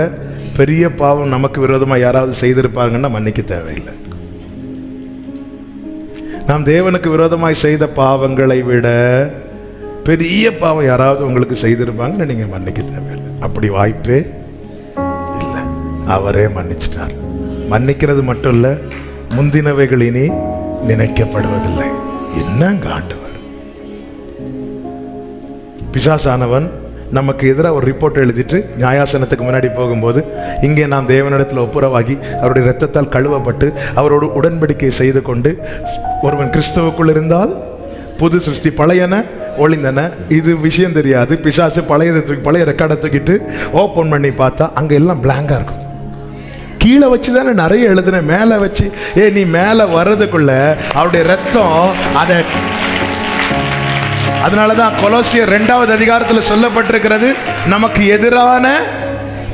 பெரிய பாவம் நமக்கு விரோதமாக யாராவது செய்திருப்பாங்கன்னா மன்னிக்க தேவையில்லை. நாம் தேவனுக்கு விரோதமாய் செய்த பாவங்களை விட பெரிய பாவம் யாராவது உங்களுக்கு செய்திருப்பாங்கன்னு நீங்கள் மன்னிக்க தேவையில்லை. அப்படி வாய்ப்பே இல்லை. அவரே மன்னிச்சிட்டார். மன்னிக்கிறது மட்டும் இல்லை, முந்தினவைகள் இனி நினைக்கப்படுவதில்லை. என்னங்க ஆண்டவர்! பிசாசானவன் நமக்கு எதிராக ஒரு ரிப்போர்ட் எழுதிட்டு நியாயாசனத்துக்கு முன்னாடி போகும்போது, இங்கே நாம் தேவனிடத்தில் ஒப்புரவாகி அவருடைய இரத்தத்தால் கழுவப்பட்டு அவரோடு உடன்படிக்கை செய்து கொண்டு ஒருவன் கிறிஸ்துவுக்குள் இருந்தால் புது சிருஷ்டி, பழையன ஒளிந்தன. இது விஷயம் தெரியாது. பிசாசு பழைய ரெக்கார்டை தூக்கிட்டு ஓப்பன் பண்ணி பார்த்தா அங்கே எல்லாம் பிளாங்கா இருக்கும். கீழே வச்சு தானே நிறைய எழுதுன, மேலே வச்சு நீ மேலே வர்றதுக்குள்ள அவருடைய ரத்தம் அதை. அதனாலதான் கொலோசியர் 2வது அதிகாரத்தில் சொல்லப்பட்டிருக்கிறது, நமக்கு எதிரான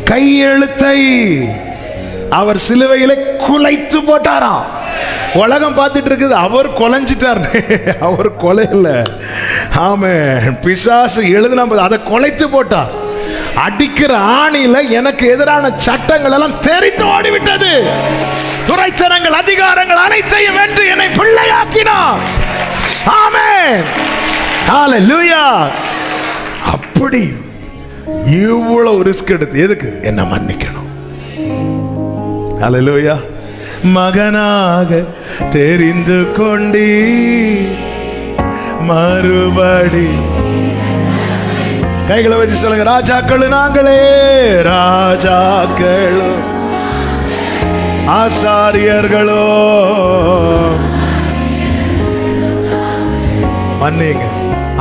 கையெழுத்தை அவர் சிலுவையிலே குலைத்து போட்டாராம். உலகம் பார்த்துட்டு இருக்குது, அவர் கொலைஞ்சிட்டார். அவர் கொலை இல்லை, ஆமென். பிசாசு எழுதினா அதை கொலைத்து போட்டார். அடிக்கிற ஆணியில எனக்கு எதிரான சட்டங்கள் எல்லாம் தெரித்து ஓடிவிட்டது. துரைத்தனங்கள், அதிகாரங்கள் அனைத்தையும் வென்று என்னை பிள்ளையாக்கினார். ஆமென், ஹல்லேலூயா. அப்படி இவ்வளவு ரிஸ்க் எடுத்து எதுக்கு? என்ன மன்னிக்கணும். ஹல்லேலூயா. மகனாக தெரிந்து கொண்டி மறுபடி கைகளை வச்சு சொல்லுங்க, ராஜாக்கள் நாங்களே, ராஜாக்களும் ஆசாரியர்களோ மன்னிங்க.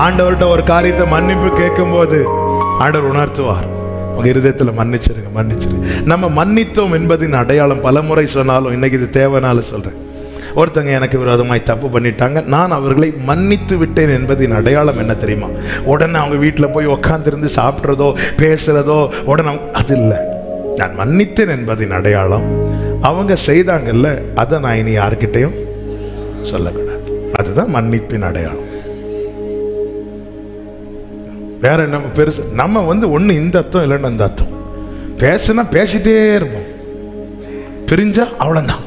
ஆண்டவர்கிட்ட ஒரு காரியத்தை மன்னிப்பு கேட்கும் போது ஆண்டவர் உணர்த்துவார், உங்க இருதயத்தில் மன்னிச்சிருங்க, மன்னிச்சிருங்க. நம்ம மன்னித்தோம் என்பதின் அடையாளம் பலமுறை சொன்னாலும் இன்னைக்கு இது தேவைனால சொல்றேன். ஒருத்தங்க எனக்கு விரோதமாய் தப்பு பண்ணிட்டாங்க, நான் அவர்களை மன்னித்து விட்டேன் என்பதின் அடையாளம் என்ன தெரியுமா? உடனே அவங்க வீட்டில் போய் உட்காந்துருந்து சாப்பிட்றதோ பேசுறதோ உடனே அது இல்லை. நான் மன்னித்தேன் என்பதின் அடையாளம் அவங்க செய்தாங்கல்ல, அதை நான் இனி யார்கிட்டையும் சொல்லக்கூடாது. அதுதான் மன்னிப்பின் அடையாளம். வேற என்ன பெருசு? நம்ம ஒன்று இந்த அர்த்தம் இல்லைன்னு அந்த அர்த்தம். பேசுனா பேசிட்டே இருப்போம், பிரிஞ்சா அவ்வளோதான்.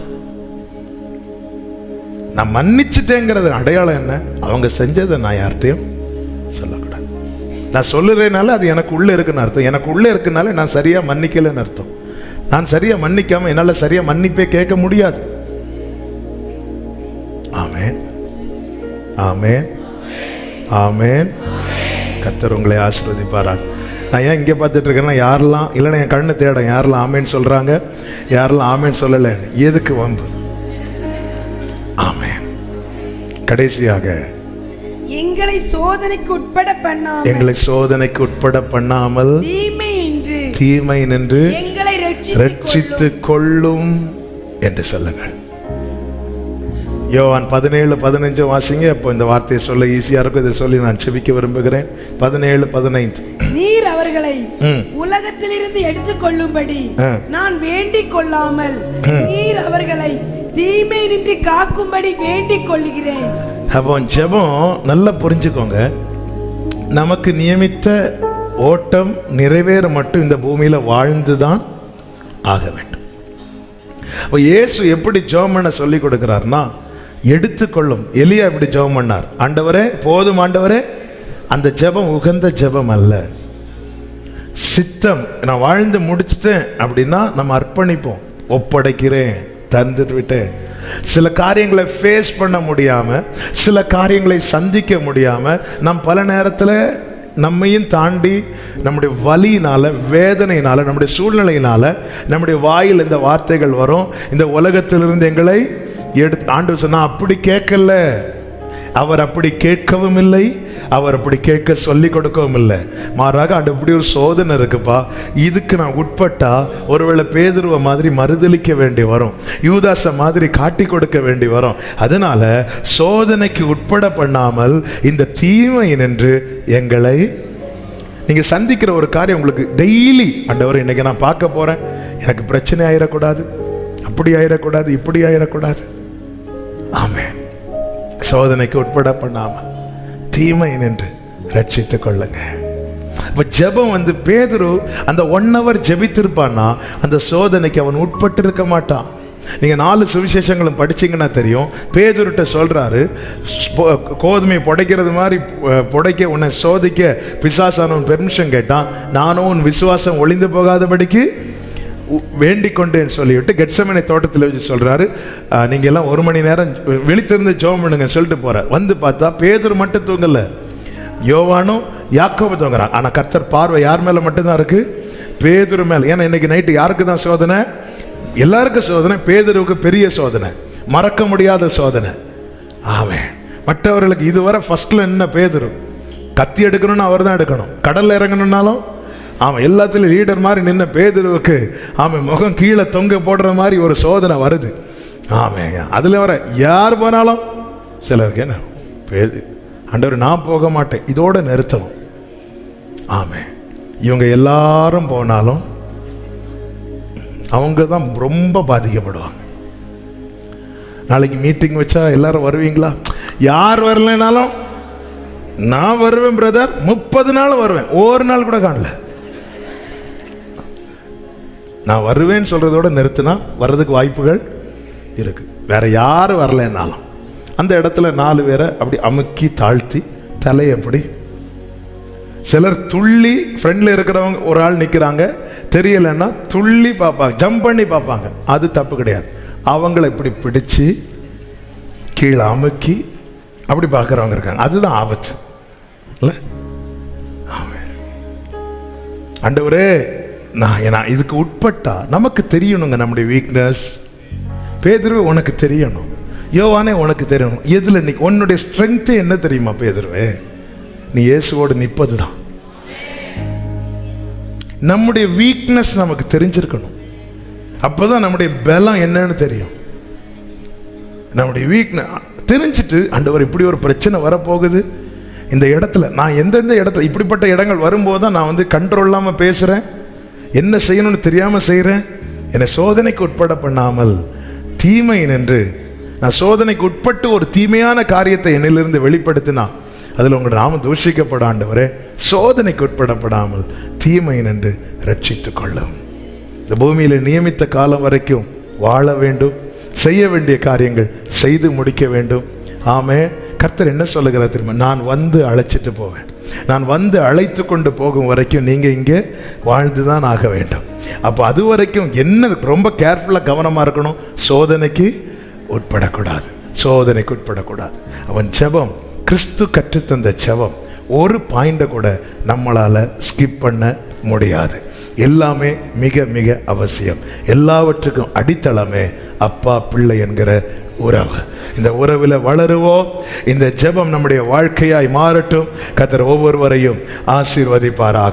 நான் மன்னிச்சுட்டேங்கிறது அடையாளம் என்ன? அவங்க செஞ்சதை நான் யார்கிட்டையும் சொல்லக்கூடாது. நான் சொல்லுறேனால அது எனக்கு உள்ளே இருக்குன்னு அர்த்தம். எனக்கு உள்ளே இருக்குனால நான் சரியாக மன்னிக்கலைன்னு அர்த்தம். நான் சரியாக மன்னிக்காமல் என்னால் சரியாக மன்னிப்பே கேட்க முடியாது. ஆமென், ஆமென், ஆமென். கர்த்தர் உங்களை ஆசீர்வதிப்பாராக. நான் ஏன் இங்கே பார்த்துட்டு இருக்கேன்னா, யாரெல்லாம் இல்லைன்னா என் கண்ணு தேடும், யாரெல்லாம் ஆமேன்னு சொல்கிறாங்க, யாரெல்லாம் ஆமேன்னு சொல்லலைன்னு. எதுக்கு வம்பு? ஆமென். கடைசியாக எங்களை சோதனைக்கு உட்பட பண்ணாமல், எங்களை சோதனைக்கு உட்பட பண்ணாமல் தீமை நின்று எங்களை ரட்சித்துக் கொள்ளும் என்று சொல்லுங்கள். யோவான் 17:15 வாசிங்க. அப்போ இந்த வார்த்தையை சொல்ல ஈஸியா இருக்கும். இதை சொல்லி நான் செபிக்க விரும்புகிறேன். 17:15. நீர் அவர்களை உலகத்திலிருந்து எடுத்துக்கொள்ளும்படி நான் வேண்டிக் கொள்ளாமல் நீர் அவர்களை தீமை நின்று காக்கும்படி வேண்டிக் கொள்கிறேன். அப்போ ஜெபம் நல்லா புரிஞ்சுக்கோங்க. நமக்கு நியமித்த ஓட்டம் நிறைவேற மட்டும் இந்த பூமியில வாழ்ந்துதான் ஆக வேண்டும். அப்போ இயேசு எப்படி ஜெபம் பண்ண சொல்லி கொடுக்கிறார்னா, எடுத்துக்கொள்ளும். எலியா எப்படி ஜெபம் பண்ணார்? ஆண்டவரே போதும் ஆண்டவரே. அந்த ஜெபம் உகந்த ஜெபம் அல்ல. சித்தம் நான் வாழ்ந்து முடிச்சிட்டேன் அப்படின்னா நம்ம அர்ப்பணிப்போம். ஒப்படைக்கிறேன், தந்துட்டு விட்டேன். சில காரியங்களை ஃபேஸ் பண்ண முடியாம, சில காரியங்களை சந்திக்க முடியாம நாம் பல நேரத்தில் நம்மையும் தாண்டி நம்முடைய வலியினால, வேதனையினால, நம்முடைய சூழ்நிலையினால நம்முடைய வாயில் இந்த வார்த்தைகள் வரும். இந்த உலகத்திலிருந்து எங்களை ஆண்டவர் சொன்னா அப்படி கேட்கல, அவர் அப்படி கேட்கவும் இல்லை, அவர் அப்படி கேட்க சொல்லி கொடுக்கவும் இல்லை. மாறாக ஆண்டு இப்படி ஒரு சோதனை இருக்குப்பா, இதுக்கு நான் உட்பட்டா ஒருவேளை பேதுருவ மாதிரி மறுதலிக்க வேண்டி வரும், யூதாச மாதிரி காட்டி கொடுக்க வேண்டி வரும். அதனால சோதனைக்கு உட்பட பண்ணாமல் இந்த தீமை நின்று எங்களை, நீங்க சந்திக்கிற ஒரு காரியம் உங்களுக்கு டெய்லி ஆண்டவர் இன்னைக்கு நான் பார்க்க போறேன், எனக்கு பிரச்சனை ஆயிடக்கூடாது, அப்படி ஆயிடக்கூடாது, இப்படி ஆயிடக்கூடாது. ஆமென். சோதனைக்கு உட்பட பண்ணாமல் தீமை நின்று ரட்சித்துக் கொள்ளுங்க. இப்ப ஜெபம் பேதுரு அந்த 1 hour ஜெபித்திருப்பான்னா அந்த சோதனைக்கு அவன் உட்பட்டு இருக்க மாட்டான். நீங்க 4 சுவிசேஷங்களும் படிச்சீங்கன்னா தெரியும். பேதுருட்ட சொல்றாரு, கோதுமை புடைக்கிறது மாதிரி புடைக்க உன்னை சோதிக்க பிசாசானவன் பெர்மிஷன் கேட்டான், நானும் உன் விசுவாசம் ஒளிந்து போகாதபடிக்கு வேண்டிக் கொண்டேன்னு சொல்லிவிட்டு கெட்செமனே தோட்டத்தில் வச்சு சொல்றாரு, நீங்க எல்லாம் 1 மணி நேரம் விழித்திருந்து ஜெபம் பண்ணுங்க சொல்லிட்டு போறார். பார்த்தா பேதுரு மட்டும் தூங்கல, யோவானும் யாக்கோபு தூங்குறான். ஆனா கர்த்தர் பார்வை யார் மேல மட்டும்தான் இருக்கு? பேதுரு மேல. ஏன்னா இன்னைக்கு நைட்டு யாருக்கு தான் சோதனை? எல்லாருக்கும் சோதனை. பேதுருவுக்கு பெரிய சோதனை, மறக்க முடியாத சோதனை. ஆமென். மற்றவர்களுக்கு இதுவரை ஃபர்ஸ்ட்ல என்ன பேதுரு, கத்தி எடுக்கணும்னு அவர் தான் எடுக்கணும், கடல்ல இறங்கணும்னாலும் ஆமாம் எல்லாத்துலேயும் லீடர் மாதிரி நின்ன பேதுருவுக்கு ஆமாம் முகம் கீழே தொங்க போடுற மாதிரி ஒரு சோதனை வருது. ஆமாம், அதில் வர யார் போனாலும் சிலருக்கு என்ன ஆண்டவர் நான் போக மாட்டேன், இதோட நிறுத்தணும். ஆமாம், இவங்க எல்லாரும் போனாலும் அவங்க தான் ரொம்ப பாதிக்கப்படுவாங்க. நாளைக்கு மீட்டிங் வச்சா எல்லாரும் வருவீங்களா? யார் வரலைனாலும் நான் வருவேன் பிரதர், 30 நாள் வருவேன், ஒரு நாள் கூட காணல. நான் வருவேன்னு சொல்றதோட நிறுத்தினா வர்றதுக்கு வாய்ப்புகள் இருக்கு. வேற யாரும் வரலன்னாலும் அந்த இடத்துல 4 பேரை அப்படி அமுக்கி தாழ்த்தி தலையை அப்படி, சிலர் துள்ளி ஃப்ரெண்ட்ல இருக்கிறவங்க ஒரு ஆள் நிற்கிறாங்க தெரியலன்னா துள்ளி பார்ப்பாங்க, ஜம்ப் பண்ணி பார்ப்பாங்க, அது தப்பு கிடையாது. அவங்கள இப்படி பிடிச்சு கீழே அமுக்கி அப்படி பார்க்குறவங்க இருக்காங்க, அதுதான் ஆபத்து இல்லை? ஆண்டவரே நான் இதுக்கு உட்பட்டா நமக்கு தெரியணுங்க நம்முடைய வீக்னஸ். பேதுருவே உனக்கு தெரியணும், யோவானே உனக்கு தெரியணும். எதுல நீ உன்னுடைய ஸ்ட்ரென்த்தே என்ன தெரியுமா பேதுருவே? நீ இயேசுவோடு நிற்பது தான். நம்முடைய வீக்னஸ் நமக்கு தெரிஞ்சிருக்கணும், அப்போதான் நம்முடைய பலம் என்னன்னு தெரியும். நம்முடைய வீக்னஸ் தெரிஞ்சிட்டு ஆண்டவர் இப்படி ஒரு பிரச்சனை வரப்போகுது, இந்த இடத்துல நான் எந்தெந்த இடத்துல இப்படிப்பட்ட இடங்கள் வரும்போது தான் நான் கண்ட்ரோல் இல்லாமல் பேசுகிறேன், என்ன செய்யணும்னு தெரியாமல் செய்கிறேன். என்னை சோதனைக்கு உட்பட பண்ணாமல் தீமை நின்று, நான் சோதனைக்கு உட்பட்டு ஒரு தீமையான காரியத்தை என்னிலிருந்து வெளிப்படுத்தினா அதில் உங்களோட நாம தூஷிக்கப்பட ஆண்டவரே, சோதனைக்கு உட்படப்படாமல் தீமை நின்று ரட்சித்துக் கொள்ளும். இந்த பூமியில் நியமித்த காலம் வரைக்கும் வாழ வேண்டும், செய்ய வேண்டிய காரியங்கள் செய்து முடிக்க வேண்டும். ஆமே, கர்த்தர் என்ன சொல்லுகிறார் தெரியுமா? நான் அழைச்சிட்டு போவேன், நான் அழைத்து கொண்டு போகும் வரைக்கும் நீங்க இங்கே வாழ்ந்துதான் ஆக வேண்டும். அப்போ அது வரைக்கும் என்ன ரொம்ப கேர்ஃபுல்லாக கவனமாக இருக்கணும், சோதனைக்கு உட்படக்கூடாது, சோதனைக்கு உட்படக்கூடாது. அவன் ஜெபம், கிறிஸ்து கற்றுத்தந்த ஜெபம், ஒரு பாயிண்ட கூட நம்மளால ஸ்கிப் பண்ண முடியாது. எல்லாமே மிக மிக அவசியம். எல்லாவற்றுக்கும் அடித்தளமே அப்பா பிள்ளை என்கிற உறவு. இந்த உறவில் வளருவோம். இந்த ஜெபம் நம்முடைய வாழ்க்கையாய் மாறட்டும். கர்த்தர் ஒவ்வொருவரையும் ஆசீர்வதிப்பாராக.